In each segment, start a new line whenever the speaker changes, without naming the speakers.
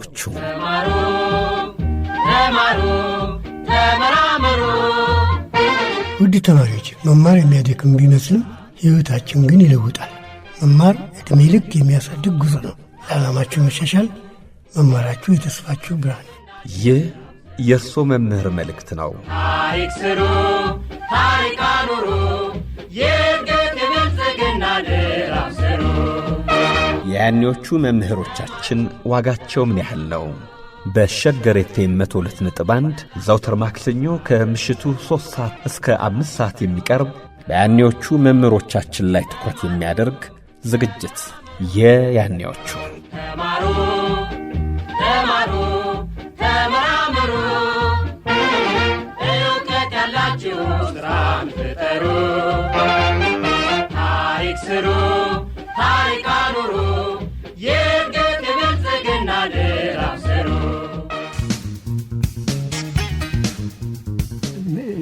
ያኔዎቹ
ተመራመሩ።
ውድ ተማሪዎች መማር የሚያደክም ቢመስልም ሕይወታችን ግን ይለውጣል። መማር ዕድሜ ልክ የሚያሳድግ ጉዞ ነው። ለዓላማችሁ መሻሻል መማራችሁ የተስፋችሁ ብርሃን።
ይህ የእርሶ መምህር መልእክት ነው።
ታሪክ ስሩ፣ ታሪክ አኑሩ፣ የእድገት የብልጽግና ድራፍ ስሩ።
የያኔዎቹ መምህሮቻችን ዋጋቸው ምን ያህል ነው? በሸገር ኤፍኤም 102.1 ዘውትር ማክሰኞ ከምሽቱ 3 ሰዓት እስከ 5 ሰዓት የሚቀርብ በያኔዎቹ መምህሮቻችን ላይ ትኩረት የሚያደርግ ዝግጅት የያኔዎቹ።
ተማሩ ተማሩ ተመራመሩ፣ ዕውቀት ያላችሁ ሥራን ፍጠሩ። ታሪክ ስሩ፣ ታሪክ አኑሩ፣ የእድገት የብልጽግና ድራፍ ስሩ።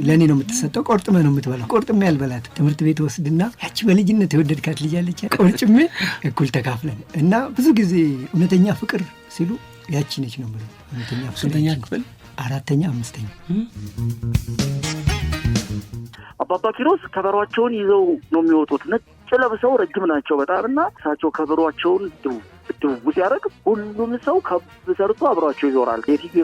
ለእኔ ነው የምትሰጠው። ቆርጥሜ ነው የምትበላው። ቆርጥሜ ያልበላት ትምህርት ቤት ወስድና ያቺ በልጅነት የወደድካት ልጅ አለች፣ ቆርጭሜ እኩል ተካፍለን እና ብዙ ጊዜ እውነተኛ ፍቅር ሲሉ ያቺ ነች ነው የምለው። እውነተኛ ፍቅር
ስንተኛ ክፍል?
4ኛ 5ኛ።
አባባ ኪሮስ ከበሯቸውን ይዘው ነው የሚወጡት። ነጭ ለብሰው ረጅም ናቸው በጣም እና እሳቸው ከበሯቸውን ድው ሲያደርግ ሁሉም ሰው ከብ ሰርቶ አብሯቸው ይዞራል። የቲቪ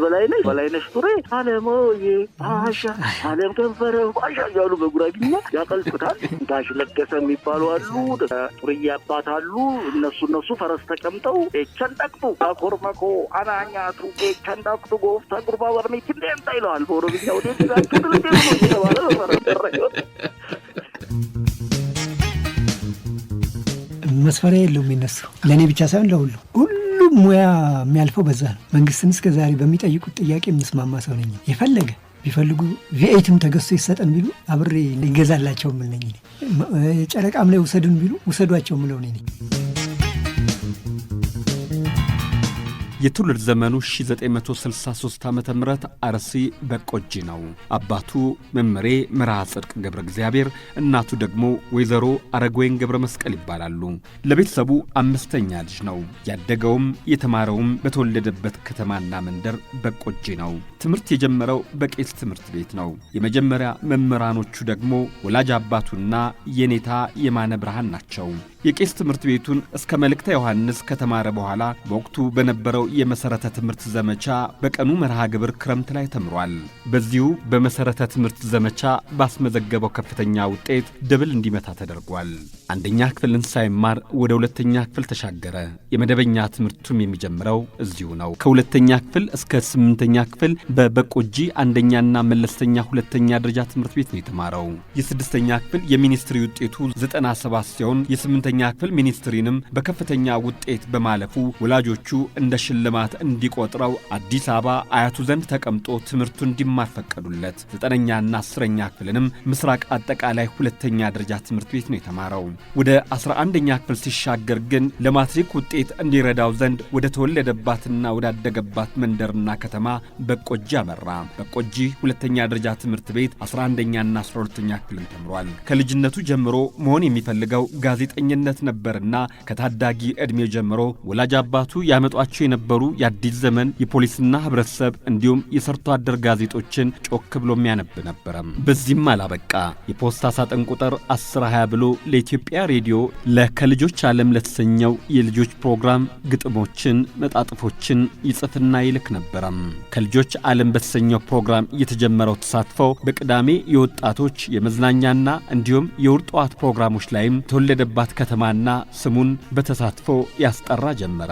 በላይነሽ ቱሬ አለሞዬ ባሻ አለም ከንፈረ ባሻ እያሉ በጉራጌኛ ያቀልጡታል። ጋሽ ለገሰ የሚባሉ አሉ፣ ጡርዬ አባት አሉ። እነሱ ፈረስ ተቀምጠው ቸንዳቅቱ ኮርመኮ አናኛቱ ቸንዳቅቱ ጎፍታ ጉርባ ወርሜ ኪንዴንታ ይለዋል በኦሮምኛ። ወደ ዛቱ ድልዴ ነው የተባለ በፈረስ
መስፈሪያ የለውም የነሱ። ለእኔ ብቻ ሳይሆን ሁሉም ሙያ የሚያልፈው በዛ ነው። መንግስትን እስከ ዛሬ በሚጠይቁት ጥያቄ የምስማማ ሰው ነኝ። የፈለገ ቢፈልጉ ቪኤትም ተገዝቶ ይሰጠን ቢሉ አብሬ ይገዛላቸው ምል ነኝ። ጨረቃም ላይ ውሰዱን ቢሉ ውሰዷቸው ምለው ነኝ።
የትውልድ ዘመኑ 1963 ዓ.ም አርሲ በቆጂ ነው። አባቱ መምሬ መርሃ ጽድቅ ገብረ እግዚአብሔር፣ እናቱ ደግሞ ወይዘሮ አረጋወይን ገብረ መስቀል ይባላሉ። ለቤተሰቡ 5ኛ ልጅ ነው። ያደገውም የተማረውም በተወለደበት ከተማና መንደር በቆጂ ነው። ትምህርት የጀመረው በቄስ ትምህርት ቤት ነው። የመጀመሪያ መምህራኖቹ ደግሞ ወላጅ አባቱና የኔታ የማነ ብርሃን ናቸው። የቄስ ትምህርት ቤቱን እስከ መልእክተ ዮሐንስ ከተማረ በኋላ በወቅቱ በነበረው የመሰረተ ትምህርት ዘመቻ በቀኑ መርሃ ግብር ክረምት ላይ ተምሯል። በዚሁ በመሰረተ ትምህርት ዘመቻ ባስመዘገበው ከፍተኛ ውጤት ደብል እንዲመታ ተደርጓል። 1ኛ ክፍልን ሳይማር ወደ 2ኛ ክፍል ተሻገረ። የመደበኛ ትምህርቱም የሚጀምረው እዚሁ ነው። ከ2ኛ ክፍል እስከ 8ኛ ክፍል በበቆጂ 1ኛና መለስተኛ 2ኛ ደረጃ ትምህርት ቤት ነው የተማረው። የ6ኛ ክፍል የሚኒስትሪ ውጤቱ 97 ሲሆን የ8ኛ ክፍል ሚኒስትሪንም በከፍተኛ ውጤት በማለፉ ወላጆቹ እንደ ሽልማት እንዲቆጥረው አዲስ አበባ አያቱ ዘንድ ተቀምጦ ትምህርቱ እንዲማር ፈቀዱለት። 9ኛና 10ኛ ክፍልንም ምስራቅ አጠቃላይ 2ኛ ደረጃ ትምህርት ቤት ነው የተማረው። ወደ 11ኛ ክፍል ሲሻገር ግን ለማትሪክ ውጤት እንዲረዳው ዘንድ ወደ ተወለደባትና ወዳደገባት መንደርና ከተማ በቆጂ አመራ። በቆጂ 2ኛ ደረጃ ትምህርት ቤት 11ኛና 12ኛ ክፍልን ተምሯል። ከልጅነቱ ጀምሮ መሆን የሚፈልገው ጋዜጠኝነት ነበርና ከታዳጊ ዕድሜ ጀምሮ ወላጅ አባቱ ያመጧቸው የነበሩ የአዲስ ዘመን የፖሊስና ህብረተሰብ እንዲሁም የሰርቶ አደር ጋዜጦችን ጮክ ብሎ የሚያነብ ነበረ። በዚህም አላበቃ። የፖስታ ሳጥን ቁጥር 1020 ብሎ ለኢትዮጵያ ሬዲዮ ለከልጆች ዓለም ለተሰኘው የልጆች ፕሮግራም ግጥሞችን፣ መጣጥፎችን ይጽፍና ይልክ ነበረ። ከልጆች ዓለም በተሰኘው ፕሮግራም የተጀመረው ተሳትፎ በቅዳሜ የወጣቶች የመዝናኛና እንዲሁም የውርጥ ጠዋት ፕሮግራሞች ላይም ተወለደባት ከተማና ስሙን በተሳትፎ ያስጠራ ጀመረ።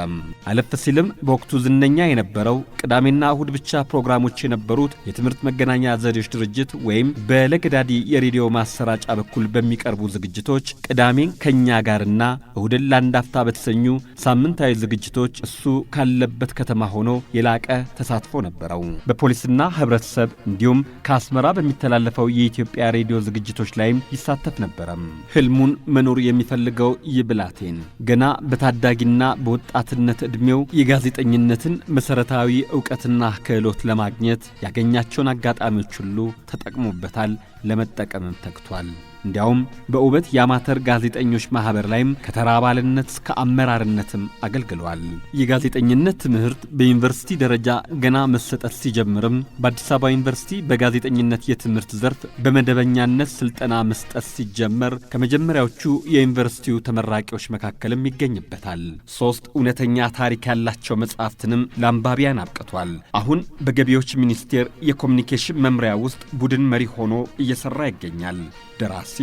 አለፍ ሲልም በወቅቱ ዝነኛ የነበረው ቅዳሜና እሁድ ብቻ ፕሮግራሞች የነበሩት የትምህርት መገናኛ ዘዴዎች ድርጅት ወይም በለገዳዲ የሬዲዮ ማሰራጫ በኩል በሚቀርቡ ዝግጅቶች ቅዳሜን ከኛ ጋርና እሁድን ለአንድ አፍታ በተሰኙ ሳምንታዊ ዝግጅቶች እሱ ካለበት ከተማ ሆኖ የላቀ ተሳትፎ ነበረው። በፖሊስና ህብረተሰብ እንዲሁም ከአስመራ በሚተላለፈው የኢትዮጵያ ሬዲዮ ዝግጅቶች ላይም ይሳተፍ ነበረ። ህልሙን መኖር የሚፈልገው ይብላቴን ገና በታዳጊና በወጣትነት ዕድሜው የጋዜጠኝነትን መሰረታዊ ዕውቀትና ክህሎት ለማግኘት ያገኛቸውን አጋጣሚዎች ሁሉ ተጠቅሞበታል። ለመጠቀምም ተግቷል። እንዲያውም በውበት የአማተር ጋዜጠኞች ማህበር ላይም ከተራ አባልነት እስከ አመራርነትም አገልግሏል። የጋዜጠኝነት ትምህርት በዩኒቨርሲቲ ደረጃ ገና መሰጠት ሲጀምርም በአዲስ አበባ ዩኒቨርሲቲ በጋዜጠኝነት የትምህርት ዘርፍ በመደበኛነት ስልጠና መስጠት ሲጀመር ከመጀመሪያዎቹ የዩኒቨርሲቲው ተመራቂዎች መካከልም ይገኝበታል። 3 እውነተኛ ታሪክ ያላቸው መጽሐፍትንም ለአንባቢያን አብቅቷል። አሁን በገቢዎች ሚኒስቴር የኮሚኒኬሽን መምሪያ ውስጥ ቡድን መሪ ሆኖ እየሰራ ይገኛል። ደራሲ፣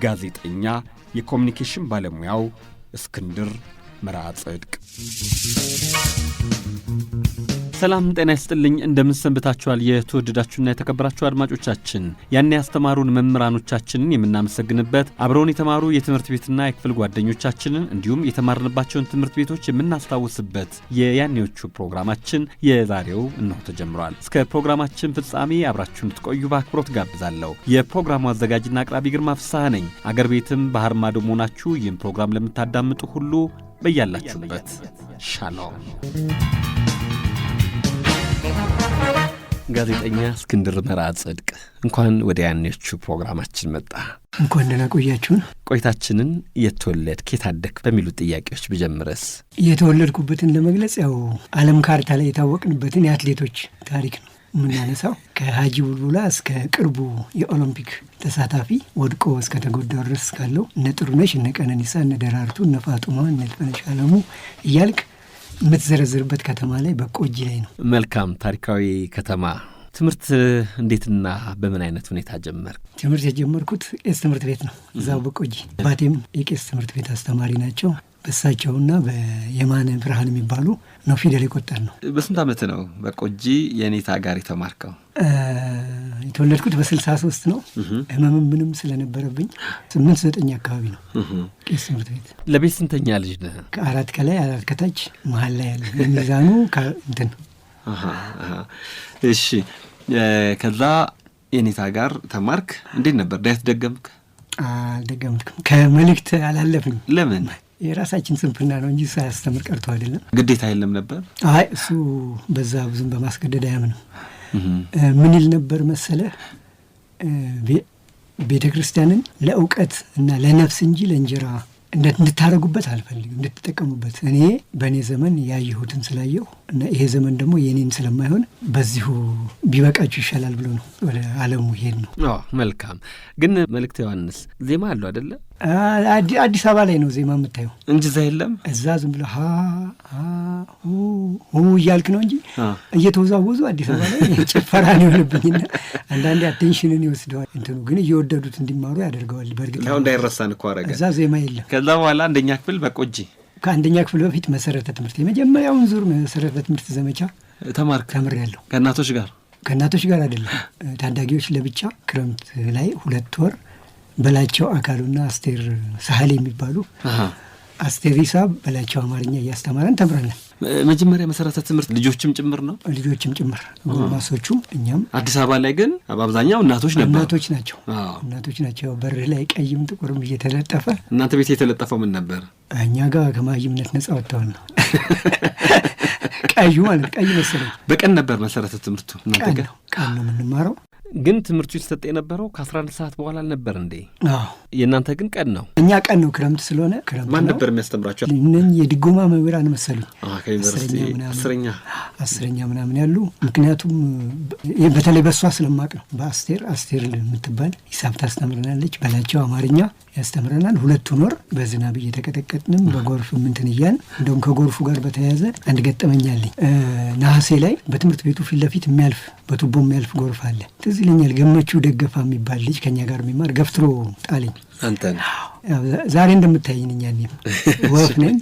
ጋዜጠኛ፣ የኮሚኒኬሽን ባለሙያው እስክንድር መርዓ ጽድቅ። ሰላም ጤና ይስጥልኝ። እንደምን ሰንብታችኋል? የተወደዳችሁና የተከበራችሁ አድማጮቻችን ያኔ ያስተማሩን መምህራኖቻችንን የምናመሰግንበት አብረውን የተማሩ የትምህርት ቤትና የክፍል ጓደኞቻችንን እንዲሁም የተማርንባቸውን ትምህርት ቤቶች የምናስታውስበት የያኔዎቹ ፕሮግራማችን የዛሬው እነሆ ተጀምሯል። እስከ ፕሮግራማችን ፍጻሜ አብራችሁን ትቆዩ በአክብሮት ጋብዛለሁ። የፕሮግራሙ አዘጋጅና አቅራቢ ግርማ ፍስሐ ነኝ። አገር ቤትም ባህር ማዶ መሆናችሁ ይህን ፕሮግራም ለምታዳምጡ ሁሉ በያላችሁበት ሻሎም። ጋዜጠኛ እስክንድር መርዓ ጽድቅ እንኳን ወደ ያኔዎቹ ፕሮግራማችን መጣ።
እንኳን ደህና ቆያችሁን።
ቆይታችንን የተወለድክ የታደክ በሚሉ ጥያቄዎች ብጀምረስ?
የተወለድኩበትን ለመግለጽ ያው ዓለም ካርታ ላይ የታወቅንበትን የአትሌቶች ታሪክ ነው የምናነሳው። ከሀጂ ቡልቡላ እስከ ቅርቡ የኦሎምፒክ ተሳታፊ ወድቆ እስከ ተጎዳው ድረስ ካለው እነ ጥሩነሽ፣ እነ ቀነኒሳ፣ እነ ደራርቱ፣ እነ ፋጡማ፣ እነ ልፈነሽ አለሙ እያልክ የምትዘረዝርበት ከተማ ላይ በቆጂ ላይ ነው።
መልካም ታሪካዊ ከተማ። ትምህርት እንዴትና በምን አይነት ሁኔታ ጀመር?
ትምህርት የጀመርኩት ቄስ ትምህርት ቤት ነው፣ እዛው በቆጂ። አባቴም የቄስ ትምህርት ቤት አስተማሪ ናቸው። በሳቸውና በየማነ ብርሃን የሚባሉ ነው ፊደል የቆጠር ነው።
በስንት ዓመት ነው በቆጂ የኔታ ጋር የተማርከው?
የተወለድኩት በ63 ነው። ህመምም ምንም ስለነበረብኝ 8-9 አካባቢ ነው ቄስ ትምህርት ቤት።
ለቤት ስንተኛ ልጅ ነህ? 4
ከላይ 4 ከታች መሀል ላይ ያለ የሚዛኑ እንትን።
እሺ፣ ከዛ የኔታ ጋር ተማርክ። እንዴት ነበር? ዳዊት ደገምክ?
አልደገምኩም። ከመልእክት አላለፍኝ።
ለምን?
የራሳችን ስንፍና ነው እንጂ ሳያስተምር ቀርቶ አይደለም።
ግዴታ የለም ነበር?
አይ እሱ በዛ ብዙም በማስገደድ አያምንም። ምን ይል ነበር መሰለህ? ቤተ ክርስቲያንን ለእውቀት እና ለነፍስ እንጂ ለእንጀራ እንድታረጉበት አልፈልግም፣ እንድትጠቀሙበት። እኔ በእኔ ዘመን ያየሁትን ስላየሁ እና ይሄ ዘመን ደግሞ የኔን ስለማይሆን በዚሁ ቢበቃችሁ ይሻላል ብሎ ነው ወደ ዓለሙ ይሄድ ነው።
መልካም። ግን መልእክተ ዮሐንስ ዜማ አለው አይደለ?
አዲስ አበባ ላይ ነው ዜማ የምታየው
እንጂ እዛ የለም።
እዛ ዝም ብሎ ሁ እያልክ ነው እንጂ እየተወዛወዙ አዲስ አበባ ላይ ጭፈራ ነው የሆነብኝና አንዳንዴ አቴንሽንን ይወስደዋል። እንትኑ ግን እየወደዱት እንዲማሩ ያደርገዋል። በእርግጥ
ያው እንዳይረሳን እኮ አረገ።
እዛ ዜማ የለም።
ከዛ በኋላ አንደኛ ክፍል በቆጂ።
ከአንደኛ ክፍል በፊት መሰረተ ትምህርት የመጀመሪያውን ዙር መሰረተ ትምህርት ዘመቻ ተምሬያለሁ። ከእናቶች ጋር አይደለም፣ ታዳጊዎች ለብቻ ክረምት ላይ 2 ወር በላቸው አካሉና አስቴር ሳህሌ የሚባሉ አስቴር ሂሳብ በላቸው አማርኛ እያስተማረን ተምረናል።
መጀመሪያ መሰረተ ትምህርት ልጆችም ጭምር ነው?
ልጆችም ጭምር፣ ጎልማሶቹም እኛም። አዲስ
አበባ ላይ ግን በአብዛኛው እናቶች ነበሩ።
እናቶች ናቸው። በርህ ላይ ቀይም ጥቁርም እየተለጠፈ።
እናንተ ቤት የተለጠፈው ምን ነበር?
እኛ ጋር ከማይምነት ነጻ ወጥተዋል ነው ቀዩ ማለት ቀይ መሰለኝ።
በቀን ነበር መሰረተ ትምህርቱ?
ቀን ነው የምንማረው።
ግን ትምህርቱ ይሰጥ የነበረው ከ11 ሰዓት በኋላ አልነበር እንዴ? የእናንተ ግን ቀን ነው።
እኛ ቀን ነው፣ ክረምት ስለሆነ።
ማን ነበር የሚያስተምራቸው?
የድጎማ መምህራን መሰሉኝ።
ከዩኒቨርሲቲ 10ኛ
ምናምን ያሉ። ምክንያቱም በተለይ በእሷ ስለማቅ ነው። በአስቴር የምትባል ሂሳብ ታስተምረናለች፣ በላቸው አማርኛ ያስተምረናል። 2 ወር በዝናብ እየተቀጠቀጥንም በጎርፍ ምንትን እያን። እንደውም ከጎርፉ ጋር በተያያዘ አንድ ገጠመኛለኝ። ነሐሴ ላይ በትምህርት ቤቱ ፊት ለፊት የሚያልፍ በቱቦ የሚያልፍ ጎርፍ አለ። ትዝ ይለኛል። ገመቹ ደገፋ የሚባል ልጅ ከኛ ጋር የሚማር ገፍትሮ ጣለኝ።
አንተን
ዛሬ እንደምታይኝ እኛም ወፍ ነኝ።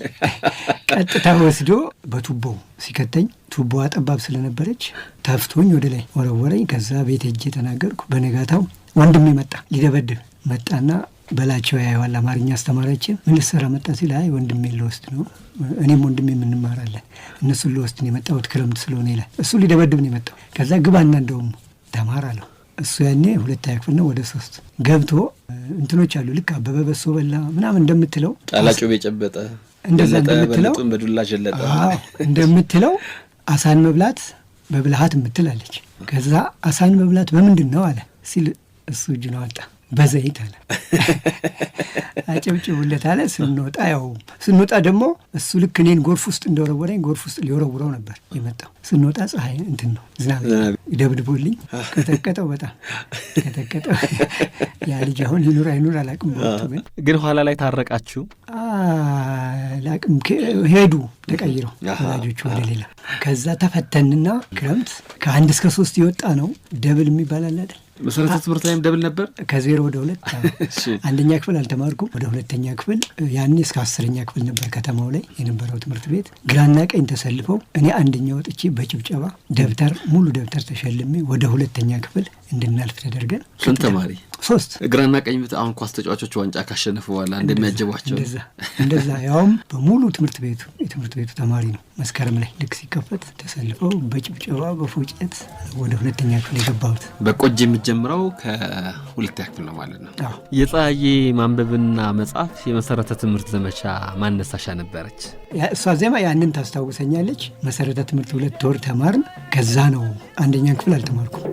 ቀጥታ ወስዶ በቱቦ ሲከተኝ፣ ቱቦዋ ጠባብ ስለነበረች ተፍቶኝ ወደ ላይ ወረወረኝ። ከዛ ቤት ሄጄ ተናገርኩ። በነጋታው ወንድሜ መጣ፣ ሊደበድብ መጣና በላቸው ያየዋል አማርኛ አስተማሪያችን። ምን ልትሰራ መጣ ሲል፣ አይ ወንድሜ ልወስድ ነው፣ እኔም ወንድሜ የምንማራለን፣ እነሱን ልወስድ ነው የመጣሁት ክረምት ስለሆነ ይላል። እሱ ሊደበድብ ነው የመጣው። ከዛ ግባና እንደውም ተማር አለው። እሱ ያኔ 2ኛ ክፍል ነው፣ ወደ 3 ገብቶ እንትኖች አሉ ልክ አበበ በሶ በላ ምናምን እንደምትለው
ጣላጮ በጨበጠ
እንደዛ እንደምትለው
በዱላ ጀለጠ
እንደምትለው አሳን መብላት በብልሃት የምትላለች። ከዛ አሳን መብላት በምንድን ነው አለ ሲል እሱ እጁን አወጣ። በዘይት አለ አጨብጭቡለት አለ። ስንወጣ ደግሞ እሱ ልክ እኔን ጎርፍ ውስጥ እንደወረወረኝ ጎርፍ ውስጥ ሊወረውረው ነበር የመጣው። ስንወጣ ፀሐይ እንትን ነው ዝናብ ይደብድቦልኝ ቀጠቀጠው፣ በጣም ቀጠቀጠው። ያ ልጅ አሁን ይኑር አይኑር አላቅም።
ግን ኋላ ላይ ታረቃችሁ?
አላቅም። ሄዱ ተቀይረው ወላጆቹ ወደ ሌላ። ከዛ ተፈተንና ክረምት ከ1 እስከ 3 የወጣ ነው። ደብል የሚባል አለ አይደል?
መሰረተ ትምህርት ላይም ደብል ነበር።
ከ0 ወደ 2 አንደኛ ክፍል አልተማርኩም። ወደ 2ኛ ክፍል ያኔ እስከ 10ኛ ክፍል ነበር ከተማው ላይ የነበረው ትምህርት ቤት። ግራና ቀኝ ተሰልፈው እኔ አንደኛ ወጥቼ በጭብጨባ ደብተር ሙሉ ደብተር ተሸልሜ ወደ 2ኛ ክፍል እንድናልፍ ተደርገን።
ስንት ተማሪ?
3
ግራና ቀኝ። አሁን ኳስ ተጫዋቾች ዋንጫ ካሸነፉ በኋላ እንደሚያጀቧቸው
እንደዛ ያውም በሙሉ የትምህርት ቤቱ ተማሪ ነው። መስከረም ላይ ልክ ሲከፈት ተሰልፈው በጭብጨባ በፉጨት ወደ 2ኛ ክፍል የገባሁት።
በቆጅ የሚጀምረው ከ2ኛ ክፍል ነው ማለት ነው። የፀሐዬ ማንበብና መጻፍ የመሰረተ ትምህርት ዘመቻ ማነሳሻ ነበረች።
እሷ ዜማ ያንን ታስታውሰኛለች። መሰረተ ትምህርት 2 ወር ተማርን። ከዛ ነው 1ኛ ክፍል አልተማርኩም።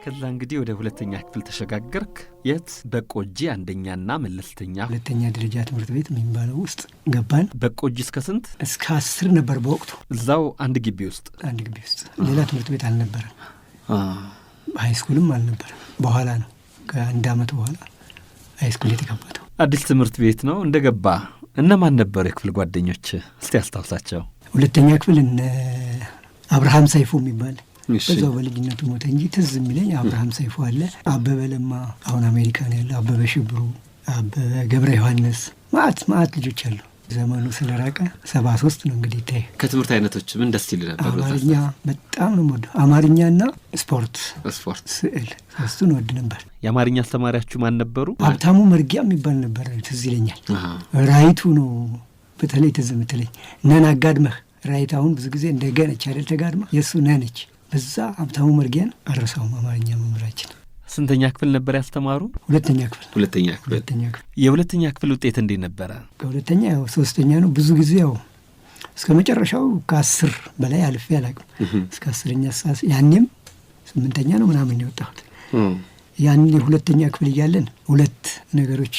ከዛ እንግዲህ ወደ 2ኛ ክፍል ተሸጋገርክ። የት? በቆጂ አንደኛና መለስተኛ
2ኛ ደረጃ ትምህርት ቤት የሚባለው ውስጥ ገባን።
በቆጂ እስከ ስንት?
እስከ 10 ነበር በወቅቱ።
እዛው አንድ ግቢ ውስጥ
ሌላ ትምህርት ቤት አልነበረም። ሃይስኩልም አልነበረም። በኋላ ነው ከ1 ዓመት በኋላ ሃይስኩል የተከፈተው።
አዲስ ትምህርት ቤት ነው። እንደገባ እነማን ነበሩ የክፍል ጓደኞች? እስቲ አስታውሳቸው።
2ኛ ክፍል አብርሃም ሰይፉ የሚባል በዛው በልጅነቱ ሞተ እንጂ ትዝ የሚለኝ አብርሃም ሰይፉ አለ። አበበ ለማ አሁን አሜሪካን ያለ፣ አበበ ሽብሩ፣ አበበ ገብረ ዮሐንስ፣ ማአት ልጆች አሉ። ዘመኑ ስለራቀ 73 ነው እንግዲህ ታይ።
ከትምህርት አይነቶች ምን ደስ ይል ነበር?
አማርኛ በጣም ነው የምወደው። አማርኛና ስፖርት፣ ስዕል እሱን ወድ ነበር።
የአማርኛ አስተማሪያችሁ ማን ነበሩ?
ሀብታሙ መርጊያ የሚባል ነበር። ትዝ ይለኛል። ራይቱ ነው በተለይ ትዝ የምትለኝ። ነን አጋድመህ ራይት አሁን ብዙ ጊዜ እንደ ገነች አይደል ተጋድማ፣ የእሱ ነነች። በዛ ሀብታሙ መርጊያን አረሳውም። አማርኛ መምህራችን።
ስንተኛ ክፍል ነበር ያስተማሩ?
2ኛ ክፍል።
የ2ኛ ክፍል ውጤት እንዴት ነበረ?
ከ2ኛ ያው 3ኛ ነው። ብዙ ጊዜ ያው እስከ መጨረሻው ከ10 በላይ አልፌ አላውቅም። እስከ 10ኛ ያኔም 8ኛ ነው ምናምን የወጣሁት። ያን 2ኛ ክፍል እያለን 2 ነገሮች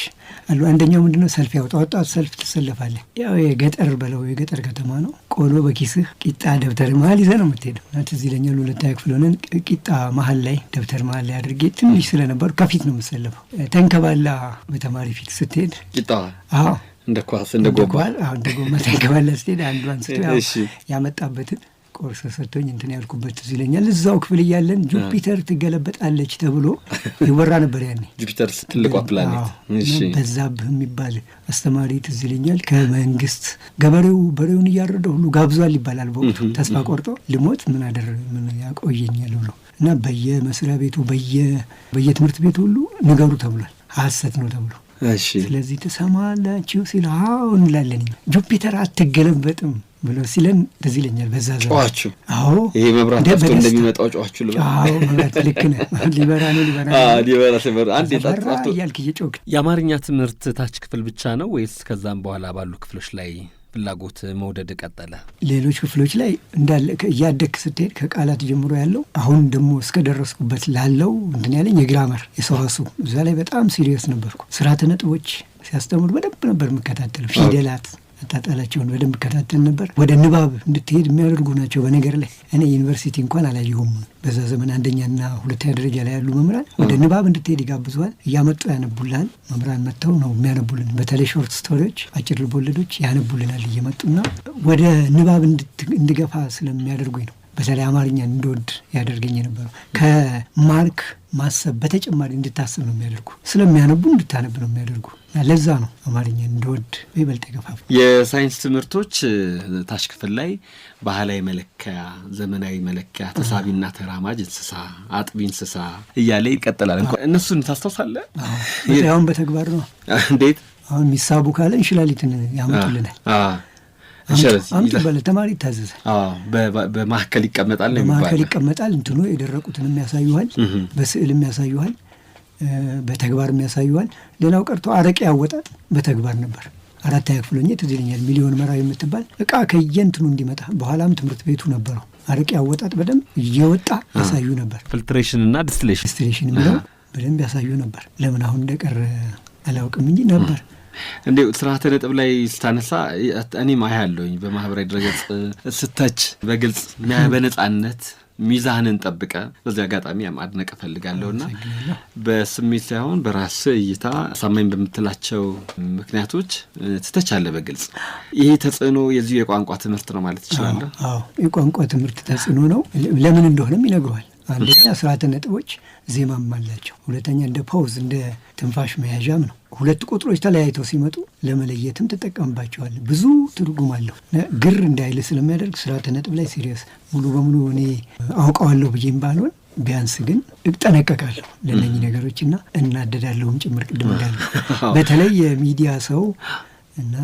አሉ። አንደኛው ምንድነው? ሰልፍ ወጣት ሰልፍ ትሰለፋለህ። ያው የገጠር ከተማ ነው። ቆሎ በኪስህ ቂጣ ደብተር መሀል ይዘህ ነው የምትሄደው። ትዝ ይለኛል 2ኛ ክፍል ሆነን ቂጣ መሀል ላይ ደብተር መሀል ላይ አድርጌ ትንሽ ስለነበሩ ከፊት ነው የምሰለፈው። ተንከባላ በተማሪ ፊት ስትሄድ
ቂጣ እንደ ኳስ እንደ
ጎማ ተንከባላ ስትሄድ አንዷን ስቶ ያመጣበትን ቆርሶ ሰጥቶኝ እንትን ያልኩበት ትዝ ይለኛል። እዛው ክፍል እያለን ጁፒተር ትገለበጣለች ተብሎ ይወራ ነበር ያኔ።
ጁፒተር ትልቋ ፕላኔት።
በዛብህ የሚባል አስተማሪ ትዝ ይለኛል። ከመንግስት ገበሬው በሬውን እያረደ ሁሉ ጋብዟል ይባላል። በወቅቱ ተስፋ ቆርጦ ልሞት ምን ያቆየኛል ብሎ እና በየመስሪያ ቤቱ በየትምህርት ቤቱ ሁሉ ንገሩ ተብሏል። ሐሰት ነው ተብሎ ስለዚህ ትሰማላችሁ ሲል አዎ እንላለን። ጁፒተር አትገለበጥም ብሎ ሲለን ትዝ ይለኛል። በዛ
ጨዋችሁ
ይሄ
መብራት ጠፍቶ እንደሚመጣው ጨዋችሁ
መብራት ልክ ነህ። ሊበራ
አንድ የጣጣፍቶ
እያልክ እየጮክ።
የአማርኛ ትምህርት ታች ክፍል ብቻ ነው ወይስ ከዛም በኋላ ባሉ ክፍሎች ላይ ፍላጎት መውደድ ቀጠለ?
ሌሎች ክፍሎች ላይ እንዳለ እያደግክ ስትሄድ ከቃላት ጀምሮ ያለው አሁን ደግሞ እስከደረስኩበት ላለው እንትን ያለኝ የግራመር የሰዋስው እዛ ላይ በጣም ሲሪየስ ነበርኩ። ስርዓተ ነጥቦች ሲያስተምሩ በደንብ ነበር የምከታተለው። ፊደላት አጣጣላቸውን በደንብ እከታተል ነበር። ወደ ንባብ እንድትሄድ የሚያደርጉ ናቸው። በነገር ላይ እኔ ዩኒቨርሲቲ እንኳን አላየሁም። በዛ ዘመን 1ኛና 2ኛ ደረጃ ላይ ያሉ መምህራን ወደ ንባብ እንድትሄድ ይጋብዙሃል። እያመጡ ያነቡልሃል። መምህራን መጥተው ነው የሚያነቡልን። በተለይ ሾርት ስቶሪዎች፣ አጭር ልቦለዶች ያነቡልናል እየመጡና ወደ ንባብ እንድገፋ ስለሚያደርጉኝ ነው። በተለይ አማርኛ እንድወድ ያደርገኝ የነበረው ከማርክ ማሰብ በተጨማሪ እንድታስብ ነው የሚያደርጉ። ስለሚያነቡ እንድታነብ ነው የሚያደርጉ። ለዛ ነው አማርኛ እንድወድ በይበልጥ የገፋፉ።
የሳይንስ ትምህርቶች ታች ክፍል ላይ ባህላዊ መለኪያ፣ ዘመናዊ መለኪያ፣ ተሳቢና ተራማጅ እንስሳ፣ አጥቢ እንስሳ እያለ ይቀጥላል። እንኳን እነሱን ታስታውሳለህ?
አሁን በተግባር ነው።
እንዴት?
አሁን የሚሳቡ ካለ እንሽላሊትን ያመጡልናል። አምጡ በለ ተማሪ ይታዘዛል።
በማዕከል ይቀመጣል ነው
በማዕከል ይቀመጣል። እንትኑ የደረቁትን የሚያሳዩሃል፣ በስዕል የሚያሳዩሃል። በተግባር የሚያሳዩዋል። ሌላው ቀርቶ አረቄ አወጣጥ በተግባር ነበር። 4ኛ ክፍል ሆኜ ትዝ ይለኛል ሚሊዮን መራዊ የምትባል እቃ ከየእንትኑ እንዲመጣ በኋላም ትምህርት ቤቱ ነበረው አረቄ አወጣጥ በደንብ እየወጣ ያሳዩ ነበር።
ፊልትሬሽንና ዲስቲሌሽን
የሚለው በደንብ ያሳዩ ነበር። ለምን አሁን እንደቀረ አላውቅም እንጂ ነበር።
እንዴው ስርዓተ ነጥብ ላይ ስታነሳ እኔም አያለሁኝ በማህበራዊ ድረገጽ ስተች በግልጽ በነጻነት ሚዛንን ጠብቀ በዚህ አጋጣሚ ማድነቅ እፈልጋለሁና በስሜት ሳይሆን በራስ እይታ አሳማኝ በምትላቸው ምክንያቶች ትተቻለ በግልጽ። ይሄ ተጽዕኖ የዚህ የቋንቋ ትምህርት ነው ማለት ይችላል?
አዎ የቋንቋ ትምህርት ተጽዕኖ ነው። ለምን እንደሆነም ይነግረዋል። አንደኛ ስርዓተ ነጥቦች ዜማም አላቸው። ሁለተኛ እንደ ፓውዝ እንደ ትንፋሽ መያዣም ነው። ሁለት ቁጥሮች ተለያይተው ሲመጡ ለመለየትም ትጠቀምባቸዋል። ብዙ ትርጉም አለው። ግር እንዳይል ስለሚያደርግ ስርዓተ ነጥብ ላይ ሲሪየስ ሙሉ በሙሉ እኔ አውቀዋለሁ ብዬም ባልሆን ቢያንስ ግን እጠነቀቃለሁ ለእነኚህ ነገሮችና እናደዳለሁም ጭምር። ቅድም እንዳልኩ በተለይ የሚዲያ ሰው እና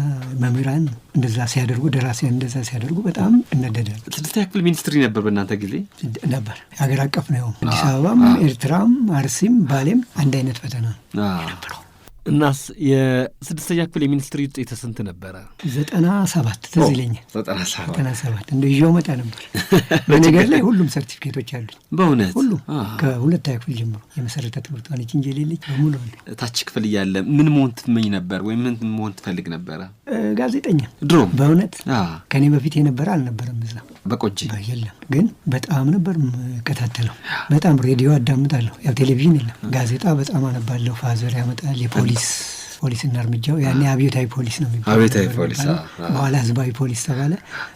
መምህራን እንደዛ ሲያደርጉ ደራሲያን እንደዛ ሲያደርጉ በጣም እነደዳል።
6ኛ ክፍል ሚኒስትሪ ነበር በእናንተ ጊዜ?
ነበር። ሀገር አቀፍ ነው። አዲስ አበባም ኤርትራም አርሲም ባሌም አንድ አይነት ፈተና ነበረው።
እናስ የ6ኛ ክፍል የሚኒስትሪ ውጤት ስንት ነበረ?
97 ትዝ ይለኛል። 97 እንደ ይዤው መጣ ነበር። በነገር ላይ ሁሉም ሰርቲፊኬቶች አሉኝ።
በእውነት
ሁሉም ከ2ኛ ክፍል ጀምሮ የመሰረተ ትምህርት ሆነች እንጂ ሌለች በሙሉ አለ።
ታች ክፍል እያለ ምን መሆን ትመኝ ነበር ወይም ምን መሆን ትፈልግ ነበረ?
ጋዜጠኛ።
ድሮ በእውነት
ከኔ በፊት የነበረ አልነበረም እዛ
በቆጂ
የለም። ግን በጣም ነበር ከታተለው። በጣም ሬዲዮ አዳምጣለሁ። ያው ቴሌቪዥን የለም። ጋዜጣ በጣም አነባለሁ። ፋዘር ያመጣል ፖሊስና እርምጃው ያኔ አብዮታዊ ፖሊስ ነው የሚባለው።
አብዮታዊ ፖሊስ
በኋላ ህዝባዊ ፖሊስ ተባለ።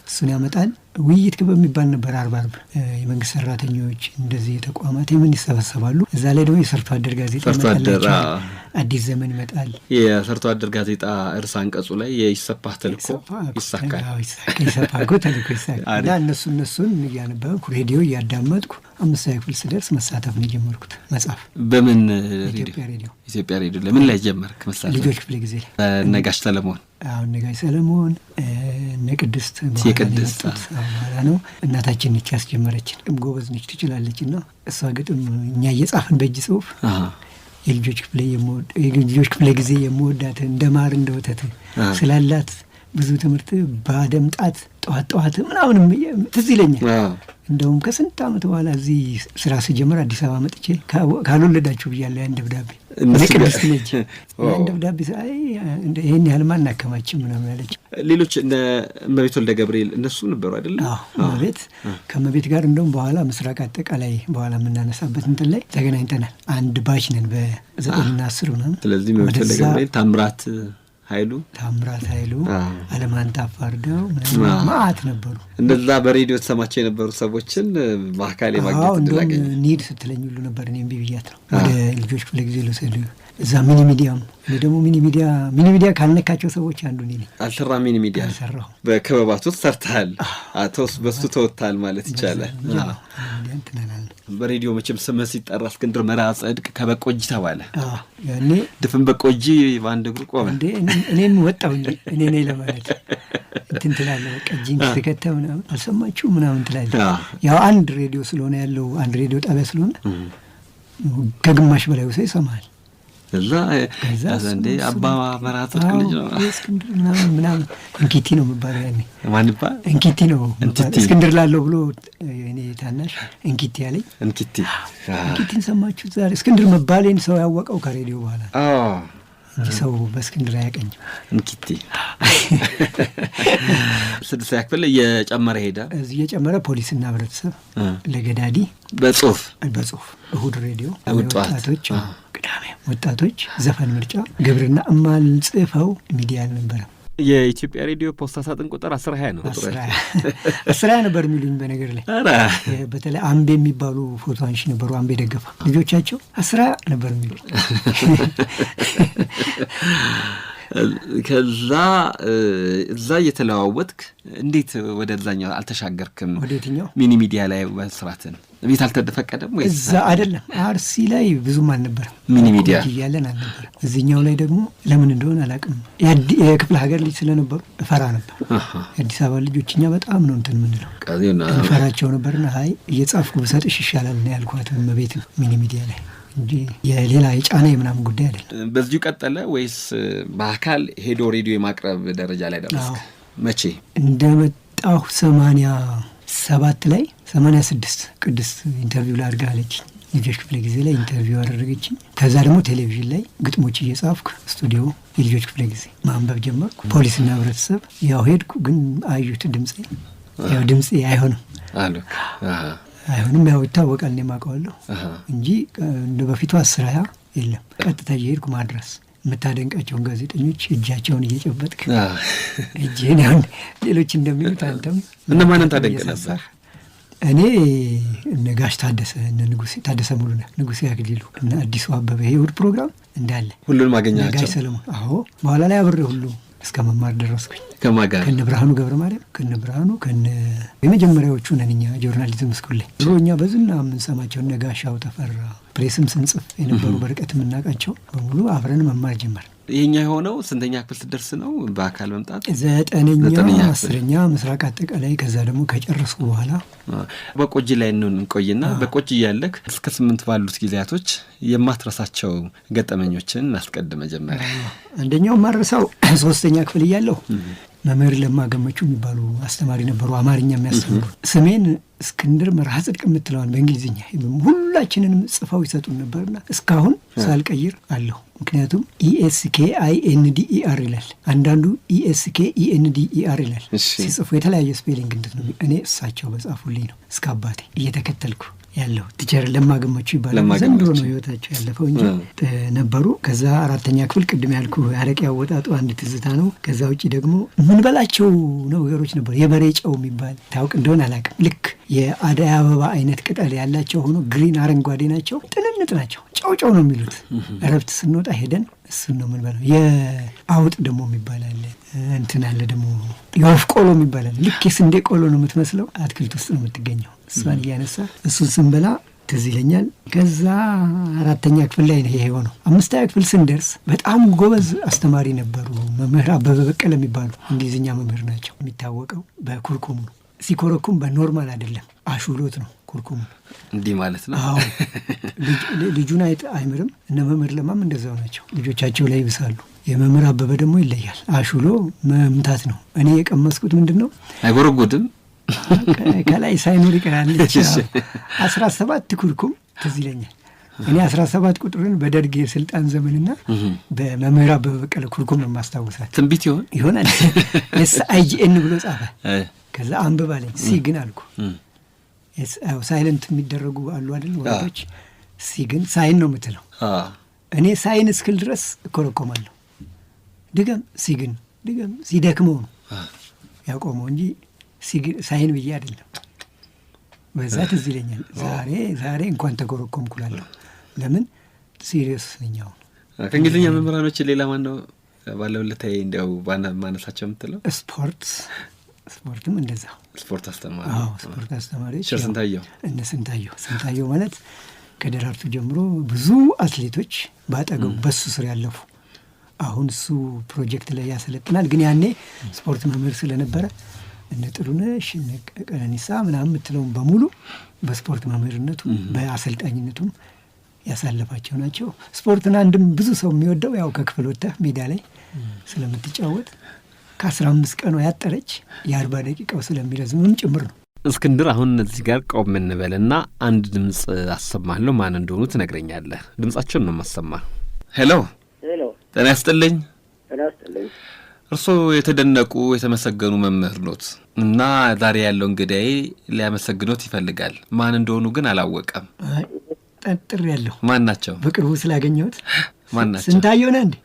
እሱን ያመጣል። ውይይት ክበብ የሚባል ነበር። አርብ የመንግስት ሰራተኞች እንደዚህ ተቋማት የምን ይሰበሰባሉ። እዛ ላይ ደግሞ የሰርቶ አደር ጋዜጣ ይመጣል። አዲስ ዘመን ይመጣል።
የሰርቶ አደር ጋዜጣ እርስ አንቀጹ ላይ የኢሰፓ ተልእኮ ይሳካል።
ኢሰፓ ተልእኮ ይሳካል። እና እነሱን እያነበብኩ ሬዲዮ እያዳመጥኩ 5ኛ ክፍል ስደርስ መሳተፍ ነው የጀመርኩት። መጽሐፍ
በምን
ኢትዮጵያ ሬዲዮ
ለምን ላይ ጀመርክ መሳተፍ?
ልጆች ክፍለ ጊዜ
ነጋሽ ሰለሞን
ነጋሽ ሰለሞን ቅድስት በኋላ ነው እናታችን ነች ያስጀመረችን። ጎበዝ ነች ትችላለች። እና እሷ ግጥም እኛ እየጻፍን በእጅ ጽሁፍ የልጆች ክፍለ ጊዜ የምወዳት እንደ ማር እንደ ወተት ስላላት ብዙ ትምህርት ባደምጣት ጠዋት ምናምንም ትዝ ይለኛል። እንደውም ከስንት ዓመት በኋላ እዚህ ስራ ስጀምር አዲስ አበባ መጥቼ ካልወለዳችሁ ብያለሁ። ያን ደብዳቤ ቅድስት ነች። ያን ደብዳቤ ሳይ ይህን ያህል ማናከማችን ምናምን ያለች።
ሌሎች እነ እመቤት ወልደ ገብርኤል እነሱ ነበሩ አይደለም?
እመቤት ከእመቤት ጋር እንደውም በኋላ ምስራቅ አጠቃላይ በኋላ የምናነሳበት እንትን ላይ ተገናኝተናል። አንድ ባች ነን በ9ና 10 ምናምን። ስለዚህ
እመቤት ወልደ ገብርኤል ታምራት ኃይሉ አለማንታ አፋርደው ማአት ነበሩ። እንደዛ በሬዲዮ ተሰማቸው የነበሩ ሰዎችን በአካል የማግኘት እድል አገኘ።
ኒድ ስትለኝ ሁሉ ነበር እኔም ቢብያት ነው ወደ ልጆች ክፍለ ጊዜ ልውሰድ እዛ ሚኒ ሚዲያም እኔ ደግሞ ሚኒ ሚዲያ ካልነካቸው ሰዎች አንዱ ነኝ።
አልሰራ ሚኒ ሚዲያ
አልሰራው።
በክበባት ውስጥ ሰርተሃል። አቶስ በሱ ተወታል ማለት ይቻላል። በሬዲዮ መቼም ስምህ ሲጠራ እስክንድር መርዓ ጽድቅ ከበቆጂ ተባለ።
ያኔ
ድፍን በቆጂ በአንድ እግሩ ቆመ።
እኔም ወጣሁ እኔ ነኝ ለማለት እንትን ትላለህ። በቃ እጅን ከተከተ ምናምን አልሰማችሁ ምናምን ትላለህ። ያው አንድ ሬዲዮ ስለሆነ ያለው አንድ ሬዲዮ ጣቢያ ስለሆነ ከግማሽ በላይ ሰው ይሰማል።
ከዛ እንደ አባ መርዓ ጽድቅ ልጅ ነው
እስክንድር ምናምን እንኪቲ ነው የሚባለው ያኔ።
ማን ይባል?
እንኪቲ ነው እስክንድር ላለው ብሎ እኔ ታናሽ እንኪቲ ያለኝ። እንኪቲን ሰማችሁት ዛሬ? እስክንድር መባሌን ሰው ያወቀው ከሬዲዮ በኋላ እንጂ ሰው በእስክንድር አያቀኝም።
እንኪቲ 6ኛ ክፍል እየጨመረ ሄደ።
እዚህ እየጨመረ ፖሊስና ህብረተሰብ ለገዳዲ በጽሁፍ እሁድ ሬዲዮ ወጣቶች ቅዳሜ ወጣቶች ዘፈን ምርጫ ግብርና እማልጽፈው ሚዲያ አልነበረም።
የኢትዮጵያ ሬዲዮ ፖስታ ሳጥን ቁጥር 1020 ነው።
1020 ነበር የሚሉኝ። በነገር ላይ በተለይ አምቤ የሚባሉ ፎቶ አንሺ ነበሩ። አምቤ ደገፋ ልጆቻቸው 1020 ነበር የሚሉኝ።
ከዛ እዛ እየተለዋወጥክ እንዴት ወደዛኛው አልተሻገርክም?
ወደየትኛው
ሚኒ ሚዲያ ላይ መስራትን ቤት አልተፈቀደም ወይ?
እዛ አይደለም አርሲ ላይ ብዙም አልነበረም
ሚኒ ሚዲያ
እያለን አልነበረም። እዚህኛው ላይ ደግሞ ለምን እንደሆነ አላውቅም። የክፍለ ሀገር ልጅ ስለነበሩ እፈራ ነበር። የአዲስ አበባ ልጆች እኛ በጣም ነው እንትን የምንለው እፈራቸው ነበርና አይ እየጻፍኩ ብሰጥሽ ይሻላል ነው ያልኳት። እመቤት ሚኒ ሚዲያ ላይ እንጂ የሌላ የጫና የምናምን ጉዳይ አይደለም።
በዚሁ ቀጠለ ወይስ በአካል ሄዶ ሬዲዮ የማቅረብ ደረጃ ላይ ደረስክ? መቼ
እንደመጣሁ 87 ላይ 86 ቅድስት ኢንተርቪው ላድርግ አለችኝ። ልጆች ክፍለ ጊዜ ላይ ኢንተርቪው አደረገችኝ። ከዛ ደግሞ ቴሌቪዥን ላይ ግጥሞች እየጻፍኩ ስቱዲዮ የልጆች ክፍለ ጊዜ ማንበብ ጀመርኩ። ፖሊስና ህብረተሰብ ያው ሄድኩ፣ ግን አዩት ድምፄ አይሆንም አሉ። አይሆንም ያው ይታወቃል፣ እኔም አውቀዋለሁ እንጂ እንደ በፊቱ 10 የለም። ቀጥታ እየሄድኩ ማድረስ የምታደንቃቸውን ጋዜጠኞች እጃቸውን እየጨበጥክ እጄን ያሁን ሌሎች እንደሚሉት አንተም
እነማንን ታደንቅ ነበር?
እኔ እነ ጋሽ ታደሰ፣ እነ ታደሰ ሙሉነህ፣ ንጉሴ አክሊሉ እና አዲሱ አበበ የእሑድ ፕሮግራም እንዳለ
ሁሉንም አገኛቸው።
ጋሽ ሰለሞን በኋላ ላይ አብሬ ሁሉ እስከ መማር ደረስኩኝ።
ከማጋር
ከነ ብርሃኑ ገብረ ማርያም ከነ የመጀመሪያዎቹ ነን እኛ ጆርናሊዝም ስኩል ላይ ድሮ እኛ በዝና የምንሰማቸው እነ ጋሻው ተፈራ ፕሬስም ስንጽፍ የነበሩ በርቀት የምናውቃቸው በሙሉ አብረን መማር ጀመር።
ይሄኛ የሆነው ስንተኛ ክፍል ስትደርስ ነው በአካል መምጣት?
9ኛ 10ኛ ምስራቅ አጠቃላይ። ከዛ ደግሞ ከጨረስኩ በኋላ
በቆጂ ላይ እንቆይና በቆጂ ያለክ እስከ 8 ባሉት ጊዜያቶች የማትረሳቸው ገጠመኞችን እናስቀድመ ጀመረ።
አንደኛው ማረሳው 3ኛ ክፍል እያለሁ መምህር ለማገመቹ የሚባሉ አስተማሪ ነበሩ፣ አማርኛ የሚያስተምሩ። ስሜን እስክንድር መርሃ ጽድቅ የምትለዋን በእንግሊዝኛ ሁላችንንም ጽፈው ይሰጡን ነበርና እስካሁን ሳልቀይር አለሁ። ምክንያቱም ESKINDER ይላል፣ አንዳንዱ ESKENDER ይላል። ሲጽፉ የተለያየ ስፔሊንግ እንድት ነው። እኔ እሳቸው በጻፉልኝ ነው እስከ አባቴ እየተከተልኩ ያለው። ቲቸር ለማገመቹ ይባላል። ዘንድሮ ነው ህይወታቸው ያለፈው እንጂ ነበሩ። ከዛ 4ኛ ክፍል ቅድም ያልኩ አረቄ አወጣጡ አንድ ትዝታ ነው። ከዛ ውጪ ደግሞ ምን በላቸው ነገሮች ነበሩ። የበሬ ጨው የሚባል ታውቅ እንደሆነ አላውቅም። ልክ የአደይ አበባ አይነት ቅጠል ያላቸው ሆኖ ግሪን አረንጓዴ ናቸው፣ ጥንንጥ ናቸው። ጨው ነው የሚሉት። እረፍት ስንወጣ ሄደን እሱን ነው ምን በለው። የአውጥ ደግሞ የሚባል አለ፣ እንትን አለ ደግሞ የወፍ ቆሎ የሚባል አለ። ልክ የስንዴ ቆሎ ነው የምትመስለው፣ አትክልት ውስጥ ነው የምትገኘው። እሷን እያነሳ እሱን ስንበላ ትዝ ይለኛል። ከዛ 4ኛ ክፍል ላይ ነው ይሄ የሆነው። 5ኛ ክፍል ስንደርስ በጣም ጎበዝ አስተማሪ ነበሩ። መምህር አበበ በቀለ የሚባሉ እንግሊዝኛ መምህር ናቸው። የሚታወቀው በኩርኩም ነው። ሲኮረኩም በኖርማል አይደለም፣ አሹሎት ነው ኩርኩም
እንዲህ ማለት ነው።
አዎ ልጁን አይምርም። እነ መምህር ለማም እንደዛው ናቸው፣ ልጆቻቸው ላይ ይብሳሉ። የመምህር አበበ ደግሞ ይለያል፣ አሹሎ መምታት ነው። እኔ የቀመስኩት ምንድን ነው፣
አይጎረጉድም፣
ከላይ ሳይኖር ይቀራል። 17 ኩርኩም ትዝ ይለኛል። እኔ 17 ቁጥርን በደርግ የስልጣን ዘመንና በመምህር አበበ በቀለ ኩርኩም ነው ማስታወሳት።
ትንቢት
ይሆናል SIGN ብሎ ጻፈ። ከዛ አንብባለኝ ሲ ግን አልኩ። ሳይለንት የሚደረጉ አሉ አይደል ወርዶች። ሲ ግን ሳይን ነው የምትለው። እኔ ሳይን እስክል ድረስ እኮረኮማለሁ። ድገም ሲግን ድገም ሲደክመው ነው ያቆመው እንጂ ሳይን ብዬ አይደለም። በዛ ትዝ ይለኛል። ዛሬ እንኳን ተኮረኮምኩላለሁ። ለምን ሲሪየስ ነኛው።
ከእንግሊዝኛ መምህራኖች ሌላ ማን ነው ባለውለታዬ እንዲያው ማነሳቸው የምትለው?
ስፖርትም እንደዛ
ስፖርት አስተማሪ።
ስፖርት አስተማሪዎች ስንታየው ማለት ከደራርቱ ጀምሮ ብዙ አትሌቶች ባጠገቡ በሱ ስር ያለፉ። አሁን እሱ ፕሮጀክት ላይ ያሰለጥናል፣ ግን ያኔ ስፖርት መምህር ስለነበረ እነ ጥሩነሽ እነ ቀነኒሳ ምናምን የምትለውን በሙሉ በስፖርት መምህርነቱ በአሰልጣኝነቱም ያሳለፋቸው ናቸው። ስፖርትን አንድም ብዙ ሰው የሚወደው ያው ከክፍል ወጥተህ ሜዳ ላይ ስለምትጫወት ከ15 ቀኗ ያጠረች የ40 ደቂቃው ስለሚረዝምም ጭምር ነው።
እስክንድር አሁን እዚህ ጋር ቆም እንበልና አንድ ድምፅ አሰማለሁ። ማን እንደሆኑ ትነግረኛለህ። ድምጻቸውን ነው የማሰማህ። ሄሎ፣ ጤና ይስጥልኝ። እርስዎ የተደነቁ የተመሰገኑ መምህር ኖት እና ዛሬ ያለው እንግዳዬ ሊያመሰግኖት ይፈልጋል። ማን እንደሆኑ ግን አላወቀም።
ጠጥር ያለሁ።
ማን ናቸው?
በቅርቡ ስላገኘሁት።
ማን ናቸው?
ስንታየው ነህ እንዴ?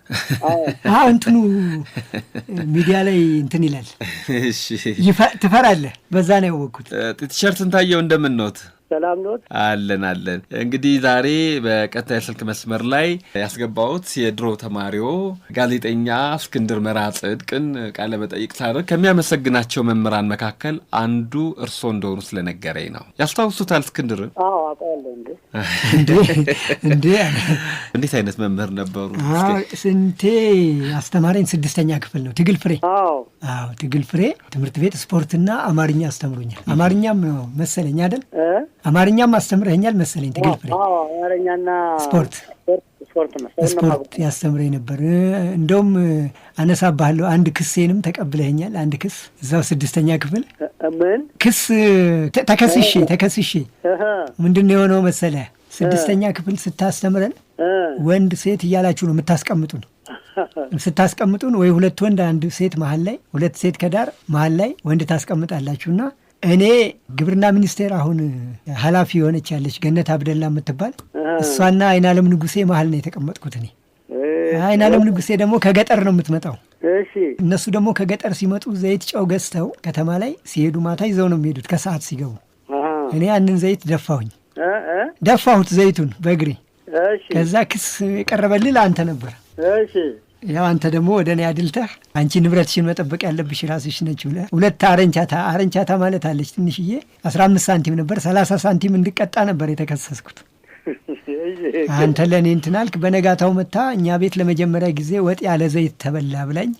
እንትኑ ሚዲያ ላይ እንትን ይላል።
እሺ፣
ትፈራለህ? በዛ ነው ያወቅኩት።
ቲሸርት ስንታየው እንደምን ኖት?
ሰላም ኖት?
አለን። እንግዲህ ዛሬ በቀጥታ የስልክ መስመር ላይ ያስገባሁት የድሮ ተማሪዎ ጋዜጠኛ እስክንድር መርሃ ጽድቅን ቃለ መጠይቅ ሳደርግ ከሚያመሰግናቸው መምህራን መካከል አንዱ እርስዎ እንደሆኑ ስለነገረኝ ነው። ያስታውሱታል እስክንድርን?
አዎ አውቃለሁ።
እንዴት አይነት መምህር ነበሩ?
ስንቴ አስተማረኝ። 6ኛ ክፍል ነው። ትግል ፍሬ። ትግል ፍሬ ትምህርት ቤት ስፖርትና አማርኛ አስተምሮኛል። አማርኛም ነው መሰለኝ አይደል? አማርኛም አስተምረኛል መሰለኝ ትግል ፍሬ።
አማርኛና
ስፖርት ያስተምረኝ ነበር። እንደውም አነሳብሃለሁ አንድ ክሴንም ተቀብለኸኛል። አንድ ክስ እዛው 6ኛ ክፍል
ምን
ክስ ተከስሼ ምንድን ነው የሆነው መሰለህ? 6ኛ ክፍል ስታስተምረን ወንድ ሴት እያላችሁ ነው የምታስቀምጡን። ስታስቀምጡን ወይ 2 ወንድ 1 ሴት መሀል ላይ 2 ሴት ከዳር መሀል ላይ ወንድ ታስቀምጣላችሁና እኔ ግብርና ሚኒስቴር አሁን ኃላፊ የሆነች ያለች ገነት አብደላ የምትባል እሷና አይናለም ንጉሴ መሀል ነው የተቀመጥኩት እኔ። አይናለም ንጉሴ ደግሞ ከገጠር ነው የምትመጣው። እነሱ ደግሞ ከገጠር ሲመጡ ዘይት ጨው ገዝተው ከተማ ላይ ሲሄዱ ማታ ይዘው ነው የሚሄዱት ከሰዓት ሲገቡ። እኔ ያንን ዘይት ደፋሁት ዘይቱን በእግሬ። ከዛ ክስ የቀረበልህ አንተ ነበር። ያው አንተ ደግሞ ወደ እኔ አድልተህ አንቺ ንብረትሽን መጠበቅ ያለብሽ ራስሽ ነች ብለህ 2 አረንቻታ ማለት አለች ትንሽዬ 15 ሳንቲም ነበር 30 ሳንቲም እንድቀጣ ነበር የተከሰስኩት። አንተ ለእኔ እንትን አልክ። በነጋታው መታ እኛ ቤት ለመጀመሪያ ጊዜ ወጥ ያለ ዘይት ተበላ ብላኝ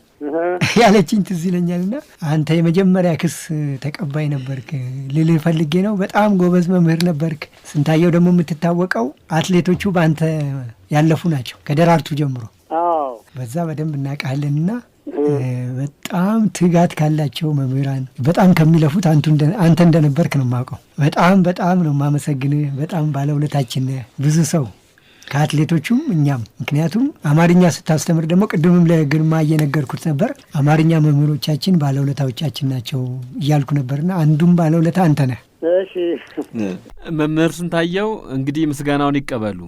ያለችኝ ትዝ ይለኛልና አንተ የመጀመሪያ ክስ ተቀባይ ነበርክ ልልህ ፈልጌ ነው። በጣም ጎበዝ መምህር ነበርክ። ስንታየው ደግሞ የምትታወቀው አትሌቶቹ በአንተ ያለፉ ናቸው ከደራርቱ ጀምሮ። በዛ በደንብ እናውቃለንና በጣም ትጋት ካላቸው መምህራን በጣም ከሚለፉት አንተ እንደነበርክ ነው የማውቀው። በጣም ነው የማመሰግንህ። በጣም ባለውለታችን ብዙ ሰው ከአትሌቶቹም እኛም። ምክንያቱም አማርኛ ስታስተምር ደግሞ ቅድምም ለግርማ እየነገርኩት ነበር አማርኛ መምህሮቻችን ባለውለታዎቻችን ናቸው እያልኩ ነበርና አንዱም ባለውለታ አንተ ነህ።
እሺ
መምህር ስንታየው እንግዲህ ምስጋናውን ይቀበሉ።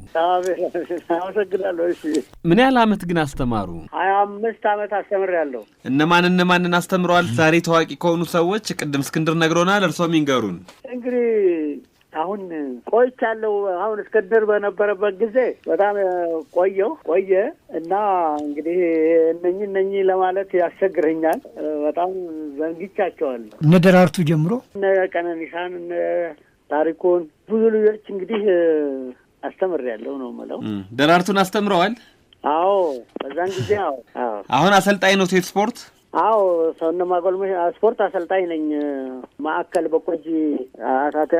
አመሰግናለሁ። እሺ
ምን ያህል አመት ግን አስተማሩ?
25 አመት አስተምሬያለሁ።
እነማንን አስተምረዋል? ዛሬ ታዋቂ ከሆኑ ሰዎች ቅድም እስክንድር ነግሮናል፣ እርሶም ይንገሩን።
እንግዲህ አሁን ቆይቻለሁ። አሁን እስክንድር በነበረበት ጊዜ በጣም ቆየ እና እንግዲህ እነኚህ ለማለት ያስቸግረኛል። በጣም ዘንግቻቸዋለሁ።
እነ ደራርቱ ጀምሮ
እነ ቀነኒሳን እነ ታሪኩን ብዙ ልጆች እንግዲህ አስተምሬያለሁ ነው የምለው።
ደራርቱን አስተምረዋል?
አዎ በዛን ጊዜ። አዎ
አሁን አሰልጣኝ ነው ሴት ስፖርት?
አዎ ሰውነት ማጎልመሻ ስፖርት አሰልጣኝ ነኝ። ማዕከል በቆጂ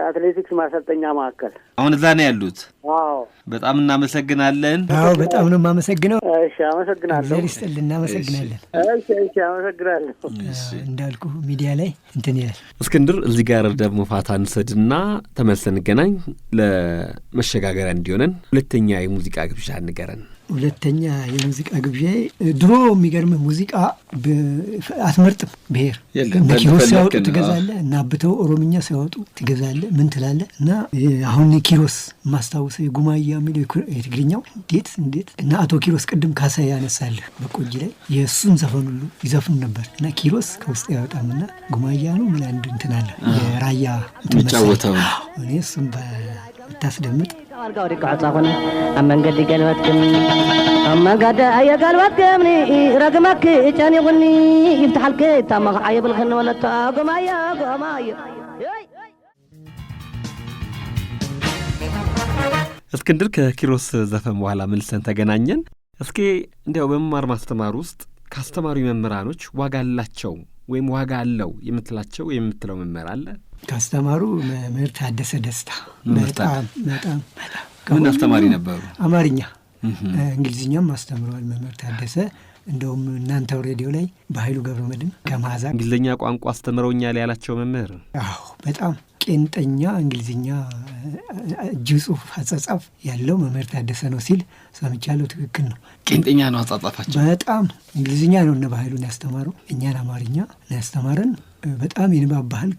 አትሌቲክስ ማሰልጠኛ ማዕከል አሁን
እዛ ነው ያሉት።
አዎ
በጣም እናመሰግናለን።
አዎ በጣም ነው የማመሰግነው።
እሺ አመሰግናለሁ።
ይስጥልን። እናመሰግናለን።
እሺ አመሰግናለሁ።
እንዳልኩ ሚዲያ ላይ እንትን ይላል።
እስክንድር እዚህ ጋር ደግሞ ፋታ እንሰድና ተመልሰን እንገናኝ። ለመሸጋገሪያ እንዲሆነን ሁለተኛ የሙዚቃ ግብዣ እንገረን።
ሁለተኛ የሙዚቃ ግብዣ ድሮ የሚገርምህ ሙዚቃ አትመርጥም ብሔር። ኪሮስ ሲያወጡ ትገዛለህ እና አብተው ኦሮምኛ ሲያወጡ ትገዛለህ። ምን ትላለህ? እና አሁን ኪሮስ ማስታወሰው የጉማያ የሚለው የትግርኛው እንዴት እና አቶ ኪሮስ ቅድም ካሳ ያነሳልህ በቆጂ ላይ የእሱን ዘፈን ሁሉ ይዘፍኑ ነበር። እና ኪሮስ ከውስጥ ያወጣምና ጉማያ ነው ምን አንድ እንትን አለ የራያ
የሚጫወተው
እኔ እሱም ብታስደምጥ
አርጋው ሪቃጻኹን አመንገዲ ገልበትክም አመንገዲ አየገልበትክም ረግመክ ጨኒጉኒ ይፍታልክ ታማኸ አይብልኽን ወለታ ጉማያ
እስክንድር ከኪሮስ ዘፈን በኋላ መልሰን ተገናኘን። እስኪ እንዲያው በመማር ማስተማር ውስጥ ካስተማሪ መምህራኖች ዋጋ አላቸው ወይም ዋጋ አለው የምትላቸው የምትለው መምህር አለ?
ካስተማሩ መምህር ታደሰ ደስታ በጣም
ምን አስተማሪ ነበሩ?
አማርኛ እንግሊዝኛም አስተምረዋል መምህር ታደሰ። እንደውም እናንተው ሬዲዮ ላይ በኃይሉ ገብረመድህን ከማዛ
እንግሊዝኛ ቋንቋ አስተምረውኛል ያላቸው መምህር።
አዎ በጣም ቄንጠኛ እንግሊዝኛ እጅ ጽሑፍ አጻጻፍ ያለው መምህር ታደሰ ነው ሲል ሰምቻለሁ። ትክክል ነው።
ቄንጠኛ ነው አጻጻፋቸው።
በጣም እንግሊዝኛ ነው እነ በኃይሉን ያስተማረው፣ እኛን አማርኛ ነው ያስተማረን። በጣም የንባብ ባህል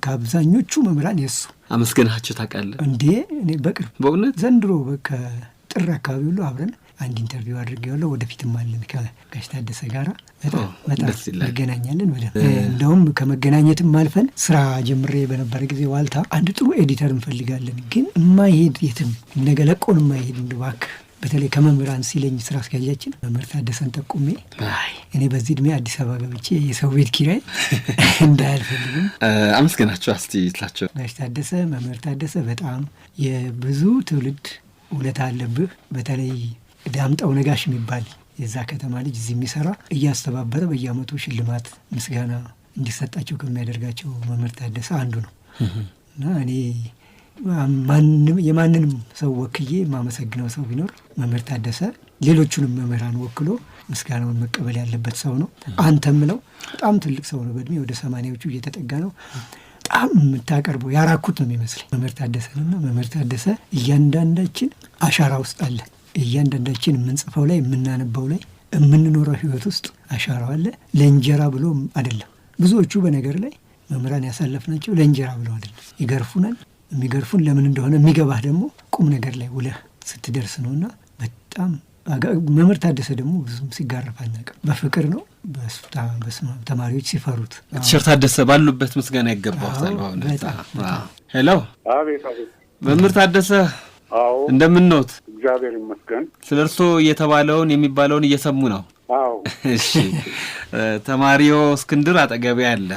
ከአብዛኞቹ መምህራን የሱ
አመስገናቸው ታውቃለህ እንዴ?
እኔ በቅርብ በእውነት ዘንድሮ ከጥር አካባቢ ሁሉ አብረን አንድ ኢንተርቪው አድርጌዋለሁ። ወደፊትም አለን ከጋሽ ታደሰ ጋራ በጣም እንገናኛለን። እንደውም ከመገናኘትም አልፈን ስራ ጀምሬ በነበረ ጊዜ ዋልታ አንድ ጥሩ ኤዲተር እንፈልጋለን፣ ግን የማይሄድ የትም ነገ ለቆን የማይሄድ እንድባክ በተለይ ከመምህራን ሲለኝ ስራ አስኪያጃችን መምህር ታደሰን ጠቁሜ እኔ በዚህ እድሜ አዲስ አበባ ገብቼ የሰው ቤት ኪራይ እንዳያልፈልግም
አመስገናቸው አስቲ ትላቸው።
ጋሽ ታደሰ መምህር ታደሰ በጣም የብዙ ትውልድ ውለታ አለብህ። በተለይ ዳምጠው ነጋሽ የሚባል የዛ ከተማ ልጅ እዚህ የሚሰራ እያስተባበረ በየአመቱ ሽልማት ምስጋና እንዲሰጣቸው ከሚያደርጋቸው መምህር ታደሰ አንዱ ነው እና እኔ የማንንም ሰው ወክዬ ማመሰግነው ሰው ቢኖር መምህር ታደሰ ሌሎቹንም መምህራን ወክሎ ምስጋናውን መቀበል ያለበት ሰው ነው። አንተም ምለው በጣም ትልቅ ሰው ነው። በእድሜ ወደ 80ዎቹ እየተጠጋ ነው። በጣም የምታቀርበው ያራኩት ነው የሚመስለኝ መምህር ታደሰንና መምህር ታደሰ እያንዳንዳችን አሻራ ውስጥ አለ። እያንዳንዳችን የምንጽፈው ላይ የምናነባው ላይ የምንኖረው ህይወት ውስጥ አሻራው አለ። ለእንጀራ ብሎ አይደለም። ብዙዎቹ በነገር ላይ መምህራን ያሳለፍናቸው ለእንጀራ ብለው አይደለም። ይገርፉናል። የሚገርፉን ለምን እንደሆነ የሚገባህ ደግሞ ቁም ነገር ላይ ውለህ ስትደርስ ነውና በጣም መምህር ታደሰ ደግሞ ብዙም ሲጋረፍ አናውቅም። በፍቅር ነው። ተማሪዎች ሲፈሩት
ቲቸር ታደሰ ባሉበት ምስጋና ይገባዋል። ሄሎ፣
አቤት አቤት።
መምህር ታደሰ
አዎ፣
እንደምን ነዎት?
እግዚአብሔር ይመስገን።
ስለርሶ እየተባለውን የሚባለውን እየሰሙ ነው?
አዎ።
እሺ፣ ተማሪው እስክንድር አጠገቤ አለ።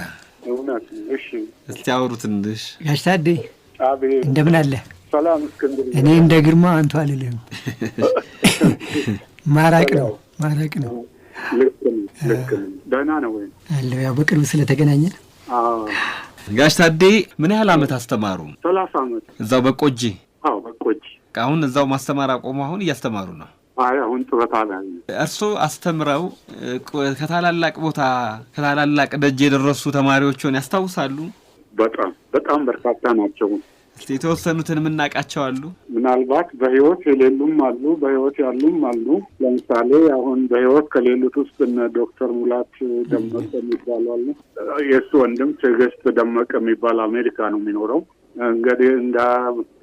እውነት? እሺ፣
እስቲ አውሩት ትንሽ።
ጋሽ ታዴ
አቤት።
እንደምን አለ?
ሰላም እስክንድር።
እኔ እንደ ግርማ አንቱ አልልህም። ማራቅ ነው።
ልክ ነው። ደህና ነው ወይ?
አለው ያው በቅርብ ስለተገናኘን።
አዎ።
ጋሽ ታዴ ምን ያህል አመት አስተማሩ?
30 አመት።
እዛው በቆጂ?
አዎ በቆጂ።
አሁን እዛው ማስተማር አቆሙ? አሁን እያስተማሩ ነው?
አይ አሁን ጡረታ ላይ።
እርሶ አስተምረው ከታላላቅ ቦታ ከታላላቅ ደጅ የደረሱ ተማሪዎችን ያስታውሳሉ? በጣም በርካታ ናቸው። እስቲ የተወሰኑትን የምናውቃቸው አሉ?
ምናልባት በህይወት የሌሉም አሉ፣ በህይወት ያሉም አሉ። ለምሳሌ አሁን በህይወት ከሌሉት ውስጥ እነ ዶክተር ሙላት ደመቀ የሚባሉ አሉ። የእሱ ወንድም ትዕግስት ደመቀ የሚባል አሜሪካ ነው የሚኖረው። እንግዲህ እንደ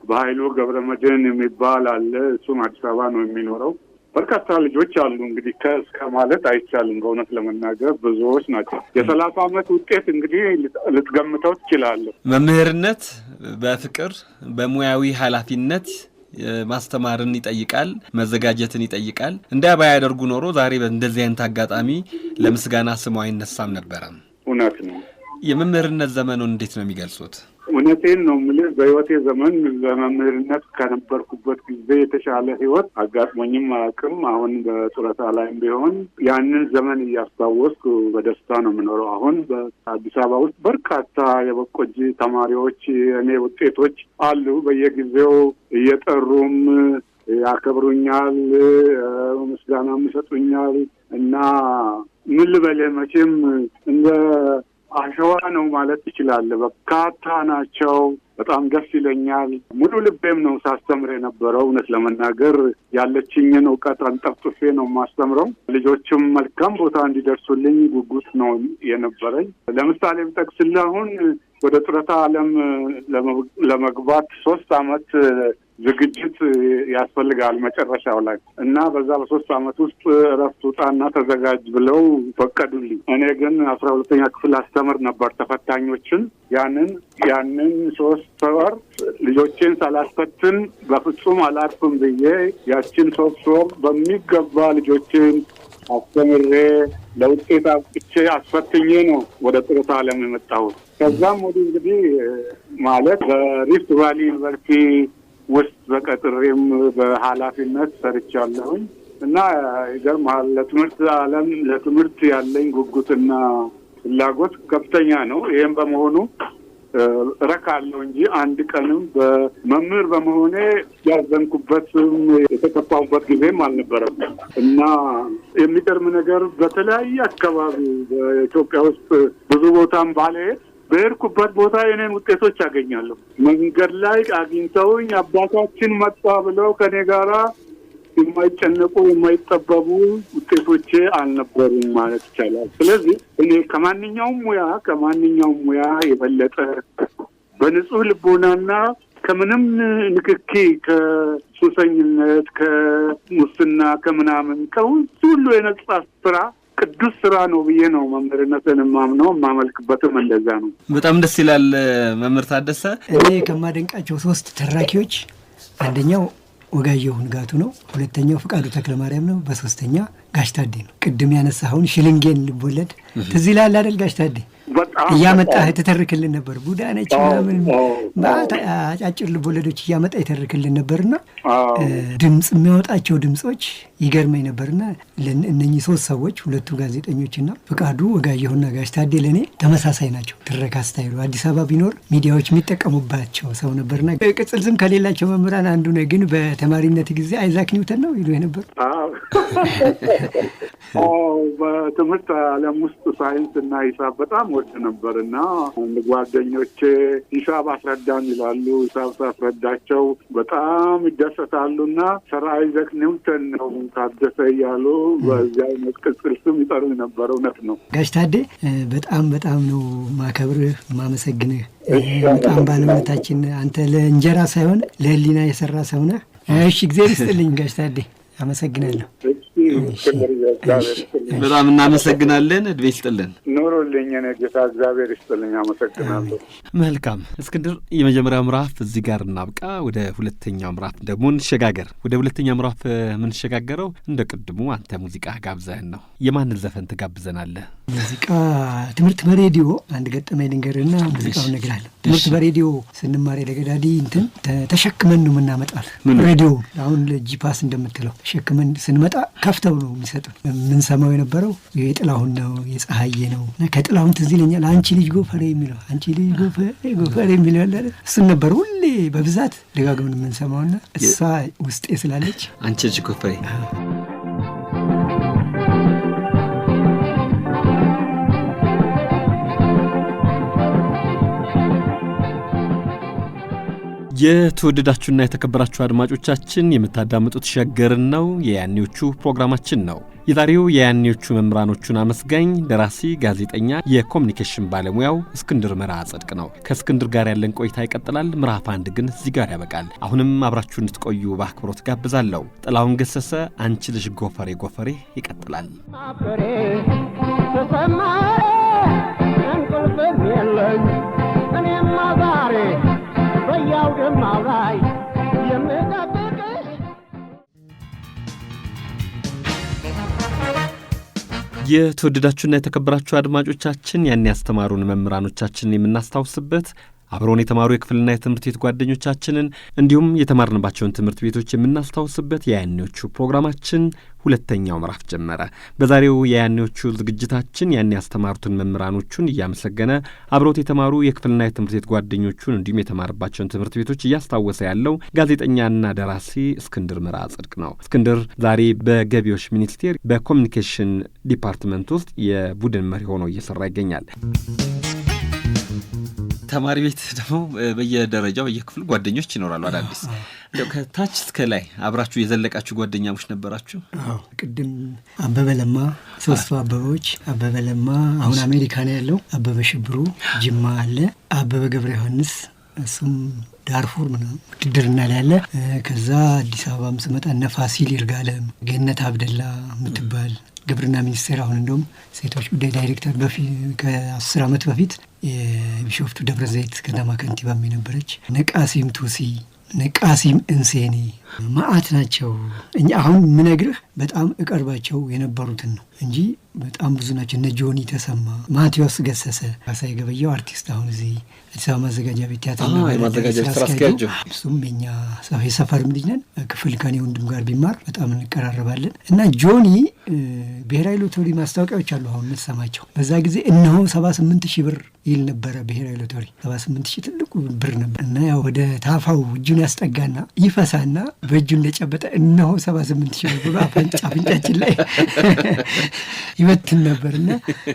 በኃይሉ ገብረ መድህን የሚባል አለ፣ እሱም አዲስ አበባ ነው የሚኖረው። በርካታ ልጆች አሉ። እንግዲህ ከእስከ ማለት አይቻልም። በእውነት ለመናገር ብዙዎች ናቸው። የ30 አመት ውጤት እንግዲህ ልትገምተው ትችላለህ።
መምህርነት በፍቅር በሙያዊ ኃላፊነት ማስተማርን ይጠይቃል፣ መዘጋጀትን ይጠይቃል። እንዲያ ባያደርጉ ኖሮ ዛሬ በእንደዚህ አይነት አጋጣሚ ለምስጋና ስሙ አይነሳም ነበረ።
እውነት ነው።
የመምህርነት ዘመኑን እንዴት ነው የሚገልጹት?
እውነቴን ነው የምልህ። በህይወቴ ዘመን በመምህርነት ከነበርኩበት ጊዜ የተሻለ ህይወት አጋጥሞኝም አያውቅም። አሁን በጡረታ ላይም ቢሆን ያንን ዘመን እያስታወስኩ በደስታ ነው የምኖረው። አሁን በአዲስ አበባ ውስጥ በርካታ የበቆጂ ተማሪዎች የእኔ ውጤቶች አሉ። በየጊዜው እየጠሩም ያከብሩኛል፣ ምስጋናም ይሰጡኛል እና ምን ልበልህ መቼም እንደ አሸዋ ነው ማለት ትችላለህ። በርካታ ናቸው። በጣም ደስ ይለኛል። ሙሉ ልቤም ነው ሳስተምር የነበረው። እውነት ለመናገር ያለችኝን እውቀት አንጠፍጥፌ ነው የማስተምረው። ልጆችም መልካም ቦታ እንዲደርሱልኝ ጉጉት ነው የነበረኝ። ለምሳሌ ብጠቅስልህ አሁን ወደ ጡረታ ዓለም ለመግባት 3 አመት ዝግጅት ያስፈልጋል መጨረሻው ላይ እና በዛ በ3 አመት ውስጥ እረፍት ውጣና ተዘጋጅ ብለው ፈቀዱልኝ። እኔ ግን 12ኛ ክፍል አስተምር ነበር ተፈታኞችን። ያንን 3 ወር ልጆቼን ሳላስፈትን በፍጹም አላርፍም ብዬ ያችን 3 ወር በሚገባ ልጆቼን አስተምሬ ለውጤት አብቅቼ አስፈትኜ ነው ወደ ጡረታ ዓለም የመጣሁት። ከዛም ወዲህ እንግዲህ ማለት በሪፍት ቫሊ ዩኒቨርሲቲ ውስጥ በቀጥሬም በኃላፊነት ሰርቻለሁኝ እና ይገርምሃል ለትምህርት ዓለም ለትምህርት ያለኝ ጉጉትና ፍላጎት ከፍተኛ ነው። ይሄም በመሆኑ ረካለሁ እንጂ አንድ ቀንም በመምህር በመሆኔ ያዘንኩበትም የተከፋሁበት ጊዜም አልነበረም እና የሚገርም ነገር በተለያየ አካባቢ በኢትዮጵያ ውስጥ ብዙ ቦታም ባልሄድ በሄድኩበት ቦታ የኔን ውጤቶች ያገኛለሁ። መንገድ ላይ አግኝተውኝ አባታችን መጣ ብለው ከኔ ጋራ የማይጨነቁ የማይጠበቡ ውጤቶቼ አልነበሩም ማለት ይቻላል። ስለዚህ እኔ ከማንኛውም ሙያ የበለጠ በንጹህ ልቦናና ከምንም ንክኪ ከሱሰኝነት ከሙስና ከምናምን ከሁሉ የነጻ ስራ ቅዱስ ስራ ነው ብዬ ነው መምህርነትን የማምነው። የማመልክበትም እንደዛ ነው።
በጣም ደስ ይላል መምህር ታደሰ።
እኔ ከማደንቃቸው 3 ተራኪዎች አንደኛው ወጋየሁ ንጋቱ ነው፣ ሁለተኛው ፍቃዱ ተክለማርያም ነው፣ በሶስተኛ ጋሽ ታዴ ነው። ቅድም ያነሳኸውን ሽልንጌን ልቦለድ ትዝ ይልሃል አይደል ጋሽ ታዴ? እያመጣህ ትተርክልን ነበር። ቡዳ ነች ምናምን አጫጭር ልቦለዶች እያመጣ ይተርክልን ነበርና ድምፅ የሚያወጣቸው ድምፆች ይገርመኝ ነበርና እነኚህ 3 ሰዎች ሁለቱ ጋዜጠኞችና ፍቃዱ ወጋየሁና ጋሽ ታዴ ለእኔ ተመሳሳይ ናቸው። ትረካ ስታይሉ አዲስ አበባ ቢኖር ሚዲያዎች የሚጠቀሙባቸው ሰው ነበርና ቅጽል ስም ከሌላቸው መምህራን አንዱ ነው። ግን በተማሪነት ጊዜ አይዛክ ኒውተን ነው ይሉ ነበር።
በትምህርት ዓለም ውስጥ ሳይንስ እና ሂሳብ በጣም ወድ ነበር እና ጓደኞቼ ሂሳብ አስረዳን ይላሉ። ሂሳብ ሳስረዳቸው በጣም ይደሰታሉ እና ሰር አይዛክ ኒውተን ነው ታደሰ እያሉ በዚያ አይነት ቅጽል ስም ይጠሩ ነበር። እውነት ነው
ጋሽ ታዴ፣ በጣም ነው ማከብርህ ማመሰግንህ። በጣም ባለውለታችን አንተ ለእንጀራ ሳይሆን ለህሊና የሰራ ሰው ነህ። እሺ እግዚአብሔር ይስጥልኝ ጋሽ ታዴ፣ አመሰግናለሁ።
በጣም እናመሰግናለን። እድሜ ይስጥልን።
ኑሮልኝ ጌታ እግዚአብሔር ይስጥልኝ። አመሰግናለሁ።
መልካም እስክንድር፣ የመጀመሪያው ምዕራፍ እዚህ ጋር እናብቃ። ወደ ሁለተኛው ምዕራፍ ደግሞ እንሸጋገር። ወደ ሁለተኛው ምዕራፍ የምንሸጋገረው እንደ ቅድሙ አንተ ሙዚቃ ጋብዘህን ነው። የማንን ዘፈን ትጋብዘናለህ?
ሙዚቃ ትምህርት በሬዲዮ አንድ ገጠመኝ ልንገርና ሙዚቃውን እነግርሃለሁ። ትምህርት በሬዲዮ ስንማር የደገዳዲ እንትን ተሸክመን ነው የምናመጣት። ሬዲዮ አሁን ለጂፓስ እንደምትለው ተሸክመን ስንመጣ ከፍተው ነው የሚሰጡን። የምንሰማው የነበረው የጥላሁን ነው የፀሐዬ ነው። ከጥላሁን ትዝ ይለኛል አንቺ ልጅ ጎፈሬ የሚለው አንቺ ልጅ ጎፈሬ የሚለው አለ። እሱን ነበር ሁሌ በብዛት ደጋግመን የምንሰማውና እሷ ውስጤ ስላለች
አንቺ ልጅ ጎፈሬ የተወደዳችሁና የተከበራችሁ አድማጮቻችን የምታዳምጡት ሸገርን ነው። የያኔዎቹ ፕሮግራማችን ነው። የዛሬው የያኔዎቹ መምህራኖቹን አመስጋኝ ደራሲ፣ ጋዜጠኛ፣ የኮሚኒኬሽን ባለሙያው እስክንድር መርዓ ጽድቅ ነው። ከእስክንድር ጋር ያለን ቆይታ ይቀጥላል። ምዕራፍ 1 ግን እዚህ ጋር ያበቃል። አሁንም አብራችሁ እንድትቆዩ በአክብሮት ጋብዛለሁ። ጥላሁን ገሰሰ አንቺ ልጅ ጎፈሬ ጎፈሬ ይቀጥላል። የተወደዳችሁና የተከበራችሁ አድማጮቻችን ያን ያስተማሩን መምህራኖቻችንን የምናስታውስበት አብሮን የተማሩ የክፍልና የትምህርት ቤት ጓደኞቻችንን እንዲሁም የተማርንባቸውን ትምህርት ቤቶች የምናስታውስበት የያኔዎቹ ፕሮግራማችን ሁለተኛው ምዕራፍ ጀመረ። በዛሬው የያኔዎቹ ዝግጅታችን ያን ያስተማሩትን መምህራኖቹን እያመሰገነ አብሮት የተማሩ የክፍልና የትምህርት ቤት ጓደኞቹን እንዲሁም የተማርባቸውን ትምህርት ቤቶች እያስታወሰ ያለው ጋዜጠኛና ደራሲ እስክንድር መርዓ ጽድቅ ነው። እስክንድር ዛሬ በገቢዎች ሚኒስቴር በኮሚኒኬሽን ዲፓርትመንት ውስጥ የቡድን መሪ ሆኖ እየሰራ ይገኛል። ተማሪ ቤት ደግሞ በየደረጃው በየክፍሉ ጓደኞች ይኖራሉ አዳዲስ። እንደው ከታች እስከ ላይ አብራችሁ የዘለቃችሁ ጓደኛሞች ነበራችሁ?
አዎ፣ ቅድም አበበ ለማ፣ ሶስቱ አበቦች፣ አበበ ለማ አሁን አሜሪካ ነው ያለው፣ አበበ ሽብሩ ጅማ አለ፣ አበበ ገብረ ዮሐንስ እሱም ዳርፉር ምናምን ውድድርና ላይ ያለ። ከዛ አዲስ አበባም ስመጣ እነ ፋሲል ይርጋለም፣ ገነት አብደላ የምትባል ግብርና ሚኒስቴር አሁን እንደውም ሴቶች ጉዳይ ዳይሬክተር ከ10 ዓመት በፊት የቢሾፍቱ ደብረ ዘይት ከተማ ከንቲባም የነበረች፣ ነቃሲም ቱሲ፣ ነቃሲም እንሴኒ ማአት ናቸው። እኛ አሁን ምነግርህ በጣም እቀርባቸው የነበሩትን ነው እንጂ በጣም ብዙ ናቸው። እነ ጆኒ ተሰማ፣ ማቴዎስ ገሰሰ፣ ካሳይ ገበያው አርቲስት አሁን እዚህ አዲስ አበባ ማዘጋጃ ቤት ቲያትርና
ማዘጋጃ ስራ አስኪያጅ፣
እሱም የኛ የሰፈርም ልጅ ነን። ክፍል ከኔ ወንድም ጋር ቢማር በጣም እንቀራረባለን። እና ጆኒ ብሔራዊ ሎተሪ ማስታወቂያዎች አሉ አሁን የምትሰማቸው። በዛ ጊዜ እነሆ 78,000 ብር ይል ነበረ ብሔራዊ ሎተሪ። 78,000 ትልቁ ብር ነበር። እና ያው ወደ ታፋው እጁን ያስጠጋና ይፈሳና በእጁ እንደጨበጠ እነሆ 78,000 ብር አፍንጫችን ላይ ይበትን ነበርና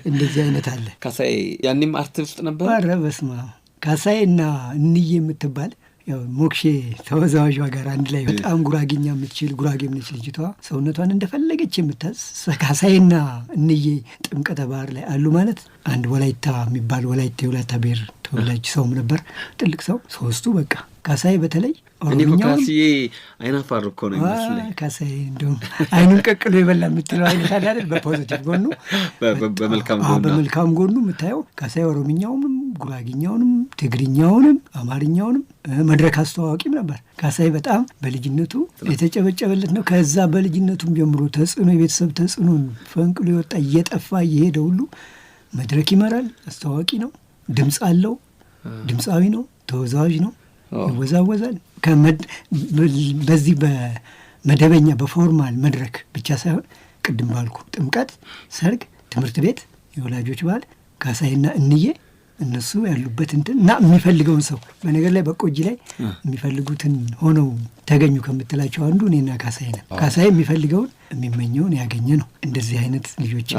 እንደዚህ አይነት አለ።
ካሳይ ያኔም አርት ውስጥ ነበር።
ኧረ በስመ አብ። ካሳይ እና እንዬ የምትባል ያው ሞክሼ ተወዛዋዧ ጋር አንድ ላይ በጣም ጉራጌኛ የምትችል ጉራጌም ነች ልጅቷ። ሰውነቷን እንደፈለገች የምታዝ ካሳይና እንዬ ጥምቀተ ባህር ላይ አሉ ማለት አንድ ወላይታ የሚባል ወላይታ ብሔር ተወላጅ ሰውም ነበር፣ ትልቅ ሰው። ሶስቱ በቃ ካሳይ በተለይ
ኦሮምኛው ካሳይ አይናፋር እኮ ነው የሚመስለኝ።
ካሳይ እንደውም አይኑን ቀቅሎ የበላ የምትለው አይነት አይደል? በፖዚቲቭ ጎኑ በመልካም ጎኑ የምታየው ካሳይ ኦሮምኛውንም ጉራጌኛውንም ትግርኛውንም አማርኛውንም መድረክ አስተዋዋቂም ነበር። ካሳይ በጣም በልጅነቱ የተጨበጨበለት ነው። ከዛ በልጅነቱም ጀምሮ ተጽዕኖ የቤተሰብ ተጽዕኖን ፈንቅሎ የወጣ እየጠፋ እየሄደ ሁሉ መድረክ ይመራል፣ አስተዋዋቂ ነው፣ ድምፅ አለው፣ ድምፃዊ ነው፣ ተወዛዋዥ ነው፣ ይወዛወዛል። በዚህ በመደበኛ በፎርማል መድረክ ብቻ ሳይሆን ቅድም ባልኩ ጥምቀት፣ ሰርግ፣ ትምህርት ቤት፣ የወላጆች በዓል ካሳይና እንዬ እነሱ ያሉበት እንትን እና የሚፈልገውን ሰው በነገር ላይ በቆጂ ላይ የሚፈልጉትን ሆነው ተገኙ ከምትላቸው አንዱ እኔና ካሳይ ነን። ካሳይ የሚፈልገውን የሚመኘውን ያገኘ ነው። እንደዚህ አይነት ልጆች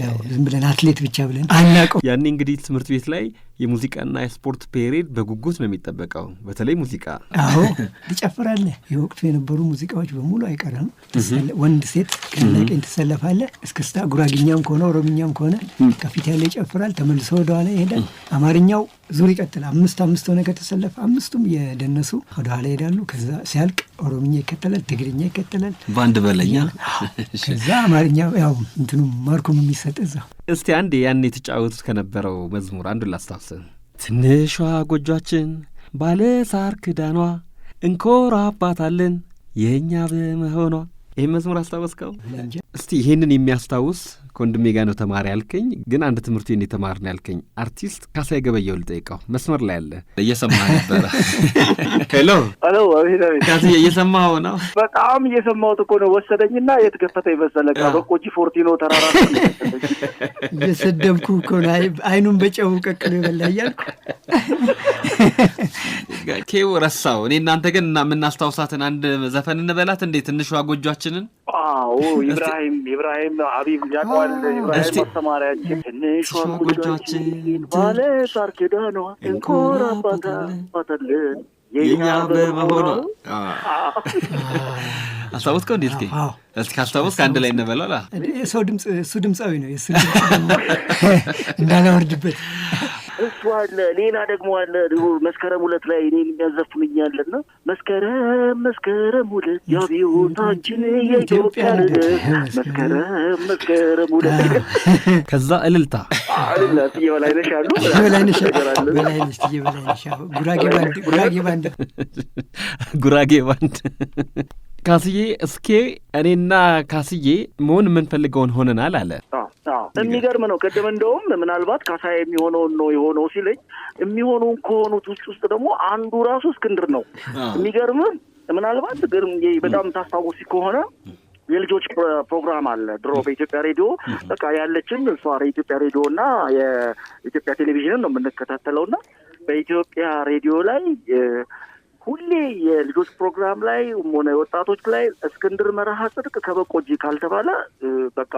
ያው ዝም ብለን አትሌት ብቻ ብለን አናውቀው።
ያኔ እንግዲህ ትምህርት ቤት ላይ የሙዚቃና የስፖርት ፔሬድ በጉጉት ነው የሚጠበቀው። በተለይ ሙዚቃ
አዎ ትጨፍራለህ። የወቅቱ የነበሩ ሙዚቃዎች በሙሉ አይቀርም። ወንድ ሴት ከላቀኝ ትሰለፋለህ። እስክስታ ጉራግኛም ከሆነ ኦሮምኛም ከሆነ ከፊት ያለ ይጨፍራል፣ ተመልሶ ወደኋላ ይሄዳል። አማርኛው ዙር ይቀጥላል። አምስት ሆነ ከተሰለፈ አምስቱም የደነሱ ወደኋላ ይሄዳሉ። ከዛ ሲያልቅ ኦሮምኛ ይከተላል፣ ትግርኛ ይከተላል፣
ባንድ በለኛ
ከዛ አማርኛ ያው እንትኑ ማርኩም የሚሰጥ እዛው።
እስቲ አንዴ ያኔ የተጫወቱት ከነበረው መዝሙር አንዱን ላስታውስን። ትንሿ ጎጇችን ባለ ሳር ክዳኗ እንኮራባታለን የእኛ በመሆኗ። ይህን መዝሙር አስታወስከው? እስቲ ይሄንን የሚያስታውስ ከወንድሜ ጋር ነው ተማሪ ያልከኝ፣ ግን አንድ ትምህርት ቤት የተማርን ያልከኝ አርቲስት ካሳይ ገበየው ልጠይቀው። መስመር ላይ አለ፣
እየሰማህ ነበረ?
ሄሎ አቤት
ካሳይ እየሰማኸው ነው?
በጣም እየሰማሁት እኮ ነው። ወሰደኝና የተከፈተ ይመሰለ በቆጂ ፎርቲኖ ተራራ
እየሰደብኩ እኮ ነው። አይኑን በጨው ቀቅሎ ይበላ እያልኩ
ኬው ረሳው። እኔ እናንተ ግን የምናስታውሳትን አንድ ዘፈን እንበላት እንዴ? ትንሿ ጎጇችንን።
አዎ ኢብራሂም ሀቢብ ያውቀዋል። ኢብራሂም አስተማሪያችን። ትንሿ ጎጇችን ባለ ሳር ክዳኗ እንኮራባታለን የኛ በመሆኗ።
አስታወስከው እንዴ? እስኪ ካስታወስክ አንድ ላይ እንበላላ።
የሰው ድምፅ እሱ ድምፃዊ ነው። የእሱ ድምፅ እንዳላወርድበት
እሱ አለ። ሌላ ደግሞ አለ መስከረም 2 ላይ እኔን የሚያዘፍኑኛለና መስከረም 2 የአብዮታችን የኢትዮጵያ ልደት መስከረም 2
ከዛ እልልታ
የበላይነሽ አሉ
ጉራጌ ባንድ
ካስዬ እስኬ እኔና ካስዬ መሆን የምንፈልገውን ሆነናል አለ።
የሚገርም ነው። ቀደም እንደውም ምናልባት ካሳይ የሚሆነውን ነው የሆነው ሲለኝ የሚሆነውን ከሆኑት ውስጥ ደግሞ አንዱ ራሱ እስክንድር ነው። የሚገርም ምናልባት በጣም ታስታውሲ ከሆነ የልጆች ፕሮግራም አለ ድሮ በኢትዮጵያ ሬዲዮ። በቃ ያለችን እሷ የኢትዮጵያ ሬዲዮ እና የኢትዮጵያ ቴሌቪዥንን ነው የምንከታተለውና በኢትዮጵያ ሬዲዮ ላይ ሁሌ የልጆች ፕሮግራም ላይ ሆነ ወጣቶች ላይ እስክንድር መርሃ ጽድቅ ከበቆጂ ካልተባለ በቃ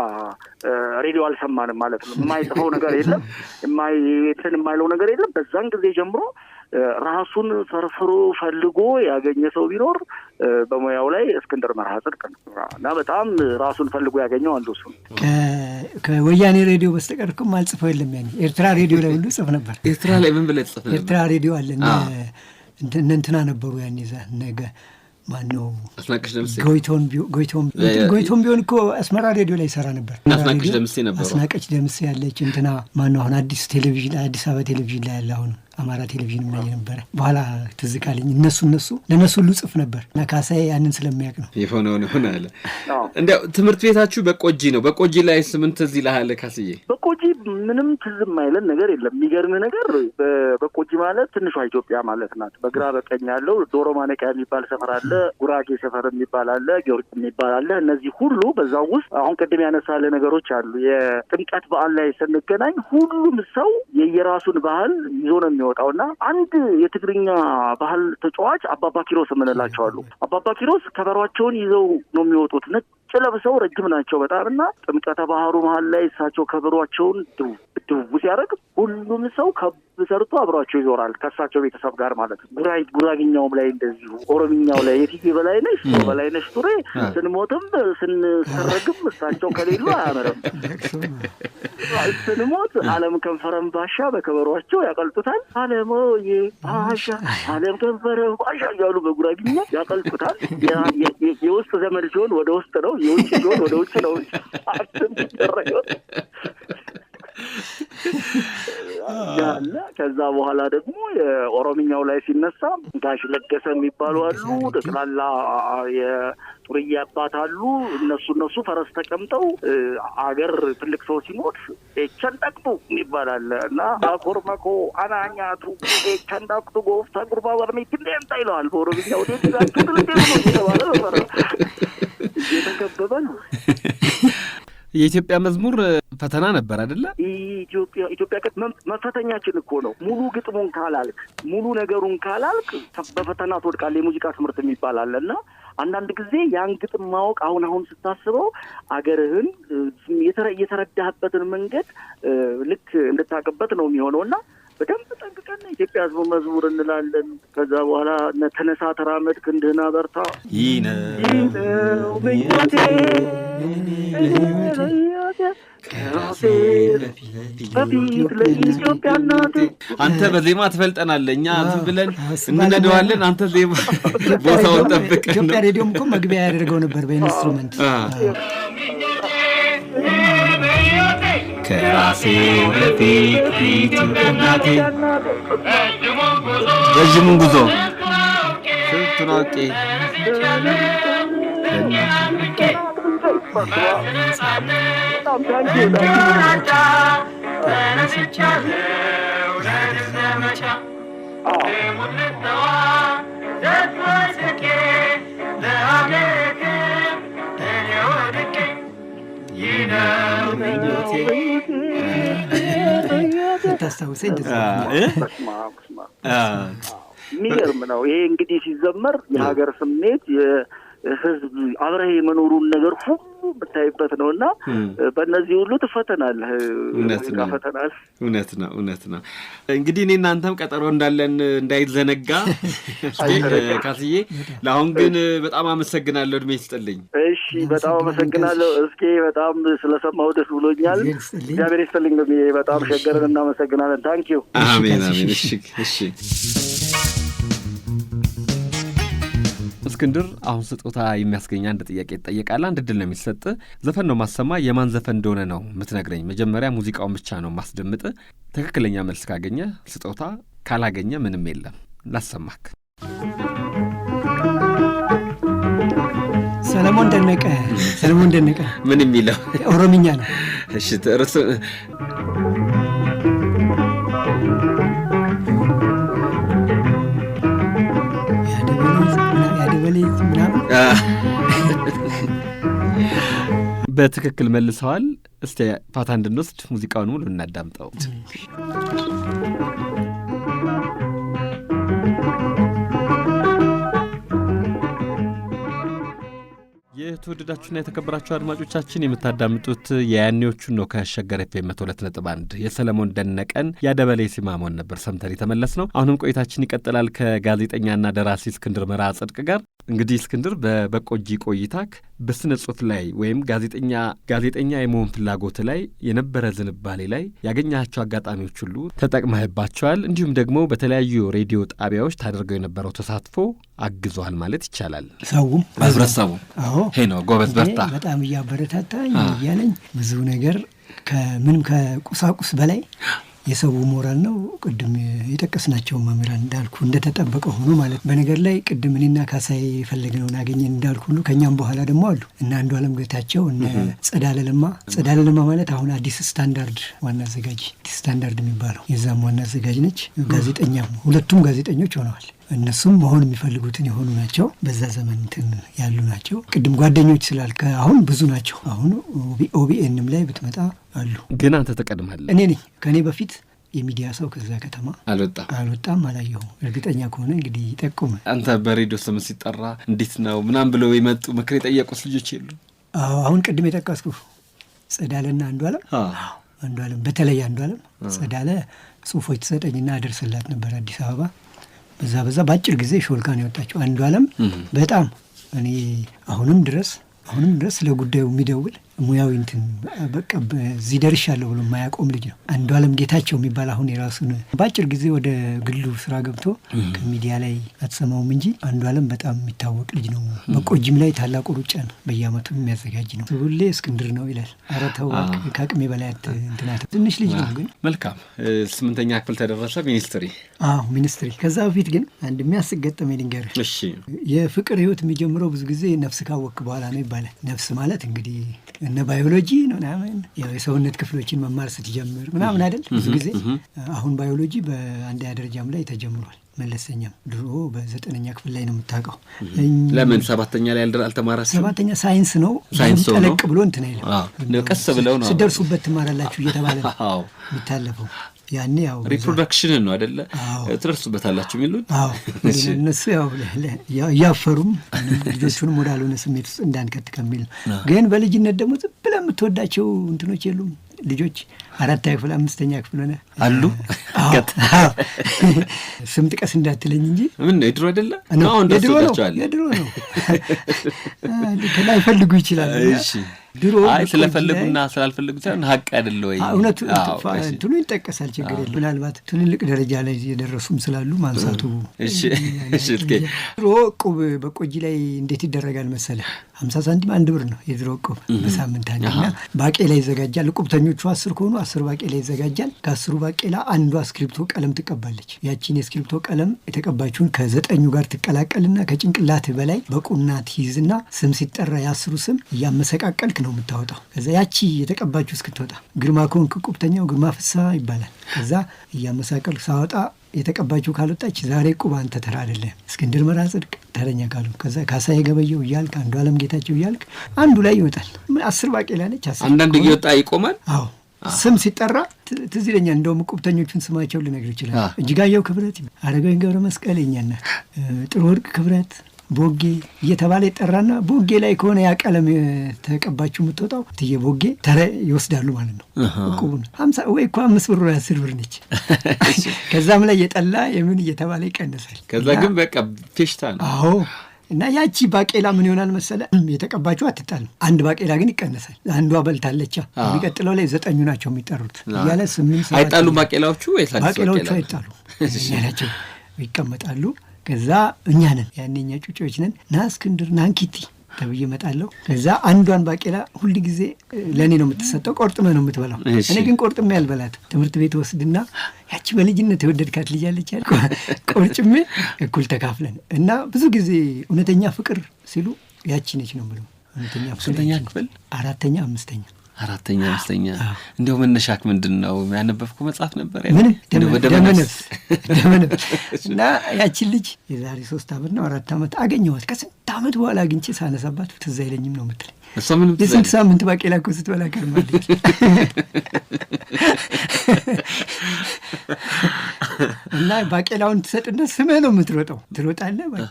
ሬዲዮ አልሰማንም ማለት ነው። የማይጽፈው ነገር የለም፣ የማይለው ነገር የለም። በዛን ጊዜ ጀምሮ ራሱን ፈርፍሮ ፈልጎ ያገኘ ሰው ቢኖር በሙያው ላይ እስክንድር መርሃ ጽድቅ ነው እና በጣም ራሱን ፈልጎ ያገኘው አንዱ እሱ።
ከወያኔ ሬዲዮ በስተቀር እኮ አልጽፈው የለም። ያኔ ኤርትራ ሬዲዮ ላይ ሁሉ ጽፍ ነበር።
ኤርትራ ላይ ምን ብለህ ጽፍ ነበር?
ኤርትራ ሬዲዮ አለ እንትና ነበሩ ያኔ እዛ ነገ ማነው
አስናቀሽ ደምሴ
ጎይቶም ቢሆን እኮ አስመራ ሬዲዮ ላይ ይሰራ ነበር።
አስናቀሽ ደምሴ ነበሩ።
አስናቀሽ ደምሴ ያለች እንትና ማነው አሁን አዲስ አበባ ቴሌቪዥን ላይ ያለ አሁን አማራ ቴሌቪዥን ላይ ነበረ። በኋላ ትዝ ካለኝ እነሱ ለነሱ ሁሉ ጽፍ ነበር እና ካሳይ ያንን ስለሚያውቅ ነው
የሆነውን ሆነ አለ። እንዴው ትምህርት ቤታችሁ በቆጂ ነው። በቆጂ ላይ ስምን ትዝ ይልሃል ካስዬ?
በቆጂ ምንም ትዝ የማይለን ነገር የለም። የሚገርም ነገር በቆጂ ማለት ትንሿ ኢትዮጵያ ማለት ናት። በግራ በቀኝ ያለው ዶሮ ማነቂያ የሚባል ሰፈር አለ፣ ጉራጌ ሰፈር የሚባል አለ፣ ጊዮርጊስ የሚባል አለ። እነዚህ ሁሉ በዛው ውስጥ አሁን ቅድም ያነሳለ ነገሮች አሉ። የጥምቀት በዓል ላይ ስንገናኝ ሁሉም ሰው የየራሱን ባህል ይዞ ነው የሚወጣውና አንድ የትግርኛ ባህል ተጫዋች አባባ ኪሮስ የምንላቸው አሉ። አባባ ኪሮስ ከበሯቸውን ይዘው ነው የሚወጡት። ነጭ ለብሰው ረጅም ናቸው በጣም እና ጥምቀተ ባህሩ መሀል ላይ እሳቸው ከበሯቸውን ድው ሲያደርግ ሁሉም ሰው ከብ ሰርቶ አብሯቸው ይዞራል ከእሳቸው ቤተሰብ ጋር ማለት ነው። ጉራግኛውም ላይ እንደዚሁ፣ ኦሮምኛው ላይ የቲቪ በላይነሽ ቱሬ ስንሞትም ስንሰረግም እሳቸው ከሌሉ አያምርም። ስንሞት አለም ከንፈረም ባሻ በከበሯቸው ያቀልጡታል። አለሞዬ ባሻ አለም ከንፈረም ባሻ እያሉ በጉራግኛ ያቀልጡታል። የውስጥ ዘመድ ሲሆን ወደ ውስጥ ነው፣ የውጭ ሲሆን ወደ ውጭ ነው። አለ። ከዛ በኋላ ደግሞ የኦሮምኛው ላይ ሲነሳ ጋሽ ለገሰ የሚባሉ አሉ። ጠቅላላ የጡርዬ አባት አሉ። እነሱ ፈረስ ተቀምጠው አገር ትልቅ ሰው ሲሞት ቸንዳቅቱ ይባላል እና አኮርማኮ አናኛቱ ቸንዳቅቱ ጎፍታ ጉርባ ወርሜት እንደምታ ይለዋል በኦሮምኛ። ወደ ዲዛችሁ ትልቅ ነው ይባላል። እየተከበበ ነው።
የኢትዮጵያ መዝሙር ፈተና ነበር አይደለ?
ኢትዮጵያ መፈተኛችን እኮ ነው። ሙሉ ግጥሙን ካላልክ፣ ሙሉ ነገሩን ካላልክ በፈተና ትወድቃለህ። የሙዚቃ ትምህርት የሚባል አለና አንዳንድ ጊዜ ያን ግጥም ማወቅ አሁን ስታስበው አገርህን የተረዳህበትን መንገድ ልክ እንድታውቅበት ነው የሚሆነውና በደንብ ጠንቅቀን ኢትዮጵያ ሕዝብ መዝሙር እንላለን። ከዛ በኋላ ተነሳ ተራመድ ክንድህን አበርታ ይነው ምኞቴ ከራሴ በፊት ለኢትዮጵያ እናቴ።
አንተ በዜማ ትፈልጠናለህ፣ እኛ ዝም ብለን እንነደዋለን። አንተ ዜማ ቦታውን ጠብቀህ ነው።
ኢትዮጵያ ሬዲዮም እኮ መግቢያ ያደርገው ነበር በኢንስትሩመንት
ከራሴ በፊት ለኢትዮጵያ እናቴ ረዥሙን ጉዞ ስንቱን አውቄ
ታስታውሰኝ
የሚገርም ነው። ይሄ እንግዲህ ሲዘመር የሀገር ስሜት የህዝብ አብረህ የመኖሩን ነገር ሁሉ የምታይበት ነው እና በእነዚህ ሁሉ ትፈተናለህ።
እውነት ነው። እንግዲህ እኔ እናንተም ቀጠሮ እንዳለን እንዳይዘነጋ ካስዬ፣ ለአሁን ግን በጣም አመሰግናለሁ። እድሜ ይስጥልኝ።
እሺ፣ በጣም አመሰግናለሁ። እስኪ በጣም ስለሰማሁ ደስ ብሎኛል። እግዚአብሔር ይስጥልኝ። በጣም ሸገርን እናመሰግናለን። ታንኪዩ።
አሜን። እሺ
እስክንድር፣ አሁን ስጦታ የሚያስገኝ አንድ ጥያቄ ትጠየቃለህ። አንድ እድል ነው የሚሰጥ። ዘፈን ነው ማሰማ። የማን ዘፈን እንደሆነ ነው የምትነግረኝ። መጀመሪያ ሙዚቃውን ብቻ ነው ማስደምጥ። ትክክለኛ መልስ ካገኘ ስጦታ፣ ካላገኘ ምንም የለም። ላሰማክ።
ሰለሞን ደነቀ።
ምን የሚለው
ኦሮምኛ ነው።
እሺ
በትክክል መልሰዋል። እስቲ ፋታ እንድንወስድ ሙዚቃውን ሙሉ እናዳምጠው። የተወደዳችሁና የተከበራችሁ አድማጮቻችን የምታዳምጡት የያኔዎቹን ነው። ከሸገር ኤፍኤም 102.1 የሰለሞን ደነቀን ያደበሌ ሲማሞን ነበር ሰምተን የተመለስ ነው። አሁንም ቆይታችን ይቀጥላል ከጋዜጠኛና ደራሲ እስክንድር መርዓ ጽድቅ ጋር። እንግዲህ እስክንድር በበቆጂ ቆይታክ በስነ ጽሁፍ ላይ ወይም ጋዜጠኛ የመሆን ፍላጎት ላይ የነበረ ዝንባሌ ላይ ያገኛቸው አጋጣሚዎች ሁሉ ተጠቅመህባቸዋል። እንዲሁም ደግሞ በተለያዩ ሬዲዮ ጣቢያዎች ታደርገው የነበረው ተሳትፎ አግዟል ማለት ይቻላል።
ሰውም
ህብረተሰቡ ነው ጎበዝ በርታ
በጣም እያበረታታኝ እያለኝ ብዙ ነገር ከምንም ከቁሳቁስ በላይ የሰው ሞራል ነው። ቅድም የጠቀስናቸው መምህራን እንዳልኩ እንደተጠበቀ ሆኖ ማለት በነገር ላይ ቅድም እኔና ካሳይ የፈለግነውን አገኘን እንዳልኩ ሁሉ ከኛም በኋላ ደግሞ አሉ እና አንዱ አለም ገታቸው እነ ጸዳለ ለማ ማለት አሁን አዲስ ስታንዳርድ ዋና አዘጋጅ አዲስ ስታንዳርድ የሚባለው የዛም ዋና አዘጋጅ ነች። ጋዜጠኛም ሁለቱም ጋዜጠኞች ሆነዋል። እነሱም መሆን የሚፈልጉትን የሆኑ ናቸው። በዛ ዘመን ያሉ ናቸው። ቅድም ጓደኞች ስላልከ አሁን ብዙ ናቸው። አሁን ኦቢኤንም ላይ ብትመጣ አሉ።
ግን አንተ ተቀድማለህ።
እኔ ነኝ። ከእኔ በፊት የሚዲያ ሰው ከዛ ከተማ አልወጣም። አላየሁም። እርግጠኛ ከሆነ እንግዲህ ይጠቁም።
አንተ በሬዲዮ ስም ሲጠራ እንዴት ነው ምናምን ብለው የመጡ ምክር የጠየቁት ልጆች የሉ?
አሁን ቅድም የጠቀስኩ ጸዳለና አንዱ አለም በተለይ አንዱ አለም ጸዳለ ጽሁፎች ትሰጠኝና አደርስላት ነበር አዲስ አበባ። በዛ በአጭር ጊዜ ሾልካን የወጣቸው አንዱ አለም በጣም እኔ አሁንም ድረስ ለጉዳዩ የሚደውል ሙያዊ እንትን በቃ በዚህ ደርሻለሁ ብሎ የማያቆም ልጅ ነው። አንዱዓለም ጌታቸው የሚባል አሁን የራሱን በአጭር ጊዜ ወደ ግሉ ስራ ገብቶ ከሚዲያ ላይ አትሰማውም እንጂ አንዱዓለም በጣም የሚታወቅ ልጅ ነው። በቆጂም ላይ ታላቁ ሩጫ ነው በየአመቱ የሚያዘጋጅ ነው። ሁሌ እስክንድር ነው ይላል። ኧረ ተው ከአቅሜ በላይ እንትናት ትንሽ ልጅ ነው ግን
መልካም 8ኛ ክፍል ተደረሰ ሚኒስትሪ።
ሚኒስትሪ። ከዛ በፊት ግን አንድ የሚያስቅ ገጠመኝ ልንገርህ።
እሺ
የፍቅር ህይወት የሚጀምረው ብዙ ጊዜ ነፍስ ካወቅ በኋላ ነው ይባላል። ነፍስ ማለት እንግዲህ እነ ባዮሎጂ ነው ምናምን ያው የሰውነት ክፍሎችን መማር ስትጀምር ምናምን አይደል ብዙ ጊዜ። አሁን ባዮሎጂ በአንደኛ ደረጃም ላይ ተጀምሯል። መለሰኛም ድሮ በ9ኛ ክፍል ላይ ነው የምታውቀው።
ለምን 7ኛ ላይ አልተማራችሁም?
7ኛ ሳይንስ ነው ጠለቅ ብሎ እንትን አይልም።
ቀስ ብለው ነው
ስደርሱበት ትማራላችሁ እየተባለ ነው የሚታለፈው። ያኔ ያው
ሪፕሮዳክሽንን ነው አይደለ ትደርሱበታላችሁ የሚሉት።
እነሱ ያው እያፈሩም ልጆቹንም ወዳልሆነ ስሜት ውስጥ እንዳንከት ከሚል ነው። ግን በልጅነት ደግሞ ዝም ብለህ የምትወዳቸው እንትኖች የሉም ልጆች 4ኛ ክፍል 5ኛ ክፍል ሆነ
አሉ።
ስም ጥቀስ እንዳትለኝ እንጂ
ምን የድሮ አይደለ ነው የድሮ ነው
ላይፈልጉ ይችላል።
እሺ ድሮ ስለፈልጉና ስላልፈልጉ ሳይሆን ሀቅ አይደለ ወይ
እውነቱ እንትኑ ይጠቀሳል። ችግር የለም። ምናልባት ትልልቅ ደረጃ ላይ የደረሱም ስላሉ ማንሳቱ። ድሮ ዕቁብ በቆጂ ላይ እንዴት ይደረጋል መሰለህ? 50 ሳንቲም 1 ብር ነው የድሮ ዕቁብ በሳምንት አንድና ባቄላ ይዘጋጃል። ዕቁብተኞቹ 10 ከሆኑ 10 ባቄላ ይዘጋጃል። ከ10ሩ ባቄላ አንዷ እስክሪፕቶ ቀለም ትቀባለች። ያቺን የእስክሪፕቶ ቀለም የተቀባችውን ከ9ኙ ጋር ትቀላቀልና ከጭንቅላትህ በላይ በቁና ትይዝና ስም ሲጠራ የ10ሩ ስም እያመሰቃቀልክ ነው የምታወጣው። ከዛ ያቺ የተቀባችው እስክትወጣ ግርማ ከሆንክ ዕቁብተኛው ግርማ ፍስሐ ይባላል። ከዛ እያመሳቀልክ ሳወጣ የተቀባችው ካልወጣች ዛሬ ዕቁብ አንተ ተራ አይደለም እስክንድር መርዓ ጽድቅ ተረኛ ካሉ ከዛ ካሳዬ ገበየው እያልክ አንዱዓለም ጌታቸው እያልክ አንዱ ላይ ይወጣል። 10 ባቄላ ነች።
አንዳንድ እየወጣ ይቆማል።
አዎ ስም ሲጠራ ትዝ ይለኛል። እንደውም ዕቁብተኞቹን ስማቸው ልነግር ይችላል። እጅጋየሁ ክብረት፣ አረጋዊን ገብረ መስቀል፣ የእኛ እናት ጥሩ ወርቅ ክብረት፣ ቦጌ እየተባለ ይጠራና ቦጌ ላይ ከሆነ ያ ቀለም ተቀባችሁ የምትወጣው ትዬ ቦጌ ተረ ይወስዳሉ ማለት ነው። ዕቁቡን 50 ወይ እኮ 5 ብር 10 ብር ነች። ከዛም ላይ የጠላ የምን እየተባለ ይቀነሳል።
ከዛ ግን በቃ ፌሽታ ነው።
አዎ እና ያቺ ባቄላ ምን ይሆናል መሰለ? የተቀባችሁ አትጣልም። አንድ ባቄላ ግን ይቀነሳል። አንዷ በልታለቻ። የሚቀጥለው ላይ 9 ናቸው የሚጠሩት እያለ 8
አይጣሉ ባቄላዎቹ
ባቄላዎቹ አይጣሉ ያላቸው ይቀመጣሉ። ከዛ እኛ ነን ያኔኛ ጩጮች ነን። ና እስክንድር ና እንኪቲ ተብዬ እመጣለሁ። ከዛ አንዷን ባቄላ ሁል ጊዜ ለእኔ ነው የምትሰጠው። ቆርጥመ ነው የምትበላው። እኔ ግን ቆርጥሜ ያልበላት ትምህርት ቤት ወስድና ያቺ በልጅነት የወደድካት ልጅ አለች ያል ቆርጭሜ እኩል ተካፍለን እና ብዙ ጊዜ እውነተኛ ፍቅር ሲሉ ያቺ ነች ነው ብሎ እውነተኛ ፍቅር።
ስንተኛ ክፍል?
4ኛ 5ኛ
4ኛ 5ኛ። እንዲያው መነሻክ ምንድን ነው? ያነበብኩ መጽሐፍ ነበር
ደመነፍስ እና ያቺን ልጅ የዛሬ 3 ዓመት ነው 4 ዓመት አገኘኋት። ከስንት ዓመት በኋላ አግኝቼ ሳነሳባት ትዝ አይለኝም ነው የምትለኝ። የስንት ሳምንት ባቄላ እኮ ስትበላ ከርማለች። እና ባቄላውን ትሰጥና ስምህ ነው የምትሮጠው። ትሮጣለህ በቃ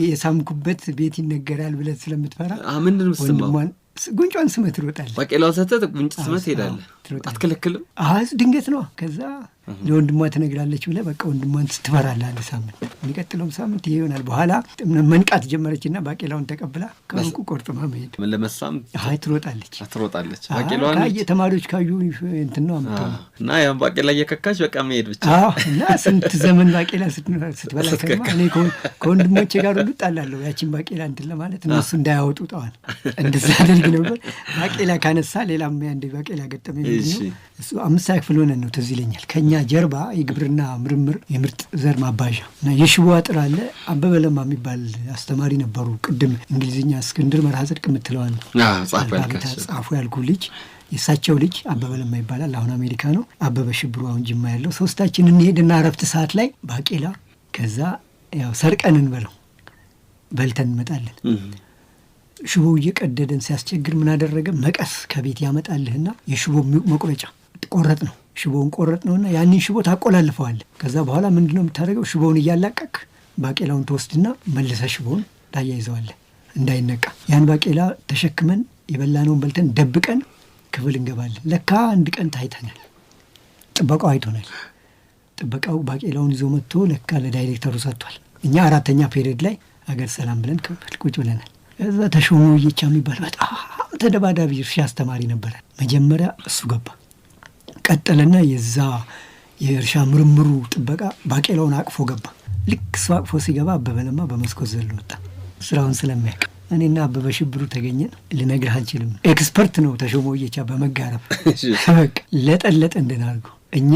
የሳምኩበት ቤት ይነገራል ብለህ ስለምትፈራ ወንድሟን ጉንጯን ስመህ ትሮጣለህ።
ባቄላውን ሰተህ ጉንጭ ስመህ ትሄዳለህ። አትከለክልም?
ድንገት ነው። ከዛ ለወንድሟ ትነግራለች ብለህ በቃ ወንድሟን ትፈራለህ። አንድ ሳምንት፣ የሚቀጥለውም ሳምንት ይሄ ይሆናል። በኋላ መንቃት ጀመረችና ባቄላውን ተቀብላ ከሩቁ ቆርጥማ መሄድ
ለመሳም
ትሮጣለች።
ባቄላውን
ተማሪዎች ካዩ እንትን ነው አምጥተው
እና ያን ባቄላ እየከካች በቃ መሄድ ብቻ።
እና ስንት ዘመን ባቄላ ስትበላ ከርማ እኔ ከወንድሞቼ ጋር ሁሉ እጣላለሁ ያቺን ባቄላ እንትን ለማለት እነሱ እንዳያወጡ ጠዋል እንደዛ አደርግ ነበር። ባቄላ ካነሳ ሌላም አንዴ ባቄላ ገጠመኝ ነው። እሱ 5ኛ ክፍል ሆነን ነው ትዝ ይለኛል። ከኛ ጀርባ የግብርና ምርምር የምርጥ ዘር ማባዣ እና የሽቦ አጥር አለ። አበበ ለማ የሚባል አስተማሪ ነበሩ። ቅድም እንግሊዝኛ እስክንድር መርዓ ጽድቅ የምትለዋል ጻፉ ያልኩ ልጅ የእሳቸው ልጅ አበበ ለማ ይባላል። አሁን አሜሪካ ነው። አበበ ሽብሩ አሁን ጅማ ያለው። 3ታችን እንሄድና እረፍት ሰዓት ላይ ባቄላ ከዛ ያው ሰርቀን እንበለው በልተን እንመጣለን። ሽቦው እየቀደደን ሲያስቸግር ምን አደረገ? መቀስ ከቤት ያመጣልህና የሽቦ መቁረጫ ቆረጥ ነው። ሽቦውን ቆረጥ ነውና ያንን ሽቦ ታቆላልፈዋለህ። ከዛ በኋላ ምንድነው የምታደርገው? ሽቦውን እያላቀቅ ባቄላውን ተወስድና መልሰ ሽቦውን ታያይዘዋለህ እንዳይነቃ። ያን ባቄላ ተሸክመን የበላነውን በልተን ደብቀን ክፍል እንገባለን። ለካ አንድ ቀን ታይተናል። ጥበቃው አይቶናል። ጥበቃው ባቄላውን ይዞ መጥቶ ለካ ለዳይሬክተሩ ሰጥቷል። እኛ 4ኛ ፔሪየድ ላይ አገር ሰላም ብለን ክፍል ቁጭ ብለናል። እዛ ተሾሞ ወየቻ የሚባል በጣም ተደባዳቢ እርሻ አስተማሪ ነበረ። መጀመሪያ እሱ ገባ። ቀጠለና የዛ የእርሻ ምርምሩ ጥበቃ ባቄላውን አቅፎ ገባ። ልክ እሱ አቅፎ ሲገባ አበበ ለማ በመስኮት ዘሎ ወጣ። ስራውን ስለሚያውቅ እኔና አበበ ሽብሩ ተገኘን። ልነግርህ አልችልም። ኤክስፐርት ነው ተሾሞ ወየቻ በመጋረብ በቃ ለጠለጠ እንድናርገው። እኛ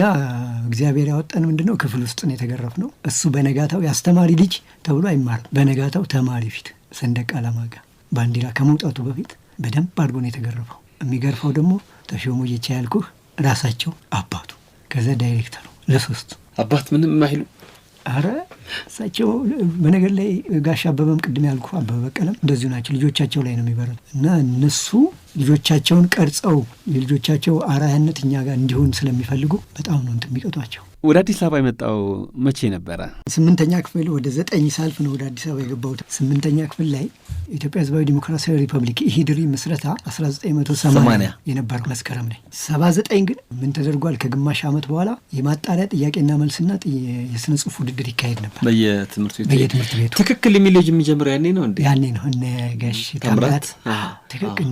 እግዚአብሔር ያወጣን ምንድነው ክፍል ውስጥ ነው የተገረፍነው። እሱ በነጋታው ያስተማሪ ልጅ ተብሎ አይማርም። በነጋታው ተማሪ ፊት ሰንደቅ ዓላማ ጋር ባንዲራ ከመውጣቱ በፊት በደንብ አድርጎ ነው የተገረፈው። የሚገርፈው ደግሞ ተሾሞ ወየቻ ያልኩህ ራሳቸው አባቱ፣ ከዛ ዳይሬክተሩ ለሶስት
አባት ምንም አይሉ።
አረ እሳቸው በነገር ላይ ጋሽ አበበም ቅድም ያልኩ አበበ በቀለም እንደዚሁ ናቸው። ልጆቻቸው ላይ ነው የሚበረቱ እና እነሱ ልጆቻቸውን ቀርጸው የልጆቻቸው አርአያነት እኛ ጋር እንዲሆን ስለሚፈልጉ በጣም ነው እንትን የሚቀጧቸው።
ወደ አዲስ አበባ የመጣው መቼ ነበረ?
8ኛ ክፍል ወደ 9 ሳልፍ ነው ወደ አዲስ አበባ የገባሁት። 8ኛ ክፍል ላይ ኢትዮጵያ ሕዝባዊ ዲሞክራሲያዊ ሪፐብሊክ ኢሂድሪ ምስረታ 1980 የነበረው መስከረም ላይ 79 ግን ምን ተደርጓል? ከግማሽ ዓመት በኋላ የማጣሪያ ጥያቄና መልስና የስነ ጽሁፍ ውድድር ይካሄድ ነበር በየትምህርት ቤቱ።
ትክክል የሚለው የሚጀምረው ያኔ ነው እንዴ?
ያኔ ነው። እነ ጋሽ ታምራት ትክክል፣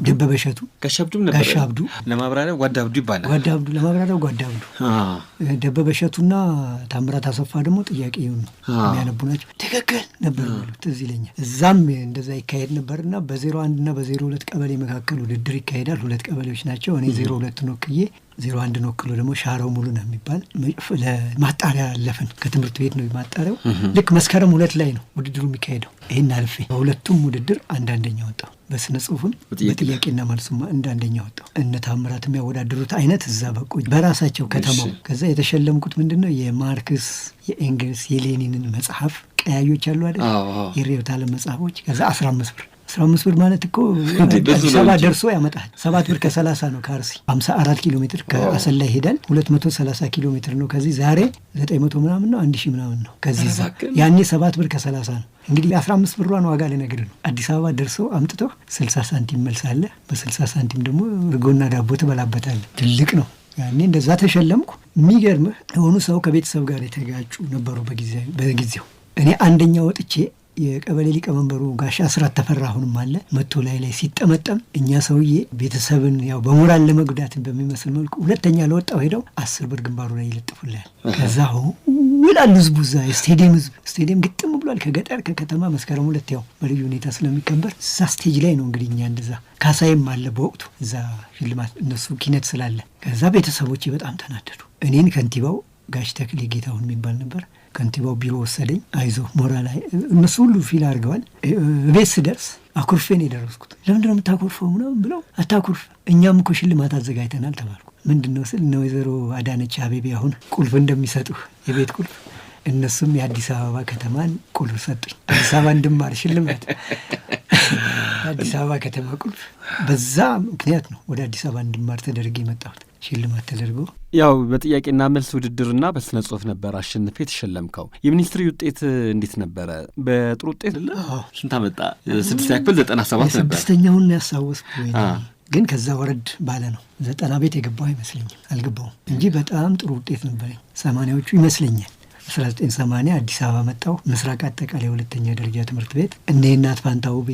ደበበ እሸቱ፣ ጋሽ አብዱ
ለማብራሪያው ጓዳ አብዱ ይባላል።
ለማብራሪያው ጓዳ አብዱ፣ ደበበ እሸቱና ታምራት አሰፋ ደግሞ ጥያቄውን የሚያነቡ ናቸው። ትክክል ነበር የሚሉት ትዝ ይለኛል። እዛም እንደዛ ይካሄድ ነበርና በ01 እና በ02 ቀበሌ መካከል ውድድር ይካሄዳል። 2 ቀበሌዎች ናቸው። እኔ 02 ወክዬ 01 ወክሎ ደግሞ ሻራው ሙሉ ነው የሚባል ለማጣሪያ አለፍን። ከትምህርት ቤት ነው ማጣሪያው። ልክ መስከረም 2 ላይ ነው ውድድሩ የሚካሄደው። ይሄን አልፌ በሁለቱም ውድድር አንዳንደኛ ወጣው። በስነ ጽሁፍም በጥያቄና መልሱም አንዳንደኛ ወጣው። እነ ታምራት የሚያወዳድሩት አይነት እዛ በቆይ በራሳቸው ከተማው። ከዛ የተሸለምኩት ምንድነው የማርክስ የኤንግልስ የሌኒንን መጽሐፍ ቀያዮች አሉ አይደል? የርዕዮተ ዓለም መጽሐፎች። ከዛ 15 ብር ማለት እኮ አዲስ አበባ ደርሶ ያመጣል። 7 ብር ከ30 ነው። ከአርሲ 54 ኪሎ ሜትር ከአሰላ ይሄዳል። 230 ኪሎ ሜትር ነው። ከዚህ ዛሬ 900 ምናምን ነው 1000 ምናምን ነው። ከዚህ ያኔ 7 ብር ከ30 ነው። እንግዲህ 15 ብሯን ዋጋ ልነግርህ ነው። አዲስ አበባ ደርሶ አምጥቶ 60 ሳንቲም መልሳለህ። በ60 ሳንቲም ደግሞ እርጎና ዳቦ ትበላበታለህ። ትልቅ ነው። ያኔ እንደዛ ተሸለምኩ። የሚገርምህ የሆኑ ሰው ከቤተሰብ ጋር የተጋጩ ነበሩ በጊዜው። እኔ አንደኛ ወጥቼ የቀበሌ ሊቀመንበሩ ጋሻ አስራት ተፈራ አሁንም አለ መቶ ላይ ሲጠመጠም እኛ ሰውዬ ቤተሰብን ያው በሞራል ለመጉዳትን በሚመስል መልኩ ሁለተኛ ለወጣው ሄደው 10 ብር ግንባሩ ላይ ይለጥፉላል። ከዛ ይላል ህዝቡ እዛ ስቴዲየም ግጥም ብሏል። ከገጠር ከከተማ መስከረም 2 ያው በልዩ ሁኔታ ስለሚከበር እዛ ስቴጅ ላይ ነው እንግዲህ እኛ እንደዛ ካሳይም አለ በወቅቱ እዛ ሽልማት እነሱ ኪነት ስላለ። ከዛ ቤተሰቦቼ በጣም ተናደዱ። እኔን ከንቲባው ጋሽ ተክሌ ጌታሁን የሚባል ነበር ከንቲባው ቢሮ ወሰደኝ። አይዞህ ሞራል እነሱ ሁሉ ፊል አድርገዋል። ቤት ስደርስ አኩርፌን የደረስኩት። ለምንድነው የምታኮርፈው ምናምን ብለው አታኩርፍ፣ እኛም እኮ ሽልማት አዘጋጅተናል ተባልኩ። ምንድነው ስል እነ ወይዘሮ አዳነች አቤቤ አሁን ቁልፍ እንደሚሰጡህ የቤት ቁልፍ እነሱም የአዲስ አበባ ከተማን ቁልፍ ሰጡኝ። አዲስ አበባ እንድማር ሽልማት የአዲስ አበባ ከተማ ቁልፍ። በዛ ምክንያት ነው ወደ አዲስ አበባ እንድማር ተደርጌ የመጣሁት። ሽልማት ተደርጎ
ያው በጥያቄና መልስ ውድድርና በስነ ጽሁፍ ነበር አሸንፌ የተሸለምከው። የሚኒስትሪ ውጤት እንዴት ነበረ? በጥሩ ውጤት አይደለ? ስንት አመጣ? 6ኛ ክፍል 97 ነበር። 6ኛውን ያሳወስኩ ወይ
ግን ከዛ ወረድ ባለ ነው 90 ቤት የገባው አይመስለኝም፣ አልገባውም እንጂ በጣም ጥሩ ውጤት ነበረኝ። 80ዎቹ ይመስለኛል። 1980 አዲስ አበባ መጣሁ። ምስራቅ አጠቃላይ 2ኛ ደረጃ ትምህርት ቤት እነ እናት ፋንታውቤ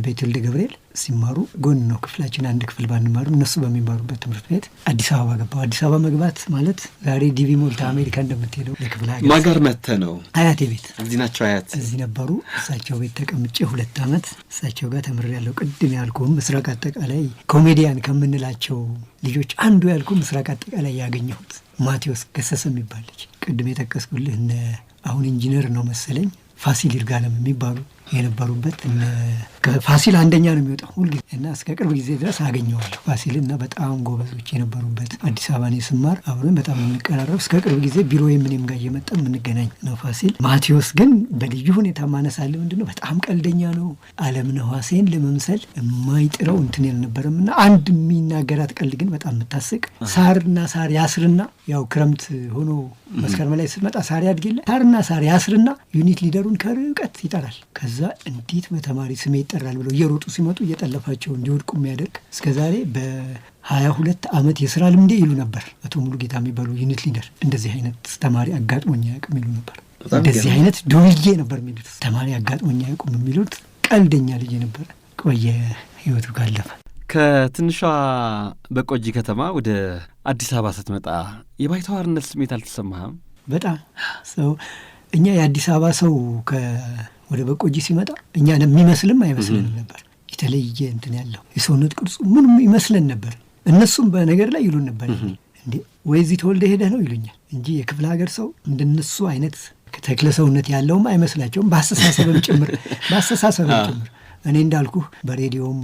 ቤት ወልደ ገብርኤል ሲማሩ ጎን ነው ክፍላችን። አንድ ክፍል ባንማሩ እነሱ በሚማሩበት ትምህርት ቤት አዲስ አበባ ገባሁ። አዲስ አበባ መግባት ማለት ዛሬ ዲቪ ሞልታ አሜሪካ እንደምትሄደው ለክፍለ ሀገር
ማጋር መጥተህ ነው።
አያቴ ቤት
እዚህ ናቸው። አያት
እዚህ ነበሩ። እሳቸው ቤት ተቀምጬ 2 ዓመት እሳቸው ጋር ተምሬያለሁ። ቅድም ያልኩህም ምስራቅ አጠቃላይ ኮሜዲያን ከምንላቸው ልጆች አንዱ ያልኩህ ምስራቅ አጠቃላይ ያገኘሁት ማቴዎስ ገሰሰ የሚባል ልጅ ቅድም የጠቀስኩልህ አሁን ኢንጂነር ነው መሰለኝ ፋሲል ይርጋለም የሚባሉ የነበሩበት ፋሲል አንደኛ ነው የሚወጣው ሁልጊዜ እና እስከ ቅርብ ጊዜ ድረስ አገኘዋለሁ ፋሲል እና በጣም ጎበዞች የነበሩበት አዲስ አበባ ነው ስማር አብረን በጣም የምንቀራረብ እስከ ቅርብ ጊዜ ቢሮ የምንም ጋር እየመጣ የምንገናኝ ነው ፋሲል። ማቴዎስ ግን በልዩ ሁኔታ ማነሳለ ምንድነው በጣም ቀልደኛ ነው። አለምነህ ዋሴን ለመምሰል የማይጥረው እንትን ያልነበረም እና አንድ የሚናገራት ቀልድ ግን በጣም የምታስቅ ሳርና ሳር ያስርና ያው ክረምት ሆኖ መስከረም ላይ ስትመጣ ሳር ያድግለ ሳርና ሳር ያስርና ዩኒት ሊደሩን ከርቀት ይጠራል። ከዛ እንዴት በተማሪ ስሜ ይጠራል ብለው እየሮጡ ሲመጡ እየጠለፋቸው እንዲወድቁ የሚያደርግ እስከዛሬ በ22 ዓመት የስራ ልምዴ ይሉ ነበር። አቶ ሙሉ ጌታ የሚባሉ ዩኒት ሊደር እንደዚህ አይነት ተማሪ አጋጥሞኝ ያውቅም ይሉ ነበር። እንደዚህ አይነት ዱርዬ ነበር የሚሉት። ተማሪ አጋጥሞኛ ያውቁም የሚሉት ቀልደኛ ልጅ ነበር። ቆየ ህይወቱ ካለፈ።
ከትንሿ በቆጂ ከተማ ወደ አዲስ አበባ ስትመጣ የባይተዋርነት ስሜት አልተሰማህም?
በጣም ሰው እኛ የአዲስ አበባ ሰው ወደ በቆጂ ሲመጣ እኛ የሚመስልም አይመስልንም ነበር። የተለየ እንትን ያለው የሰውነት ቅርጹ ምንም ይመስለን ነበር። እነሱም በነገር ላይ ይሉን ነበር እንዴ ወይ እዚህ ተወልደ ሄደህ ነው ይሉኛል እንጂ የክፍለ ሀገር ሰው እንደነሱ አይነት ተክለ ሰውነት ያለውም አይመስላቸውም። በአስተሳሰብም ጭምር እኔ እንዳልኩህ በሬዲዮም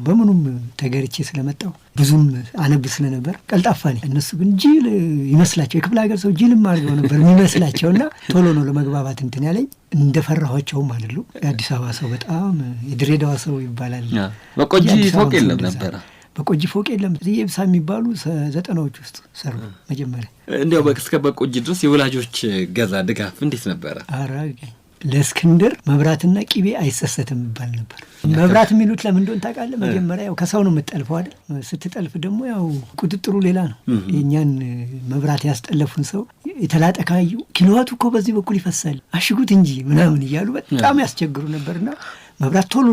በምኑም ተገርቼ ስለመጣው ብዙም አነብ ስለነበር ቀልጣፋ ነኝ። እነሱ ግን ጅል ይመስላቸው፣ የክፍለ ሀገር ሰው ጅልም አድርገው ነበር የሚመስላቸውና ቶሎ ነው ለመግባባት እንትን ያለኝ። እንደፈራኋቸውም አይደሉም። የአዲስ አበባ ሰው በጣም የድሬዳዋ ሰው ይባላል።
በቆጂ ፎቅ የለም ነበረ።
በቆጂ ፎቅ የለም። የብሳ የሚባሉ 90ዎች ውስጥ ሰሩ መጀመሪያ።
እንዲያው እስከ በቆጂ ድረስ የወላጆች ገዛ ድጋፍ እንዴት ነበረ?
አራገኝ ለእስክንድር መብራትና ቂቤ አይሰሰትም ይባል ነበር። መብራት የሚሉት ለምን እንደሆነ ታውቃለህ? መጀመሪያ ያው ከሰው ነው የምትጠልፈው አይደል? ስትጠልፍ ደግሞ ያው ቁጥጥሩ ሌላ ነው። የእኛን መብራት ያስጠለፉን ሰው የተላጠ ካዩ ኪሎዋቱ እኮ በዚህ በኩል ይፈሳል አሽጉት እንጂ ምናምን እያሉ በጣም ያስቸግሩ ነበርና መብራት ቶሎ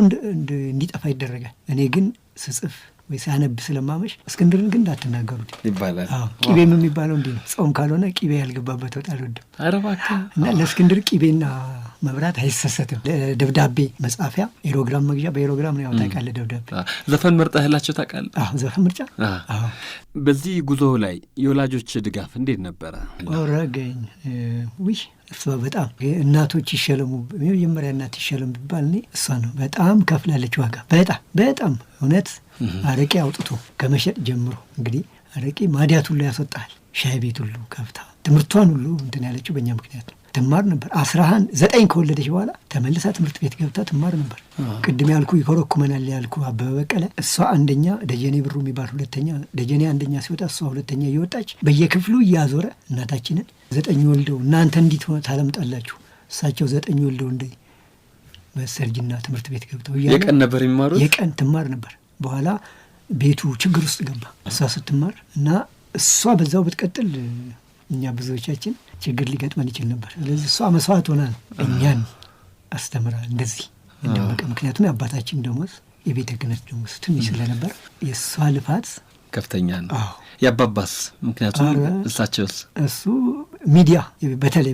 እንዲጠፋ ይደረጋል። እኔ ግን ስጽፍ ወይ ሲያነብ ስለማመሽ እስክንድርን ግን እንዳትናገሩት
ይባላል።
ቂቤም የሚባለው እንዲህ ነው። ጾም ካልሆነ ቂቤ ያልገባበት ወጥ አልወድም።
ኧረ እባክህ።
እና ለእስክንድር ቂቤና መብራት አይሰሰትም። ደብዳቤ መጻፊያ ኤሮግራም መግዣ በኤሮግራም ነው ያወጣቃለ ደብዳቤ።
ዘፈን መርጠህላቸው ታውቃለህ?
ዘፈን ምርጫ።
በዚህ ጉዞ ላይ የወላጆች ድጋፍ እንዴት ነበረ?
ወረገኝ ውይ እሷ በጣም እናቶች ይሸለሙ፣ የመጀመሪያ እናት ይሸለሙ ቢባል እኔ እሷ ነው። በጣም ከፍላለች ዋጋ። በጣም እውነት አረቄ አውጥቶ ከመሸጥ ጀምሮ እንግዲህ አረቄ ማዲያት ሁሉ ያስወጣል። ሻይ ቤት ሁሉ ከፍታ ትምህርቷን ሁሉ እንትን ያለችው በእኛ ምክንያት ነው። ትማር ነበር 9 ከወለደች በኋላ ተመልሳ ትምህርት ቤት ገብታ ትማር ነበር። ቅድም ያልኩ ይኮረኩመናል ያልኩ አበበ በቀለ እሷ አንደኛ፣ ደጀኔ ብሩ የሚባል ሁለተኛ፣ ደጀኔ አንደኛ ሲወጣ እሷ ሁለተኛ እየወጣች በየክፍሉ እያዞረ እናታችንን 9 ወልደው እናንተ እንዲት ታለምጣላችሁ፣ እሳቸው 9 ወልደው እንደ በሰርጅና ትምህርት ቤት ገብተው
የቀን ነበር የሚማሩት።
የቀን ትማር ነበር። በኋላ ቤቱ ችግር ውስጥ ገባ እሷ ስትማር እና እሷ በዛው ብትቀጥል እኛ ብዙዎቻችን ችግር ሊገጥመን ይችል ነበር። ስለዚህ እሷ መስዋዕት ሆና ነው እኛን አስተምራ እንደዚህ እንደበቀ። ምክንያቱም የአባታችን ደሞዝ የቤተ ክህነት ደሞዝ ትንሽ ስለነበር የእሷ ልፋት
ከፍተኛ ነው። የአባባስ ምክንያቱም እሳቸውስ
እሱ ሚዲያ በተለይ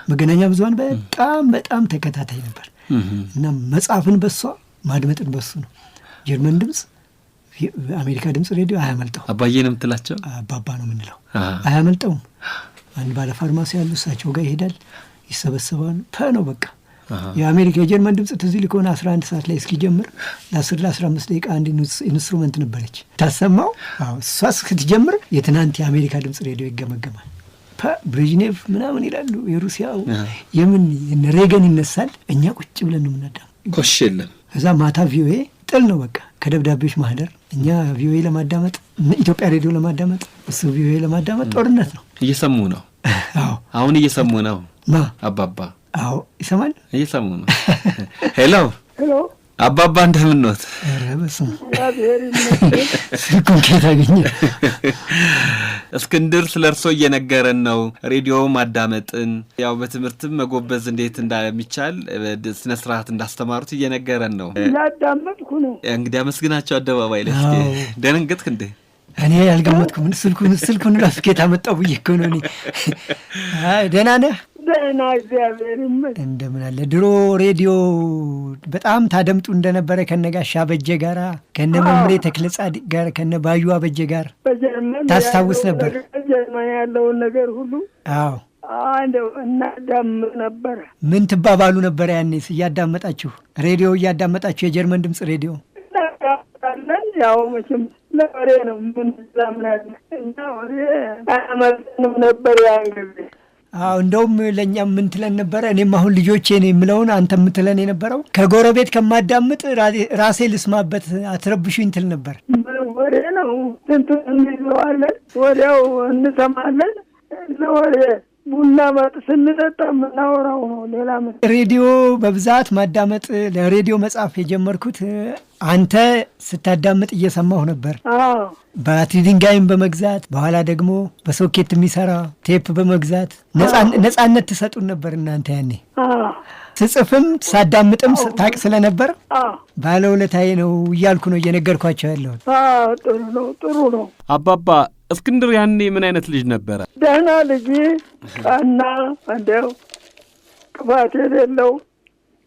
መገናኛ ብዙኃን በጣም ተከታታይ ነበር እና መጽሐፍን በሷ ማድመጥን በሱ ነው። ጀርመን ድምፅ፣ አሜሪካ ድምፅ ሬዲዮ አያመልጠው።
አባዬ ነው የምትላቸው?
አባባ ነው የምንለው። አያመልጠውም። አንድ ባለ ፋርማሲ ያሉ እሳቸው ጋር ይሄዳል፣ ይሰበሰባሉ። ነው በቃ የአሜሪካ የጀርመን ድምፅ ትዝ ይልህ ከሆነ 11 ሰዓት ላይ እስኪጀምር ለ10-15 ደቂቃ አንድ ኢንስትሩመንት ነበረች ታሰማው። እሷ እስክትጀምር የትናንት የአሜሪካ ድምፅ ሬዲዮ ይገመገማል። ብሬዥኔቭ ምናምን ይላሉ፣ የሩሲያው የምን ሬገን ይነሳል። እኛ ቁጭ ብለን ነው የምናዳም።
ኮሽ የለም።
እዛ ማታ ቪኦኤ ጥል ነው በቃ ከደብዳቤዎች ማህደር። እኛ ቪኦኤ ለማዳመጥ ኢትዮጵያ ሬዲዮ ለማዳመጥ እሱ ቪኦኤ ለማዳመጥ ጦርነት ነው።
እየሰሙ ነው። አሁን እየሰሙ ነው። አባባ
ይሰማል።
እየሰሙ ነው። ሄሎ አባባ እንደምንወት?
ኧረ በስመ አብ ስልኩን ከየት አገኘ?
እስክንድር ስለ እርሶ እየነገረን ነው። ሬዲዮ ማዳመጥን ያው በትምህርትም መጎበዝ እንዴት እንደሚቻል ስነ ስርዓት እንዳስተማሩት እየነገረን ነው።
ያዳመጥኩ ነው።
እንግዲህ አመስግናቸው አደባባይ ላይ። ደነገጥክ እንዴ?
እኔ ያልገመትኩም። ስልኩን ራሱ ከየት አመጣው ብዬ እኮ ነው። እኔ ደህና ነህ?
ደህና እግዚአብሔር ይመስገን።
እንደምን አለ። ድሮ ሬዲዮ በጣም ታደምጡ እንደነበረ ከነጋሻ አበጀ ጋራ ከነ መምሬ ተክለ ጻድቅ ጋር ከነ ባዩ አበጀ ጋር ታስታውስ ነበር?
በጀርመን ያለውን ነገር ሁሉ እንደው እናዳምጥ ነበር።
ምን ትባባሉ ነበር ያኔስ እያዳመጣችሁ? ሬዲዮ እያዳመጣችሁ የጀርመን ድምፅ ሬዲዮ?
ያው መቼም ለወሬ ነው ምንዛምናለን እና ወሬ አያመልጥንም ነበር ያን ጊዜ።
እንደውም ለእኛም ምን ትለን ነበረ? እኔም አሁን ልጆቼን የምለውን አንተ የምትለን የነበረው ከጎረቤት ከማዳምጥ ራሴ ልስማበት አትረብሹኝ ትል ነበር።
ወሬ ነው ስንቱ እንይዘዋለን፣ ወዲያው እንሰማለን። ለወሬ
ቡና ስንጠጣ የምናወራው ነው። ሌላ ምን
ሬዲዮ በብዛት ማዳመጥ ለሬዲዮ መጽሐፍ የጀመርኩት አንተ ስታዳምጥ እየሰማሁ ነበር። ባትሪ ድንጋይም በመግዛት በኋላ ደግሞ በሶኬት የሚሰራ ቴፕ በመግዛት ነጻነት ትሰጡን ነበር እናንተ ያኔ። ስጽፍም ሳዳምጥም ታቅ ስለነበር ባለውለታዬ ነው እያልኩ ነው እየነገርኳቸው ያለሁት።
ጥሩ ነው።
አባባ እስክንድር ያኔ ምን አይነት ልጅ ነበረ?
ደህና ልጅ፣ ቀና፣ እንደው ቅፋት የሌለው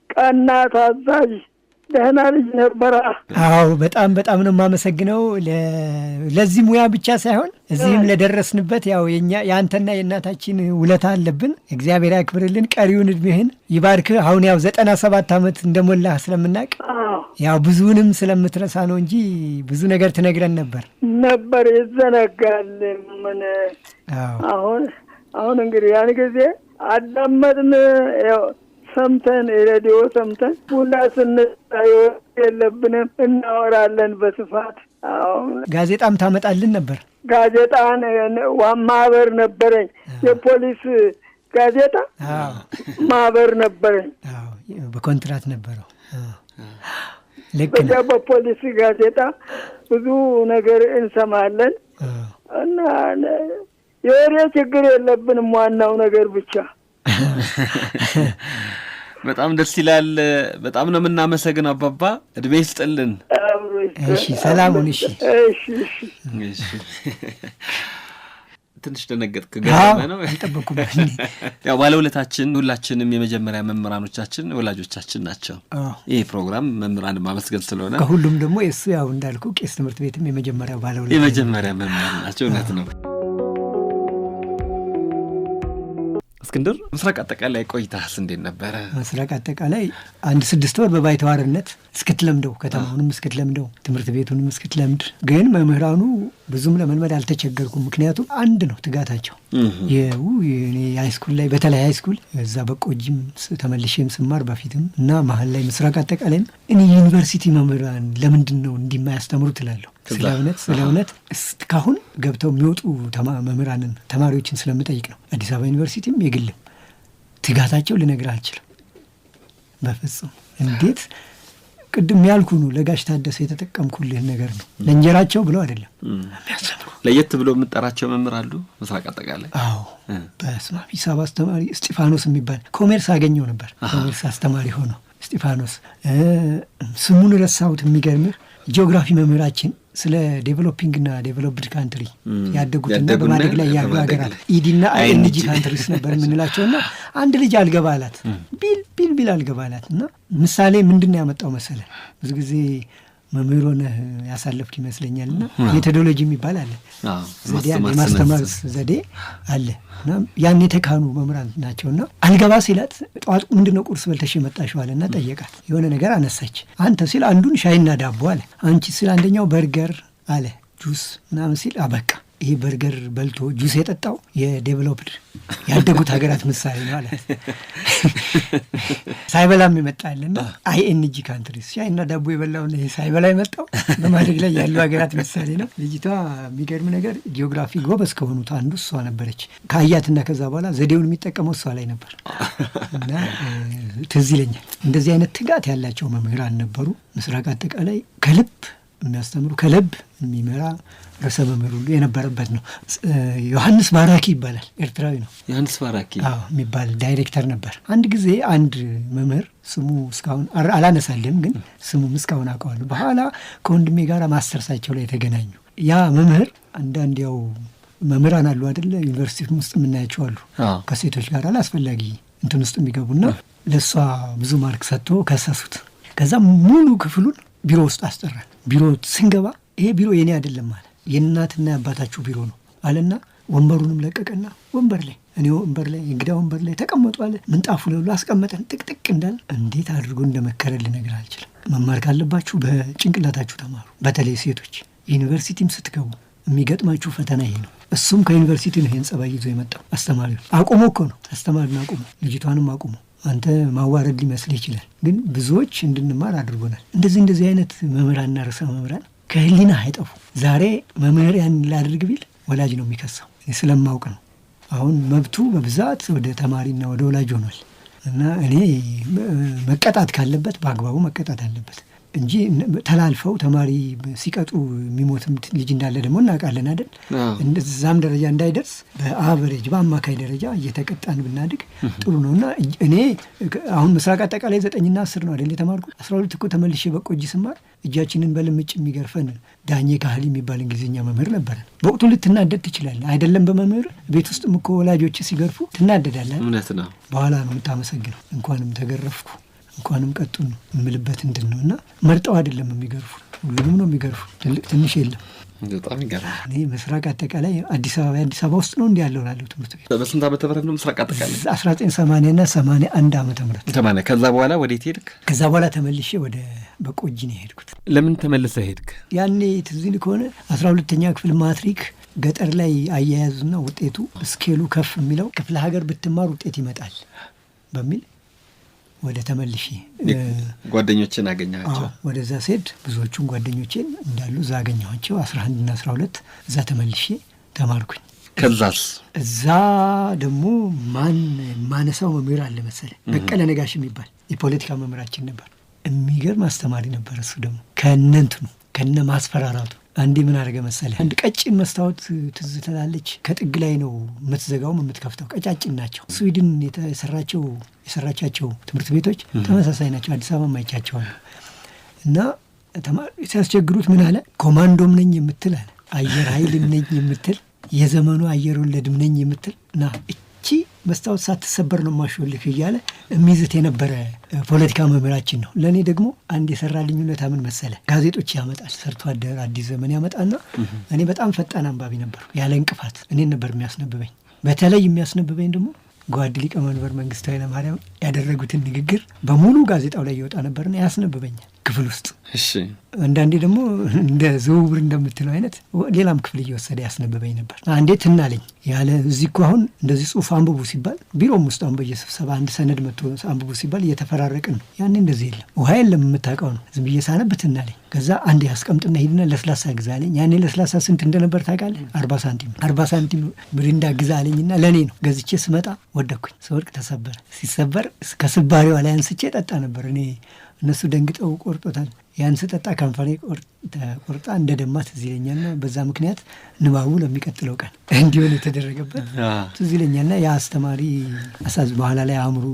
ቀና፣ ታዛዥ ደህና ልጅ ነበረ።
አዎ በጣም ነው የማመሰግነው። ለዚህ ሙያ ብቻ ሳይሆን እዚህም ለደረስንበት ያው የአንተና የእናታችን ውለታ አለብን። እግዚአብሔር ያክብርልን፣ ቀሪውን እድሜህን ይባርክ። አሁን ያው 97 ዓመት እንደሞላህ ስለምናቅ ያው ብዙውንም ስለምትረሳ ነው እንጂ ብዙ ነገር ትነግረን ነበር
ይዘነጋል። ምን አሁን እንግዲህ ያን ጊዜ አዳመጥን ሰምተን ሬዲዮ ሰምተን ቡና ስንጣዩ የለብንም እናወራለን በስፋት።
ጋዜጣም ታመጣልን ነበር።
ጋዜጣን ማህበር ነበረኝ፣ የፖሊስ ጋዜጣ ማህበር ነበረኝ።
በኮንትራት ነበረው።
በዚያ በፖሊስ ጋዜጣ ብዙ ነገር እንሰማለን እና የወሬ ችግር የለብንም። ዋናው ነገር ብቻ
በጣም ደስ ይላል። በጣም ነው የምናመሰግን አባባ፣ እድሜ ይስጥልን።
እሺ ሰላሙን። እሺ
ትንሽ ደነገጥክ? ገና ነው
አልጠበኩም።
ያው ባለውለታችን ሁላችንም የመጀመሪያ መምህራኖቻችን ወላጆቻችን ናቸው። ይህ ፕሮግራም መምህራን ማመስገን ስለሆነ
ከሁሉም ደግሞ እሱ ያው እንዳልኩ ቄስ ትምህርት ቤትም የመጀመሪያ ባለውለታ
የመጀመሪያ መምህር ናቸው። እውነት ነው። እስክንድር ምስራቅ አጠቃላይ ቆይታስ እንዴት ነበረ?
ምስራቅ አጠቃላይ 6 ወር በባይተዋርነት እስክትለምደው ከተማውንም እስክትለምደው ትምህርት ቤቱንም እስክትለምድ፣ ግን መምህራኑ ብዙም ለመልመድ አልተቸገርኩም። ምክንያቱም አንድ ነው ትጋታቸው። የሃይስኩል ላይ በተለይ ሃይስኩል እዛ በቆጂም ተመልሼም ስማር በፊትም እና መሀል ላይ ምስራቅ አጠቃላይም እኔ ዩኒቨርሲቲ መምህራን ለምንድን ነው እንዲማያስተምሩ ትላለሁ። ስለ እውነት እስካሁን ገብተው የሚወጡ መምህራንን ተማሪዎችን ስለምጠይቅ ነው። አዲስ አበባ ዩኒቨርሲቲም የግልም ትጋታቸው ልነግርህ አልችልም በፍጹም። እንዴት ቅድም ያልኩ ነው ለጋሽ ታደሰ የተጠቀምኩልህን ነገር ነው። ለእንጀራቸው ብለው አይደለም የሚያስተምሩ።
ለየት ብሎ የምጠራቸው መምህር አሉ ምስራቅ አጠቃላይ?
አዎ በስመ አብ ሂሳብ አስተማሪ እስጢፋኖስ የሚባል ኮሜርስ አገኘው ነበር። ኮሜርስ አስተማሪ ሆኖ እስጢፋኖስ። ስሙን ረሳሁት። የሚገርምህ ጂኦግራፊ መምህራችን ስለ ዴቨሎፒንግና ዴቨሎፕድ ካንትሪ ያደጉትና በማደግ ላይ ያሉ ሀገራት ኢዲና አይኤንጂ ካንትሪስ ነበር የምንላቸውና አንድ ልጅ አልገባ አላት ቢል አልገባ አላት። እና ምሳሌ ምንድን ነው ያመጣው መሰለህ? ብዙ ጊዜ መምህር ሆነህ ያሳለፍክ ይመስለኛል። እና ሜቶዶሎጂ የሚባል አለ፣ የማስተማር ዘዴ አለ። እና ያን የተካኑ መምህራን ናቸውና አልገባ ሲላት ጠዋት ምንድነው ቁርስ በልተሽ የመጣሽው አለና ጠየቃት። የሆነ ነገር አነሳች። አንተ ሲል አንዱን ሻይና ዳቦ አለ፣ አንቺ ሲል አንደኛው በርገር አለ፣ ጁስ ምናምን ሲል አበቃ። ይሄ በርገር በልቶ ጁስ የጠጣው የዴቨሎፕድ ያደጉት ሀገራት ምሳሌ ነው አለ። ሳይበላም ይመጣልና አይኤንጂ ካንትሪስ ሻይና ዳቦ የበላውና ይሄ ሳይበላ የመጣው በማደግ ላይ ያሉ ሀገራት ምሳሌ ነው። ልጅቷ የሚገርም ነገር ጂኦግራፊ ጎበዝ ከሆኑት አንዱ እሷ ነበረች። ከአያትና ከዛ በኋላ ዘዴውን የሚጠቀመው እሷ ላይ ነበር እና ትዝ ይለኛል። እንደዚህ አይነት ትጋት ያላቸው መምህራን ነበሩ። ምስራቅ አጠቃላይ ከልብ የሚያስተምሩ ከልብ የሚመራ ርዕሰ መምህር ሁሉ የነበረበት ነው። ዮሐንስ ባራኪ ይባላል። ኤርትራዊ ነው።
ዮሐንስ ባራኪ
የሚባል ዳይሬክተር ነበር። አንድ ጊዜ አንድ መምህር ስሙ እስካሁን አላነሳልም፣ ግን ስሙም እስካሁን አውቀዋለሁ። በኋላ ከወንድሜ ጋር ማስተርሳቸው ላይ የተገናኙ ያ መምህር አንዳንድ ያው መምህራን አሉ አይደለ፣ ዩኒቨርሲቲ ውስጥ የምናያቸው አሉ ከሴቶች ጋር አላስፈላጊ እንትን ውስጥ የሚገቡና ለእሷ ብዙ ማርክ ሰጥቶ ከሰሱት። ከዛ ሙሉ ክፍሉን ቢሮ ውስጥ አስጠራል። ቢሮ ስንገባ ይሄ ቢሮ የኔ አይደለም አለ፣ የእናትና የአባታችሁ ቢሮ ነው አለና ወንበሩንም ለቀቀና ወንበር ላይ እኔ ወንበር ላይ እንግዳ ወንበር ላይ ተቀመጡ አለ። ምንጣፉ ላይ ሁሉ አስቀመጠን። ጥቅጥቅ እንዳል እንዴት አድርጎ እንደመከረል ልነግር አልችልም። መማር ካለባችሁ በጭንቅላታችሁ ተማሩ። በተለይ ሴቶች ዩኒቨርሲቲም ስትገቡ የሚገጥማችሁ ፈተና ይሄ ነው። እሱም ከዩኒቨርሲቲ ነው ይሄን ጸባይ ይዞ የመጣው። አስተማሪው አቁሞ እኮ ነው አስተማሪውን አቁሞ ልጅቷንም አቁሞ። አንተ ማዋረድ ሊመስልህ ይችላል፣ ግን ብዙዎች እንድንማር አድርጎናል። እንደዚህ አይነት መምህራንና ርዕሰ መምህራን ከህሊና አይጠፉ። ዛሬ መምህር ያን ላድርግ ቢል ወላጅ ነው የሚከሳው። ስለማውቅ ነው አሁን መብቱ በብዛት ወደ ተማሪና ወደ ወላጅ ሆኗል እና እኔ መቀጣት ካለበት በአግባቡ መቀጣት አለበት እንጂ ተላልፈው ተማሪ ሲቀጡ የሚሞትም ልጅ እንዳለ ደግሞ እናውቃለን አይደል? እንደዛም ደረጃ እንዳይደርስ በአቨሬጅ በአማካይ ደረጃ እየተቀጣን ብናድግ ጥሩ ነው እና እኔ አሁን ምስራቅ አጠቃላይ 9ና 10 ነው አይደል የተማርኩ 12 እኮ ተመልሼ በቆጂ ስማር እጃችንን በልምጭ የሚገርፈን ዳኜ ካህሊ የሚባል እንግሊዝኛ መምህር ነበረ። በወቅቱ ልትናደድ ትችላለህ አይደለም? በመምህር ቤት ውስጥም እኮ ወላጆች ሲገርፉ ትናደዳለህ።
እውነት ነው።
በኋላ ነው የምታመሰግነው። እንኳንም ተገረፍኩ እንኳንም ቀጡን የምልበት እንድን ነው እና መርጠው አይደለም የሚገርፉ፣ ሁሉንም ነው የሚገርፉ። ትልቅ ትንሽ የለም።
በጣም ይገርማል።
እኔ ምስራቅ አጠቃላይ አዲስ አበባ ውስጥ ነው እንዲህ ያለው ላለው ትምህርት ቤት።
በስንት ዓመተ ምህረት ነው ምስራቅ አጠቃላይ?
1980 እና 81 ዓመተ ምህረት።
ከዛ በኋላ ወዴት ሄድክ?
ከዛ በኋላ ተመልሼ ወደ በቆጂ ነው የሄድኩት።
ለምን ተመልሰህ ሄድክ?
ያኔ ትዝ ይልህ ከሆነ 12ኛ ክፍል ማትሪክ ገጠር ላይ አያያዙና ውጤቱ ስኬሉ ከፍ የሚለው ክፍለ ሀገር ብትማር ውጤት ይመጣል በሚል ወደ ተመልሼ
ጓደኞችን አገኘኋቸው።
ወደዛ ስሄድ ብዙዎቹን ጓደኞቼን እንዳሉ እዛ አገኘኋቸው። 11 እና 12 እዛ ተመልሼ ተማርኩኝ።
ከዛስ
እዛ ደግሞ ማነሳው መምህር አለ መሰለህ፣ በቀለ ነጋሽ የሚባል የፖለቲካ መምህራችን ነበር። የሚገርም አስተማሪ ነበር። እሱ ደግሞ ከነ ማስፈራራቱ አንዴ ምን አደረገ መሰለህ፣ አንድ ቀጭን መስታወት ትዝ ትላለች፣ ከጥግ ላይ ነው የምትዘጋውም የምትከፍተው፣ ቀጫጭን ናቸው። ስዊድን የሰራቻቸው ትምህርት ቤቶች ተመሳሳይ ናቸው። አዲስ አበባ ማይቻቸዋል እና ሲያስቸግሩት ምን አለ፣ ኮማንዶም ነኝ የምትል አለ፣ አየር ኃይልም ነኝ የምትል፣ የዘመኑ አየር ወለድም ነኝ የምትል ና እቺ መስታወት ሳትሰበር ነው ማሾልክ እያለ የሚዝት የነበረ ፖለቲካ መምህራችን ነው። ለእኔ ደግሞ አንድ የሰራልኝ ውለታ ምን መሰለ፣ ጋዜጦች ያመጣል፣ ሰርቶ አደር፣ አዲስ ዘመን ያመጣና እኔ በጣም ፈጣን አንባቢ ነበሩ። ያለ እንቅፋት እኔን ነበር የሚያስነብበኝ። በተለይ የሚያስነብበኝ ደግሞ ጓድ ሊቀመንበር መንግስቱ ኃይለማርያም ያደረጉትን ንግግር በሙሉ ጋዜጣው ላይ ይወጣ ነበርና ያስነብበኛል ክፍል ውስጥ።
እሺ
አንዳንዴ ደግሞ እንደ ዝውውር እንደምትለው አይነት ሌላም ክፍል እየወሰደ ያስነብበኝ ነበር። አንዴ ትናለኝ ያለ እዚህ እኮ አሁን እንደዚህ ጽሁፍ አንብቡ ሲባል ቢሮም ውስጥ አሁን በየስብሰባ አንድ ሰነድ መጥቶ አንብቡ ሲባል እየተፈራረቅን ነው። ያኔ እንደዚህ የለም፣ ውሃ የለም፣ የምታውቀው ነው። ዝም ብዬ ሳነብ ትናለኝ። ከዛ አንዴ ያስቀምጥና ሂድና ለስላሳ ግዛ አለኝ። ያኔ ለስላሳ ስንት እንደነበር ታውቃለህ? 40 ሳንቲም ብሪንዳ ግዛ አለኝና ለእኔ ነው ገዝቼ ስመጣ ወደኩኝ። ስወድቅ ተሰበረ። ሲሰበር ከስባሪዋ ላይ አንስቼ ጠጣ ነበር እኔ። እነሱ ደንግጠው ቆርጦታል። ያን ስጠጣ ከንፈሬ ቆርጣ እንደ ደማ ትዝ ይለኛልና በዛ ምክንያት ንባቡ ለሚቀጥለው ቀን እንዲሆን የተደረገበት ትዝ ይለኛልና ያ አስተማሪ በኋላ ላይ አእምሮ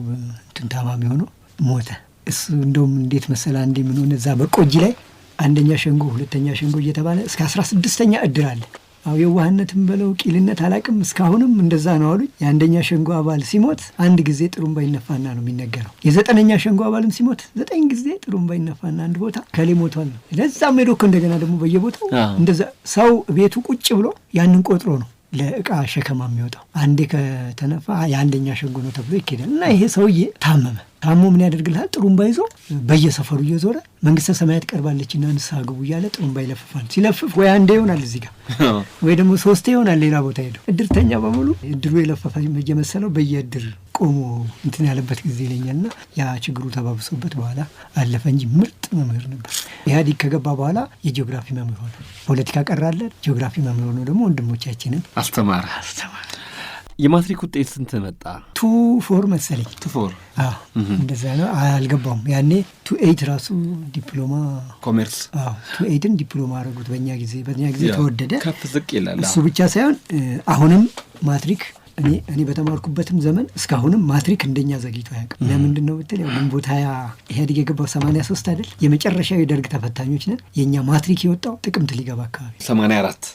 ታማሚ ሆኖ ሞተ። እሱ እንደውም እንዴት መሰላ እንዴ ምን ሆነ፣ እዛ በቆጂ ላይ አንደኛ ሸንጎ ሁለተኛ ሸንጎ እየተባለ እስከ 16ኛ እድር አለ። አው የዋህነትም በለው ቂልነት አላቅም፣ እስካሁንም እንደዛ ነው አሉኝ። የአንደኛ ሸንጎ አባል ሲሞት አንድ ጊዜ ጥሩምባ ይነፋና ነው የሚነገረው። የ9ኛ ሸንጎ አባልም ሲሞት 9 ጊዜ ጥሩምባ ይነፋና አንድ ቦታ ከሌ ሞቷል ነው። ለዛም ሄዶ እኮ እንደገና ደግሞ በየቦታው እንደዛ ሰው ቤቱ ቁጭ ብሎ ያንን ቆጥሮ ነው ለእቃ ሸከማ የሚወጣው። አንዴ ከተነፋ የአንደኛ ሸንጎ ነው ተብሎ ይኬዳል። እና ይሄ ሰውዬ ታሞ ምን ያደርግልሃል? ጥሩምባ ይዞ በየሰፈሩ እየዞረ መንግስተ ሰማያት ቀርባለችና ንስሐ ግቡ እያለ ጥሩምባ ይለፍፋል። ሲለፍፍ ወይ አንዴ ይሆናል እዚህ ጋር ወይ ደግሞ 3 ይሆናል ሌላ ቦታ ሄደው። እድርተኛ በሙሉ እድሩ የለፈፋ እየመሰለው በየእድር ቆሞ እንትን ያለበት ጊዜ ይለኛልና ያ ችግሩ ተባብሶበት በኋላ አለፈ እንጂ ምርጥ መምህር ነበር። ኢህአዴግ ከገባ በኋላ የጂኦግራፊ መምህር ሆነ። ፖለቲካ ቀራለ፣ ጂኦግራፊ መምህር ሆነ። ደግሞ ወንድሞቻችንን አስተማረ።
የማትሪክ ውጤት ስንት መጣ?
2.4 መሰለኝ።
2.4
እንደዛ ነው። አልገባውም ያኔ 2.8 ራሱ ዲፕሎማ
ኮሜርስ
2.8ን ዲፕሎማ አደረጉት። በእኛ ጊዜ ተወደደ፣
ከፍ ዝቅ ይላል።
እሱ ብቻ ሳይሆን አሁንም ማትሪክ እኔ በተማርኩበትም ዘመን እስካሁንም ማትሪክ እንደኛ ዘግይቶ አያውቅም። ለምንድን ነው ብትል፣ ያው ግንቦት 20 ኢህአዴግ የገባው 83 አይደል? የመጨረሻው የደርግ ተፈታኞች ነን። የእኛ ማትሪክ የወጣው ጥቅምት ሊገባ አካባቢ 84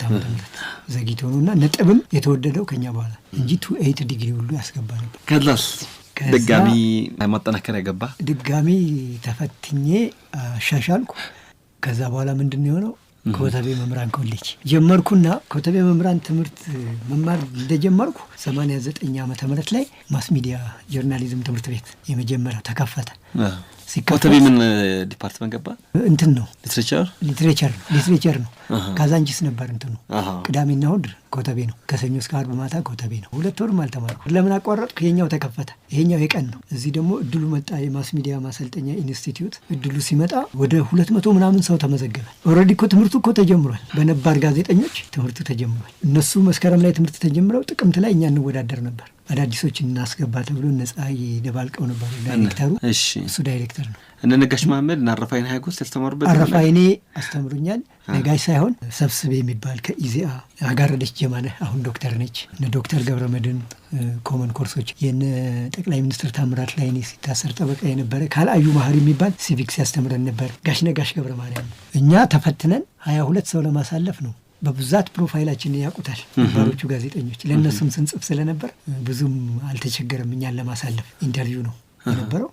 ዓመተ ምህረት ዘግይቶ ነው እና ነጥብም የተወደደው ከኛ በኋላ እንጂ 2.8 ዲግሪ ሁሉ ያስገባ ነበር።
ከዛስ ድጋሚ ማጠናከሪያ ገባ። ድጋሚ
ተፈትኜ አሻሻልኩ። ከዛ በኋላ ምንድን ነው የሆነው? ኮተቤ መምህራን ኮሌጅ ጀመርኩና ኮተቤ መምህራን ትምህርት መማር እንደጀመርኩ 89 ዓመተ ምህረት ላይ ማስ ሚዲያ ጆርናሊዝም ትምህርት ቤት የመጀመሪያው ተከፈተ።
ኮተቤ ምን ዲፓርትመንት ገባ?
እንትን ነው
ሊትሬቸር
ነው። ካዛንቺስ ነበር እንትኑ። ቅዳሜና እሑድ ኮተቤ ነው። ከሰኞ እስከ ዓርብ ማታ ኮተቤ ነው። 2 ወርም አልተማርኩ። ለምን አቋረጥኩ? ይሄኛው ተከፈተ፣ ይሄኛው የቀን ነው። እዚህ ደግሞ እድሉ መጣ፣ የማስ ሚዲያ ማሰልጠኛ ኢንስቲትዩት። እድሉ ሲመጣ ወደ 200 ምናምን ሰው ተመዘገበ። ኦልሬዲ እኮ ትምህርቱ እኮ ተጀምሯል። በነባር ጋዜጠኞች ትምህርቱ ተጀምሯል። እነሱ መስከረም ላይ ትምህርት ተጀምረው ጥቅምት ላይ እኛ እንወዳደር ነበር። አዳዲሶችን እናስገባ ተብሎ ነጻይ ደባልቀው ነበር ዳይሬክተሩ። እሱ ዳይሬክተር ነው።
እነ ነጋሽ መሐመድ እና አረፋይኔ ሀጎስ ያስተማሩበት።
አረፋይኔ አስተምሩኛል። ነጋሽ ሳይሆን ሰብስቤ የሚባል ከኢዜአ አጋረደች ጀማነ አሁን ዶክተር ነች። እነ ዶክተር ገብረመድህን ኮመን ኮርሶች የነ ጠቅላይ ሚኒስትር ታምራት ላይኔ ሲታሰር ጠበቃ የነበረ ካልአዩ ማህሪ የሚባል ሲቪክስ ያስተምረን ነበር። ጋሽ ነጋሽ ገብረ ማርያም። እኛ ተፈትነን 22 ሰው ለማሳለፍ ነው። በብዛት ፕሮፋይላችንን ያውቁታል ባሮቹ ጋዜጠኞች። ለእነሱም ስንጽፍ ስለነበር ብዙም አልተቸገረም እኛን ለማሳለፍ። ኢንተርቪው ነው የነበረው።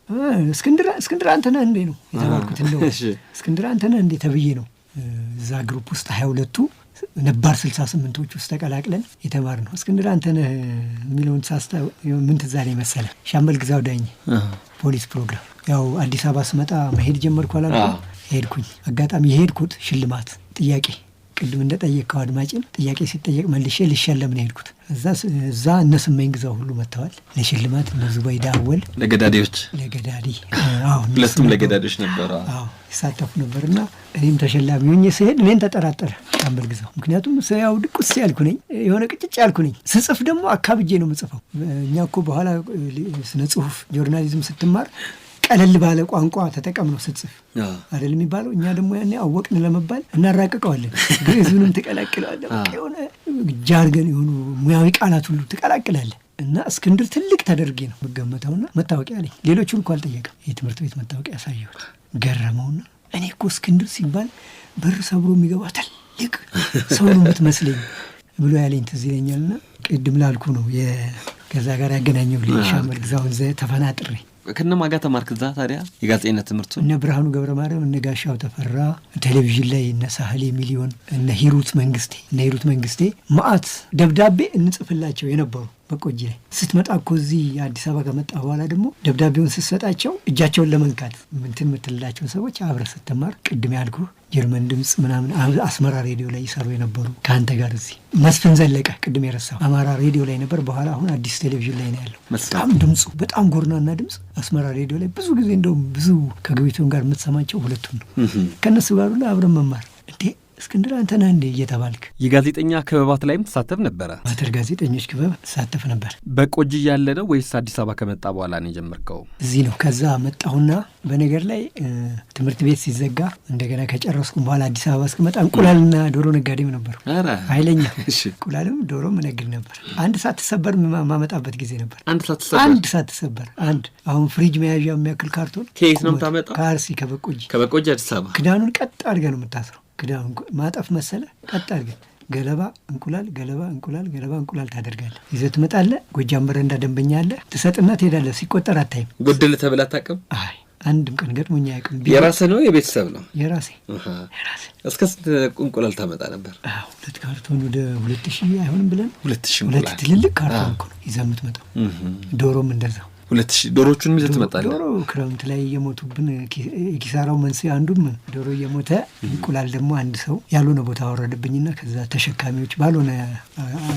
እስክንድር አንተነህ እንዴ ነው የተባልኩት። እንደው እስክንድር አንተነህ እንዴ ተብዬ ነው እዛ ግሩፕ ውስጥ 22ቱ ነባር 68ቶች ውስጥ ተቀላቅለን የተማር ነው። እስክንድር አንተነህ የሚለውን ሳስታ ምን ትዝ አለኝ መሰለህ? ሻምበል ግዛው ዳኝ ፖሊስ ፕሮግራም ያው አዲስ አበባ ስመጣ መሄድ ጀመርኩ አላልኩም? ሄድኩኝ። አጋጣሚ የሄድኩት ሽልማት ጥያቄ ቅድም እንደጠየቅከው አድማጭን ጥያቄ ሲጠየቅ መልሼ ልሸለም ነው ሄድኩት። እዛ እነ ስመኝ ግዛው ሁሉ መጥተዋል ለሽልማት። እነ ዙበይዳ አወል ለገዳዲ
ሁለቱም ለገዳዲዎች ነበሩ።
ይሳተፉ ነበርና እኔም ተሸላሚ ሆኜ ስሄድ እኔን ተጠራጠረ ሻምበል ግዛው። ምክንያቱም ያው ድቁስ ያልኩ ነኝ፣ የሆነ ቅጭጭ ያልኩ ነኝ። ስጽፍ ደግሞ አካብጄ ነው የምጽፈው። እኛ እኮ በኋላ ስነ ጽሁፍ ጆርናሊዝም ስትማር ቀለል ባለ ቋንቋ ተጠቀም ነው ስትጽፍ አይደል የሚባለው። እኛ ደግሞ ያኔ አወቅን ለመባል እናራቅቀዋለን። ግዕዙንም ትቀላቅለዋለህ፣ የሆነ ጃርገን የሆኑ ሙያዊ ቃላት ሁሉ ትቀላቅላለህ። እና እስክንድር ትልቅ ተደርጌ ነው የምገመተውና መታወቂያ አለኝ። ሌሎቹን እንኳ አልጠየቅም። የትምህርት ቤት መታወቂያ ያሳየሁት ገረመውና እኔ እኮ እስክንድር ሲባል በር ሰብሮ የሚገባ ትልቅ ሰው ነው የምትመስለኝ ብሎ ያለኝ ትዝ ይለኛልና ቅድም ላልኩ ነው ከዛ ጋር ያገናኘው ሻምበል ግዛውን ተፈናጥሬ
ከነማ ጋር ተማርክ እዛ ታዲያ የጋዜጠኝነት ትምህርቱ?
እነ ብርሃኑ ገብረ ማርያም፣ እነ ጋሻው ተፈራ፣ ቴሌቪዥን ላይ እነ ሳህሌ ሚሊዮን፣ እነ ሂሩት መንግስቴ መዓት ደብዳቤ እንጽፍላቸው የነበሩ በቆጂ ላይ ስትመጣ እኮ እዚህ አዲስ አበባ ከመጣ በኋላ ደግሞ ደብዳቤውን ስትሰጣቸው እጃቸውን ለመንካት ምንትን የምትልላቸው ሰዎች አብረህ ስትማር ቅድም ያልኩ ጀርመን ድምፅ ምናምን አስመራ ሬዲዮ ላይ ይሰሩ የነበሩ ከአንተ ጋር እዚህ መስፍን ዘለቀ ቅድም የረሳው አማራ ሬዲዮ ላይ ነበር። በኋላ አሁን አዲስ ቴሌቪዥን ላይ ነው ያለው። በጣም ድምፁ በጣም ጎርናና ድምፅ አስመራ ሬዲዮ ላይ ብዙ ጊዜ እንደውም ብዙ ከግቢቱን ጋር የምትሰማቸው ሁለቱን ነው። ከእነሱ ጋር ሁሉ አብረን መማር እንዴ እስክንድር አንተነህ እንዴ እየተባልክ
የጋዜጠኛ ክበባት ላይም ተሳተፍ ነበረ?
ማተር ጋዜጠኞች ክበብ ተሳተፍ ነበር።
በቆጂ ያለ ነው ወይስ አዲስ አበባ ከመጣ በኋላ ነው የጀመርከው?
እዚህ ነው። ከዛ መጣሁና በነገር ላይ ትምህርት ቤት ሲዘጋ እንደገና ከጨረስኩ በኋላ አዲስ አበባ እስክመጣ እንቁላልና ዶሮ ነጋዴም ነበር። ኃይለኛ እንቁላልም ዶሮም እነግድ ነበር። አንድ ሰዓት ተሰበር ማመጣበት ጊዜ ነበር። አንድ ሰዓት ተሰበር አሁን ፍሪጅ መያዣ የሚያክል ካርቶን
ከየት ነው የምታመጣው?
ከአርሲ ከበቆጂ
አዲስ አበባ።
ክዳኑን ቀጥ አድርገህ ነው የምታስረው። ክዳኑ ማጠፍ መሰለ ቀጥ አድርገህ ገለባ እንቁላል ታደርጋለህ። ይዘህ ትመጣለህ። ጎጃም በረንዳ ደንበኛ አለ፣ ትሰጥና ትሄዳለህ። ሲቆጠር አታይም።
ጎደለ ተብለህ አታውቅም?
አይ አንድም ቀን ገጥሞኝ አያውቅም።
የራስህ ነው የቤተሰብ ነው?
የራሴ።
እስከ ስንት እንቁላል ታመጣ ነበር?
2 ካርቶን ወደ 2000 አይሆንም ብለን
2000
ትልልቅ ካርቶን እኮ ነው ይዘህ የምትመጣው። ዶሮም እንደዛው
2000 ዶሮቹን ይዘህ ትመጣለህ።
ዶሮ ክረምት ላይ እየሞቱብን የኪሳራው መንስኤ አንዱም ዶሮ እየሞተ እንቁላል ደግሞ አንድ ሰው ያልሆነ ቦታ አወረደብኝና ከዛ ተሸካሚዎች ባልሆነ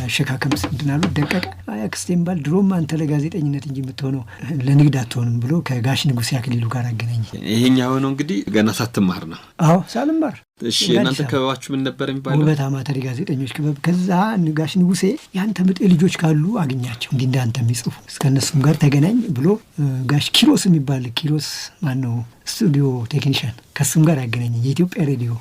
አሸካከም ስንድናሉ ደቀቀ። አክስቴም ባል ድሮም አንተ ለጋዜጠኝነት እንጂ የምትሆነው ለንግድ አትሆንም ብሎ ከጋሽ ንጉሴ አክሊሉ ጋር አገናኘ።
ይሄኛው ነው እንግዲህ ገና ሳትማር ነው?
አዎ ሳልማር።
እሺ እናንተ ክበባችሁ ምን ነበር የሚባለው?
ውበት አማተር ጋዜጠኞች ክበብ። ከዛ ጋሽ ንጉሴ ያንተ ምጤ ልጆች ካሉ አግኛቸው እንዲህ እንዳንተ የሚጽፉ እስከነሱም ጋር ተገናኝ ብሎ ጋሽ ኪሮስ የሚባል ኪሮስ ማነው ስቱዲዮ ቴክኒሻን ከሱም ጋር አገናኘኝ። የኢትዮጵያ ሬዲዮ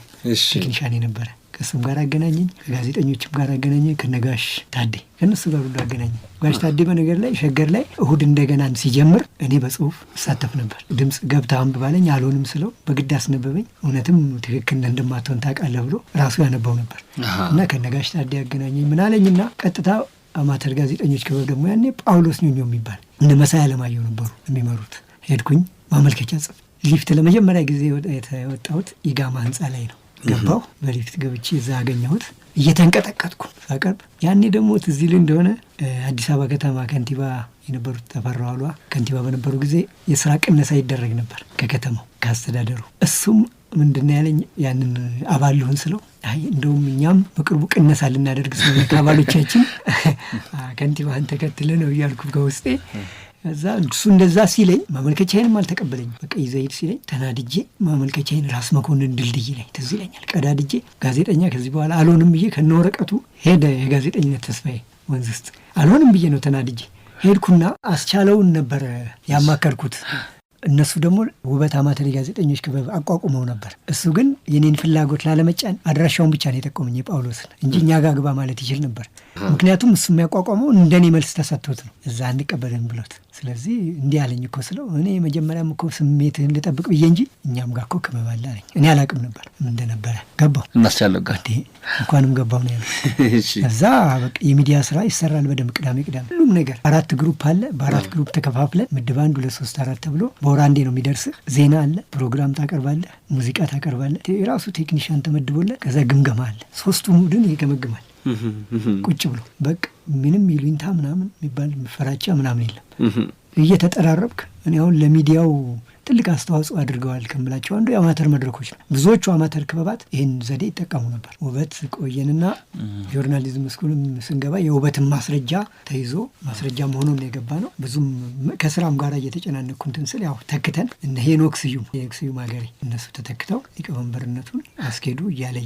ቴክኒሻን የነበረ ከሱም ጋር አገናኘኝ። ከጋዜጠኞችም ጋር አገናኘኝ። ከነጋሽ ታዴ ከነሱ ጋር ሁሉ አገናኘኝ። ጋሽ ታዴ በነገር ላይ ሸገር ላይ እሁድ እንደገና ሲጀምር እኔ በጽሁፍ እሳተፍ ነበር። ድምፅ ገብታ አንብባለኝ አልሆንም ስለው በግድ አስነበበኝ። እውነትም ትክክል እንደማትሆን ታውቃለህ ብሎ ራሱ ያነባው ነበር እና ከነጋሽ ታዴ አገናኘኝ። ምን አለኝና ቀጥታ አማተር ጋዜጠኞች ክበብ ደግሞ ያኔ ጳውሎስ ኞኞ የሚባል እነ መሳይ አለማየሁ ነበሩ የሚመሩት። ሄድኩኝ ማመልከቻ ጽፍ ሊፍት ለመጀመሪያ ጊዜ የተወጣሁት ኢጋማ ህንፃ ላይ ነው። ገባሁ። በሊፍት ገብቼ እዛ አገኘሁት። እየተንቀጠቀጥኩ ሳቀርብ ያኔ ደግሞ ትዝ ይልህ እንደሆነ አዲስ አበባ ከተማ ከንቲባ የነበሩት ተፈራ ዋልዋ ከንቲባ በነበሩ ጊዜ የስራ ቅነሳ ይደረግ ነበር ከከተማው ከአስተዳደሩ። እሱም ምንድን ያለኝ ያንን አባልሁን ስለው አይ እንደውም እኛም በቅርቡ ቅነሳ ልናደርግ ስለሆነ ከአባሎቻችን ከንቲባህን ተከትለ ነው እያልኩ ከውስጤ እዛ እሱ እንደዛ ሲለኝ ማመልከቻዬንም አልተቀበለኝ። በቃ ይዘህ ሂድ ሲለኝ ተናድጄ ማመልከቻዬን ራስ መኮንን ድልድይ ላይ ትዝ ይለኛል ቀዳድጄ ጋዜጠኛ ከዚህ በኋላ አልሆንም ብዬ ከነወረቀቱ ሄደ። የጋዜጠኝነት ተስፋዬ ወንዝ ውስጥ አልሆንም ብዬ ነው ተናድጄ ሄድኩና አስቻለውን ነበረ ያማከርኩት። እነሱ ደግሞ ውበት አማተሪ ጋዜጠኞች ክበብ አቋቁመው ነበር። እሱ ግን የኔን ፍላጎት ላለመጫን አድራሻውን ብቻ ነው የጠቆመኝ የጳውሎስን እንጂ እኛ ጋር ግባ ማለት ይችል ነበር። ምክንያቱም እሱ የሚያቋቋመው እንደኔ መልስ ተሰጥቶት ነው እዛ አንቀበልም ብሎት። ስለዚህ እንዲህ አለኝ እኮ ስለው እኔ መጀመሪያም እኮ ስሜትህን ልጠብቅ ብዬ እንጂ እኛም ጋር እኮ ክበብ አለ አለኝ። እኔ አላቅም ነበር እንደነበረ ገባሁ።
እናስቻለው ጋር
እንኳንም ገባሁ ነው ያለው። እዛ በቃ የሚዲያ ስራ ይሰራል በደንብ ቅዳሜ ሁሉም ነገር 4 ግሩፕ አለ። በ4 ግሩፕ ተከፋፍለን ምድብ 1 2 3 4 ተብሎ በወር አንዴ ነው የሚደርስህ። ዜና አለ፣ ፕሮግራም ታቀርባለህ፣ ሙዚቃ ታቀርባለህ። የራሱ ቴክኒሻን ተመድቦለት ከዛ ግምገማ አለ። 3ቱም ቡድን ይገመግማል ቁጭ ብሎ በቃ ምንም ይሉኝታ ምናምን የሚባል ፍራቻ ምናምን የለም። እየተጠራረብክ እኔ አሁን ለሚዲያው ትልቅ አስተዋጽኦ አድርገዋል ከምላቸው አንዱ የአማተር መድረኮች ነው። ብዙዎቹ አማተር ክበባት ይህን ዘዴ ይጠቀሙ ነበር። ውበት ቆየንና ጆርናሊዝም ስኩልም ስንገባ የውበትን ማስረጃ ተይዞ ማስረጃ መሆኑን የገባ ነው። ብዙም ከስራም ጋር እየተጨናነኩ እንትን ስል ያው ተክተን እነ ሄኖክ ስዩም ሀገሬ እነሱ ተተክተው ሊቀመንበርነቱን አስኬዱ። እያለ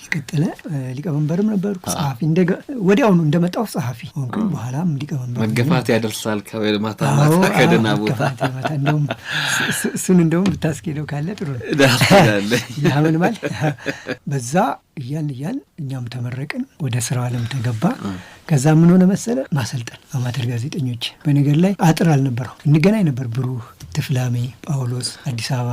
የቀጠለ ሊቀመንበርም ነበርኩ። ጸሐፊ ወዲያውኑ እንደመጣሁ ጸሐፊ ሆንኩኝ። በኋላም ሊቀመንበር
መገፋት ያደርሳል ከማታ ከደና ቦታ
እንደውም እሱን እንደውም ብታስኬደው ካለ ጥሩ ነው ያመልማል። በዛ እያልን እኛም ተመረቅን፣ ወደ ስራው ዓለም ተገባ። ከዛ ምን ሆነ መሰለ ማሰልጠን አማተር ጋዜጠኞች በነገር ላይ አጥር አልነበረው። እንገናኝ ነበር ብሩህ፣ ትፍላሜ፣ ጳውሎስ፣ አዲስ አበባ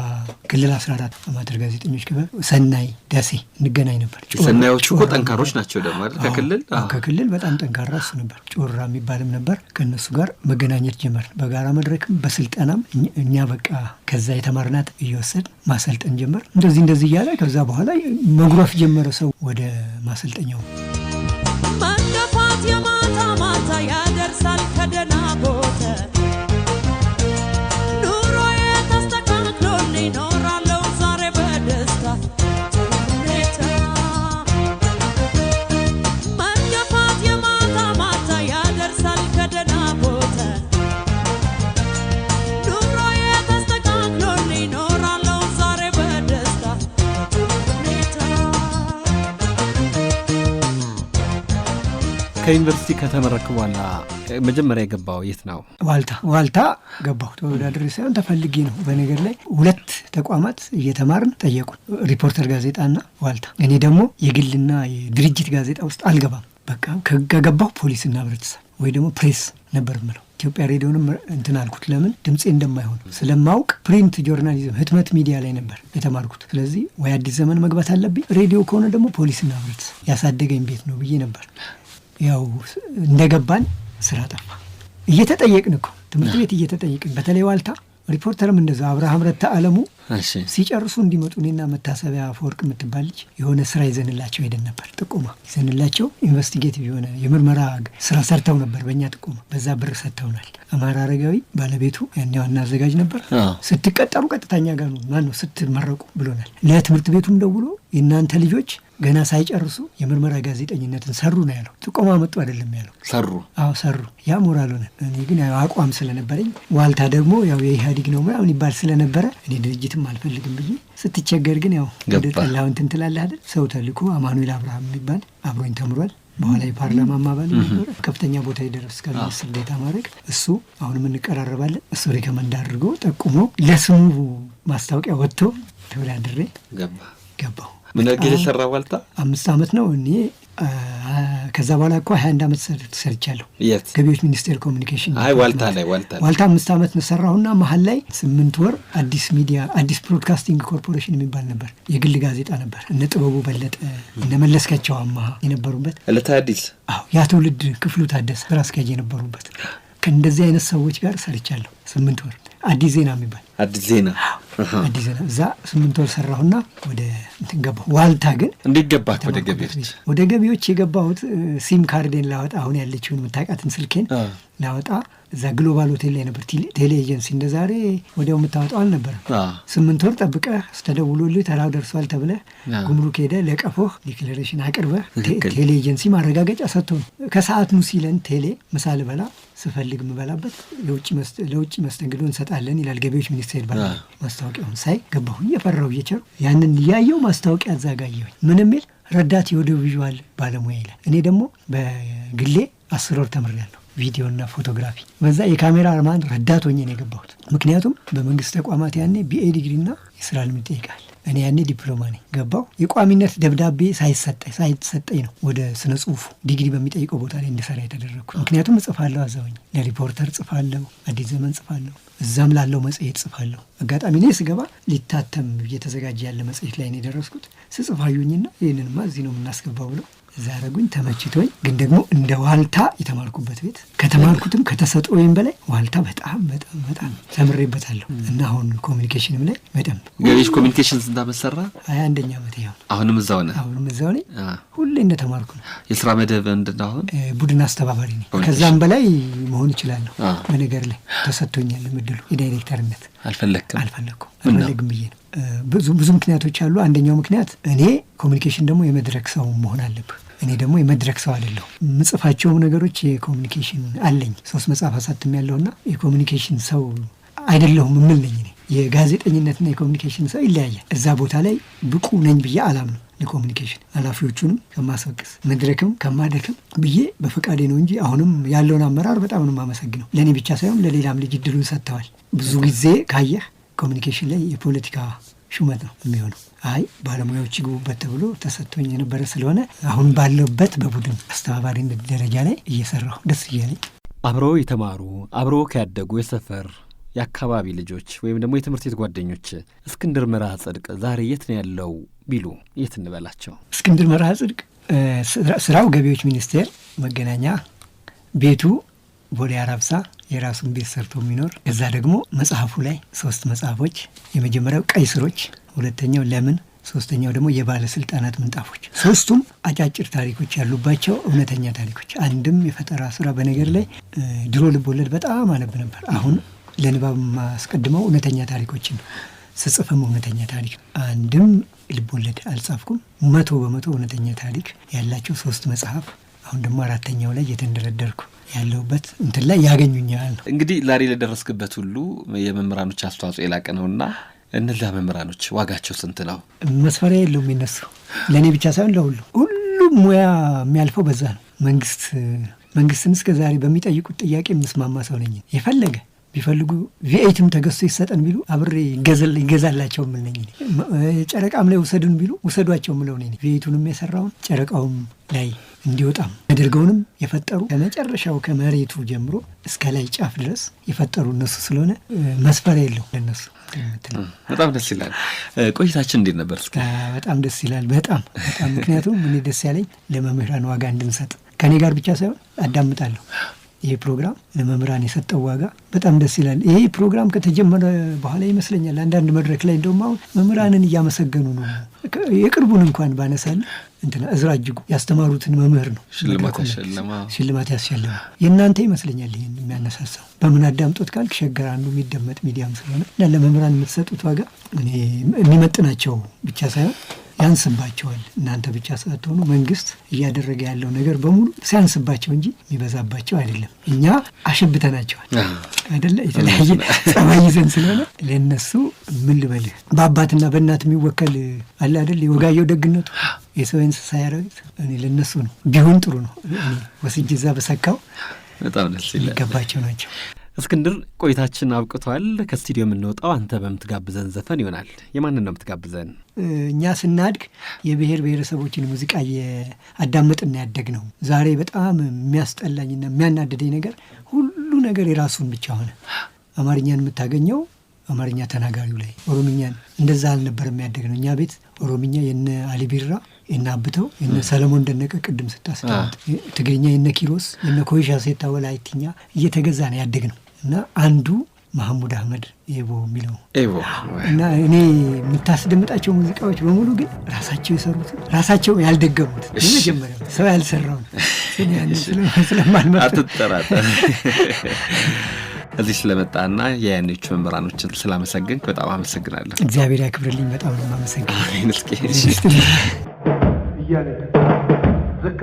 ክልል 14 አማተር ጋዜጠኞች ክበብ፣ ሰናይ፣ ደሴ እንገናኝ ነበር።
ሰናዮቹ እኮ ጠንካሮች ናቸው ደግሞ አይደል?
ከክልል በጣም ጠንካራ እሱ ነበር። ጮራ የሚባልም ነበር። ከእነሱ ጋር መገናኘት ጀመር። በጋራ መድረክም በስልጠናም እኛ በቃ ከዛ የተማርናት እየወሰድ ማሰልጠን ጀመር። እንደዚህ እያለ ከዛ በኋላ መጉረፍ ጀመረ ሰው ወደ ማሰልጠኛው።
መገፋት የማታ ማታ ያደርሳል ከደና ቦታ ኑሮዬ ተስተካክሎልኝ እኖራለሁ ዛሬ በደስታ ሁኔታ። መገፋት የማታ ማታ ያደርሳል ከደና ቦታ ኑሮዬ ተስተካክሎልኝ እኖራለሁ ዛሬ በደስታ ሁኔታ።
ከዩኒቨርሲቲ ከተመረክ በኋላ መጀመሪያ የገባው የት ነው?
ዋልታ ገባሁ። ተወዳድሬ ሳይሆን ተፈልጌ ነው። በነገር ላይ 2 ተቋማት እየተማርን ጠየቁን፣ ሪፖርተር ጋዜጣና ዋልታ። እኔ ደግሞ የግልና የድርጅት ጋዜጣ ውስጥ አልገባም። በቃ ከገባሁ ፖሊስና ህብረተሰብ ወይ ደግሞ ፕሬስ ነበር ምለው። ኢትዮጵያ ሬዲዮንም እንትን አልኩት። ለምን ድምፄ እንደማይሆን ስለማውቅ ፕሪንት ጆርናሊዝም ህትመት ሚዲያ ላይ ነበር የተማርኩት። ስለዚህ ወይ አዲስ ዘመን መግባት አለብኝ፣ ሬዲዮ ከሆነ ደግሞ ፖሊስና ህብረተሰብ ያሳደገኝ ቤት ነው ብዬ ነበር። ያው እንደገባን ስራ ጠፋ። እየተጠየቅን እኮ ትምህርት ቤት እየተጠየቅን፣ በተለይ ዋልታ ሪፖርተርም እንደዛ አብርሃም ረታ አለሙ ሲጨርሱ እንዲመጡ እኔና መታሰቢያ አፈወርቅ የምትባል ልጅ የሆነ ስራ ይዘንላቸው ሄደን ነበር። ጥቆማ ይዘንላቸው ኢንቨስቲጌቲቭ የሆነ የምርመራ ስራ ሰርተው ነበር። በእኛ ጥቆማ በዛ ብር ሰጥተውናል። አማራ አረጋዊ ባለቤቱ ያኔ ዋና አዘጋጅ ነበር። ስትቀጠሩ ቀጥታኛ ጋር ነው ማነው ስትመረቁ ብሎናል። ለትምህርት ቤቱም ደውሎ የእናንተ ልጆች ገና ሳይጨርሱ የምርመራ ጋዜጠኝነትን ሰሩ ነው ያለው። ጥቆማ መጡ አይደለም ያለው፣ ሰሩ። አዎ ሰሩ። ያ ሞራል ሆነ። እኔ ግን አቋም ስለነበረኝ ዋልታ ደግሞ ያው የኢህአዴግ ነው ምናምን ይባል ስለነበረ እኔ ድርጅትም አልፈልግም ብዬ ስትቸገር ግን ያው ወደ ጠላው እንትን ትላለህ አይደል። ሰው ተልኮ አማኑኤል አብርሃም የሚባል አብሮኝ ተምሯል። በኋላ የፓርላማ አባል ነበር። ከፍተኛ ቦታ የደረሰ ከሚኒስትር ዴኤታ ማድረግ እሱ አሁንም እንቀራረባለን። እሱ ሪከመንድ አድርጎ ጠቁሞ ለስሙ ማስታወቂያ ወጥቶ ተወዳድሬ ገባሁ።
ምን ያህል ሰራ ዋልታ?
5 ዓመት ነው እኔ። ከዛ በኋላ እኮ 21 ዓመት ሰርቻለሁ። ገቢዎች ሚኒስቴር ኮሚኒኬሽን።
ዋልታ
5 ዓመት ነው ሰራሁና መሀል ላይ 8 ወር አዲስ ሚዲያ አዲስ ብሮድካስቲንግ ኮርፖሬሽን የሚባል ነበር፣ የግል ጋዜጣ ነበር። እነ ጥበቡ በለጠ እነ መለስካቸው አማሃ የነበሩበት ዕለተ አዲስ። ያ ትውልድ ክፍሉ ታደሰ ስራ አስኪያጅ የነበሩበት። ከእንደዚህ አይነት ሰዎች ጋር ሰርቻለሁ 8 ወር። አዲስ ዜና የሚባል
አዲስ ዜና
እዛ 8 ወር ሰራሁና ወደ እንትን ገባሁ። ዋልታ ግን
እንዴት ገባህ
ወደ ገቢዎች የገባሁት ሲም ካርዴን ላወጣ አሁን ያለችውን የምታውቃትን ስልኬን ላወጣ እዛ ግሎባል ሆቴል ላይ ነበር። ቴሌ ኤጀንሲ እንደዛሬ ወዲያው የምታወጣው አልነበረም። 8 ወር ጠብቀህ ስተደውሎልህ ተራው ደርሷል ተብለህ ጉምሩክ ሄደህ ለቀፎህ ዲክሌሬሽን አቅርበህ ቴሌ ኤጀንሲ ማረጋገጫ ሰጥቶ ነው። ከሰዓት ኑ ሲለን ቴሌ ምሳ ልበላ ስፈልግ የምበላበት ለውጭ መስተንግዶ እንሰጣለን ይላል ገቢዎች ሚኒስቴር ባለ ማስታወቂያውን ሳይ ገባሁ። እየፈራሁ እየቸሩ ያንን እያየሁ ማስታወቂያ አዘጋየሁኝ። ምን የሚል ረዳት የኦዲዮ ቪዥዋል ባለሙያ ይላል። እኔ ደግሞ በግሌ 10 ወር ተምሬያለሁ ቪዲዮና ፎቶግራፊ። በዛ የካሜራ ማን ረዳት ሆኜ ነው የገባሁት። ምክንያቱም በመንግስት ተቋማት ያኔ ቢኤ ዲግሪና የስራ ልምድ ይጠይቃል። እኔ ያኔ ዲፕሎማ ነኝ። ገባሁ። የቋሚነት ደብዳቤ ሳይሰጠኝ ነው ወደ ስነ ጽሁፉ ዲግሪ በሚጠይቀው ቦታ ላይ እንድሰራ የተደረግኩ። ምክንያቱም እጽፋለሁ፣ አዘውኝ ለሪፖርተር ጽፋለሁ፣ አዲስ ዘመን ጽፋለሁ፣ እዛም ላለው መጽሔት ጽፋለሁ። አጋጣሚ እኔ ስገባ ሊታተም እየተዘጋጀ ያለ መጽሔት ላይ ነው የደረስኩት። ስጽፋዩኝና ይህንንማ እዚህ ነው የምናስገባው ብለው እዛ አረጉኝ። ተመችቶኝ ግን ደግሞ እንደ ዋልታ የተማርኩበት ቤት ከተማርኩትም ከተሰጠውም በላይ ዋልታ በጣም በጣም በጣም ተምሬበታለሁ እና አሁን ኮሚኒኬሽንም ላይ በደንብ
ገቢዎች ኮሚኒኬሽን ስንት ዓመት ሰራ?
21ኛ ዓመት ይሁን።
አሁንም እዛው ነህ?
አሁንም እዛው ነኝ። ሁሌ እንደተማርኩ ነው።
የስራ መደብ እንደና አሁን
ቡድን አስተባባሪ ነኝ። ከዛም በላይ መሆን እችላለሁ። በነገር ላይ ተሰጥቶኛል ምድሉ የዳይሬክተርነት። አልፈለኩም ብዬ ነው። ብዙ ምክንያቶች አሉ። አንደኛው ምክንያት እኔ ኮሚኒኬሽን ደግሞ የመድረክ ሰው መሆን አለብህ። እኔ ደግሞ የመድረክ ሰው አይደለሁ። ምጽፋቸውም ነገሮች የኮሚኒኬሽን አለኝ። 3 መጽሐፍ አሳትሜያለሁና የኮሚኒኬሽን ሰው አይደለሁም የምል ነኝ። እኔ የጋዜጠኝነትና የኮሚኒኬሽን ሰው ይለያያል። እዛ ቦታ ላይ ብቁ ነኝ ብዬ አላምነው። ለኮሚኒኬሽን ኃላፊዎቹንም ከማስወቅስ መድረክም ከማደክም ብዬ በፈቃዴ ነው እንጂ አሁንም ያለውን አመራር በጣም ነው የማመሰግነው። ለእኔ ብቻ ሳይሆን ለሌላም ልጅ እድሉን ሰጥተዋል። ብዙ ጊዜ ካየህ ኮሚኒኬሽን ላይ የፖለቲካ ሹመት ነው የሚሆነው። አይ ባለሙያዎች ይግቡበት ተብሎ ተሰጥቶኝ የነበረ ስለሆነ አሁን ባለበት በቡድን አስተባባሪነት ደረጃ ላይ እየሰራሁ ደስ እያለኝ
አብረው የተማሩ አብረው ከያደጉ የሰፈር የአካባቢ ልጆች ወይም ደግሞ የትምህርት ቤት ጓደኞች እስክንድር መርሃ ጽድቅ ዛሬ የት ነው ያለው ቢሉ የት እንበላቸው?
እስክንድር መርሃ ጽድቅ ስራው ገቢዎች ሚኒስቴር መገናኛ፣ ቤቱ ቦሌ አራብሳ የራሱን ቤት ሰርቶ የሚኖር እዛ ደግሞ መጽሐፉ ላይ 3 መጽሐፎች፣ የመጀመሪያው ቀይ ስሮች፣ ሁለተኛው ለምን፣ ሶስተኛው ደግሞ የባለስልጣናት ምንጣፎች። 3ቱም አጫጭር ታሪኮች ያሉባቸው እውነተኛ ታሪኮች። አንድም የፈጠራ ስራ በነገር ላይ ድሮ ልቦለድ በጣም አነብ ነበር። አሁን ለንባብ ማስቀድመው እውነተኛ ታሪኮችን ነው። ስጽፍም እውነተኛ ታሪክ አንድም ልቦለድ አልጻፍኩም። 100% እውነተኛ ታሪክ ያላቸው 3 መጽሐፍ። አሁን ደግሞ 4ኛው ላይ እየተንደረደርኩ ያለውበት እንትን ላይ ያገኙኛል ነው።
እንግዲህ ዛሬ ለደረስክበት ሁሉ የመምህራኖች አስተዋጽኦ የላቀ ነውና እነዚያ መምህራኖች ዋጋቸው ስንት ነው?
መስፈሪያ የለውም የነሱ። ለእኔ ብቻ ሳይሆን ሁሉም ሙያ የሚያልፈው በዛ ነው። መንግስትን እስከ ዛሬ በሚጠይቁት ጥያቄ የምስማማ ሰው ነኝ። የፈለገ ቢፈልጉ ቪኤትም ተገዝቶ ይሰጠን ቢሉ አብሬ ይገዛላቸው ምል ነኝ። ጨረቃም ላይ ውሰዱን ቢሉ ውሰዷቸው ምለው ነኝ። ቪኤቱንም የሰራውን ጨረቃውም ላይ እንዲወጣም ያደርገውንም የፈጠሩ ከመጨረሻው ከመሬቱ ጀምሮ እስከ ላይ ጫፍ ድረስ የፈጠሩ እነሱ ስለሆነ መስፈሪያ የለው ለነሱ።
በጣም ደስ ይላል። ቆይታችን እንዴት ነበር? እስኪ
በጣም ደስ ይላል። በጣም ምክንያቱም እኔ ደስ ያለኝ ለመምህራን ዋጋ እንድንሰጥ ከኔ ጋር ብቻ ሳይሆን አዳምጣለሁ። ይሄ ፕሮግራም ለመምህራን የሰጠው ዋጋ በጣም ደስ ይላል። ይሄ ፕሮግራም ከተጀመረ በኋላ ይመስለኛል አንዳንድ መድረክ ላይ እንደውም አሁን መምህራንን እያመሰገኑ ነው። የቅርቡን እንኳን ባነሳል እንትና እዝራ እጅጉ ያስተማሩትን መምህር ነው ሽልማት ያስሸለመ። የእናንተ ይመስለኛል ይሄን የሚያነሳሳው። በምን አዳምጦት ካልክ ሸገር አንዱ የሚደመጥ ሚዲያም ስለሆነ እና ለመምህራን የምትሰጡት ዋጋ እኔ የሚመጥናቸው ብቻ ሳይሆን ያንስባቸዋል። እናንተ ብቻ ሳትሆኑ መንግስት እያደረገ ያለው ነገር በሙሉ ሲያንስባቸው እንጂ የሚበዛባቸው አይደለም። እኛ አሸብተናቸዋል አይደለ? የተለያየ ጸባይ ይዘን ስለሆነ ለነሱ ምን ልበልህ፣ በአባትና በእናት የሚወከል አለ አይደል? የወጋየው ደግነቱ የሰው እንስሳ ያረጋግጥ እኔ ለነሱ ነው ቢሆን ጥሩ ነው። እኔ ወስጄ እዛ በሰካው
በጣም ደስ ይላል።
የሚገባቸው ናቸው።
እስክንድር ቆይታችን አብቅቷል። ከስቱዲዮ የምንወጣው አንተ በምትጋብዘን ዘፈን ይሆናል። የማንን ነው የምትጋብዘን?
እኛ ስናድግ የብሔር ብሔረሰቦችን ሙዚቃ አዳመጥና ያደግ ነው። ዛሬ በጣም የሚያስጠላኝና የሚያናድደኝ ነገር ሁሉ ነገር የራሱን ብቻ ሆነ። አማርኛን የምታገኘው አማርኛ ተናጋሪው ላይ፣ ኦሮምኛን እንደዛ አልነበር የሚያደግ ነው። እኛ ቤት ኦሮምኛ የነ አሊ ቢራ የነ አብተው የነ ሰለሞን ደነቀ ቅድም ስታስታውት፣ ትግርኛ የነ ኪሮስ የነ ኮይሻ ሴታ ወላይትኛ እየተገዛ ነው ያደግ ነው። እና አንዱ መሐሙድ አህመድ ኤቦ የሚለው
ኤቦ
እና እኔ የምታስደምጣቸው ሙዚቃዎች በሙሉ ግን ራሳቸው የሰሩት ራሳቸው ያልደገሙት የመጀመሪያው ሰው ያልሰራው ስለማልመርጥ
አትጠራጠር። እዚህ ስለመጣና የያኔዎቹ መምህራኖችን ስላመሰገንክ በጣም አመሰግናለሁ።
እግዚአብሔር ያክብርልኝ። በጣም ነው የማመሰግነው።
አሜን። እስኪ
እያለ ዝካ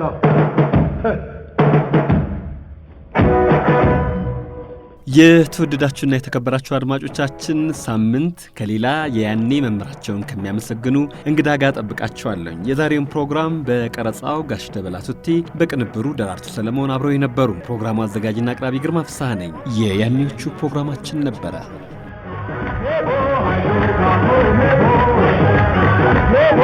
የተወደዳችሁና የተከበራችሁ አድማጮቻችን ሳምንት ከሌላ የያኔ መምህራቸውን ከሚያመሰግኑ እንግዳ ጋር ጠብቃችኋለሁ። የዛሬውን ፕሮግራም በቀረጻው ጋሽ ደበላ ቱቲ፣ በቅንብሩ ደራርቱ ሰለሞን አብረው የነበሩ። ፕሮግራሙ አዘጋጅና አቅራቢ ግርማ ፍስሐ ነኝ። የያኔዎቹ ፕሮግራማችን ነበረ።
ኔቦ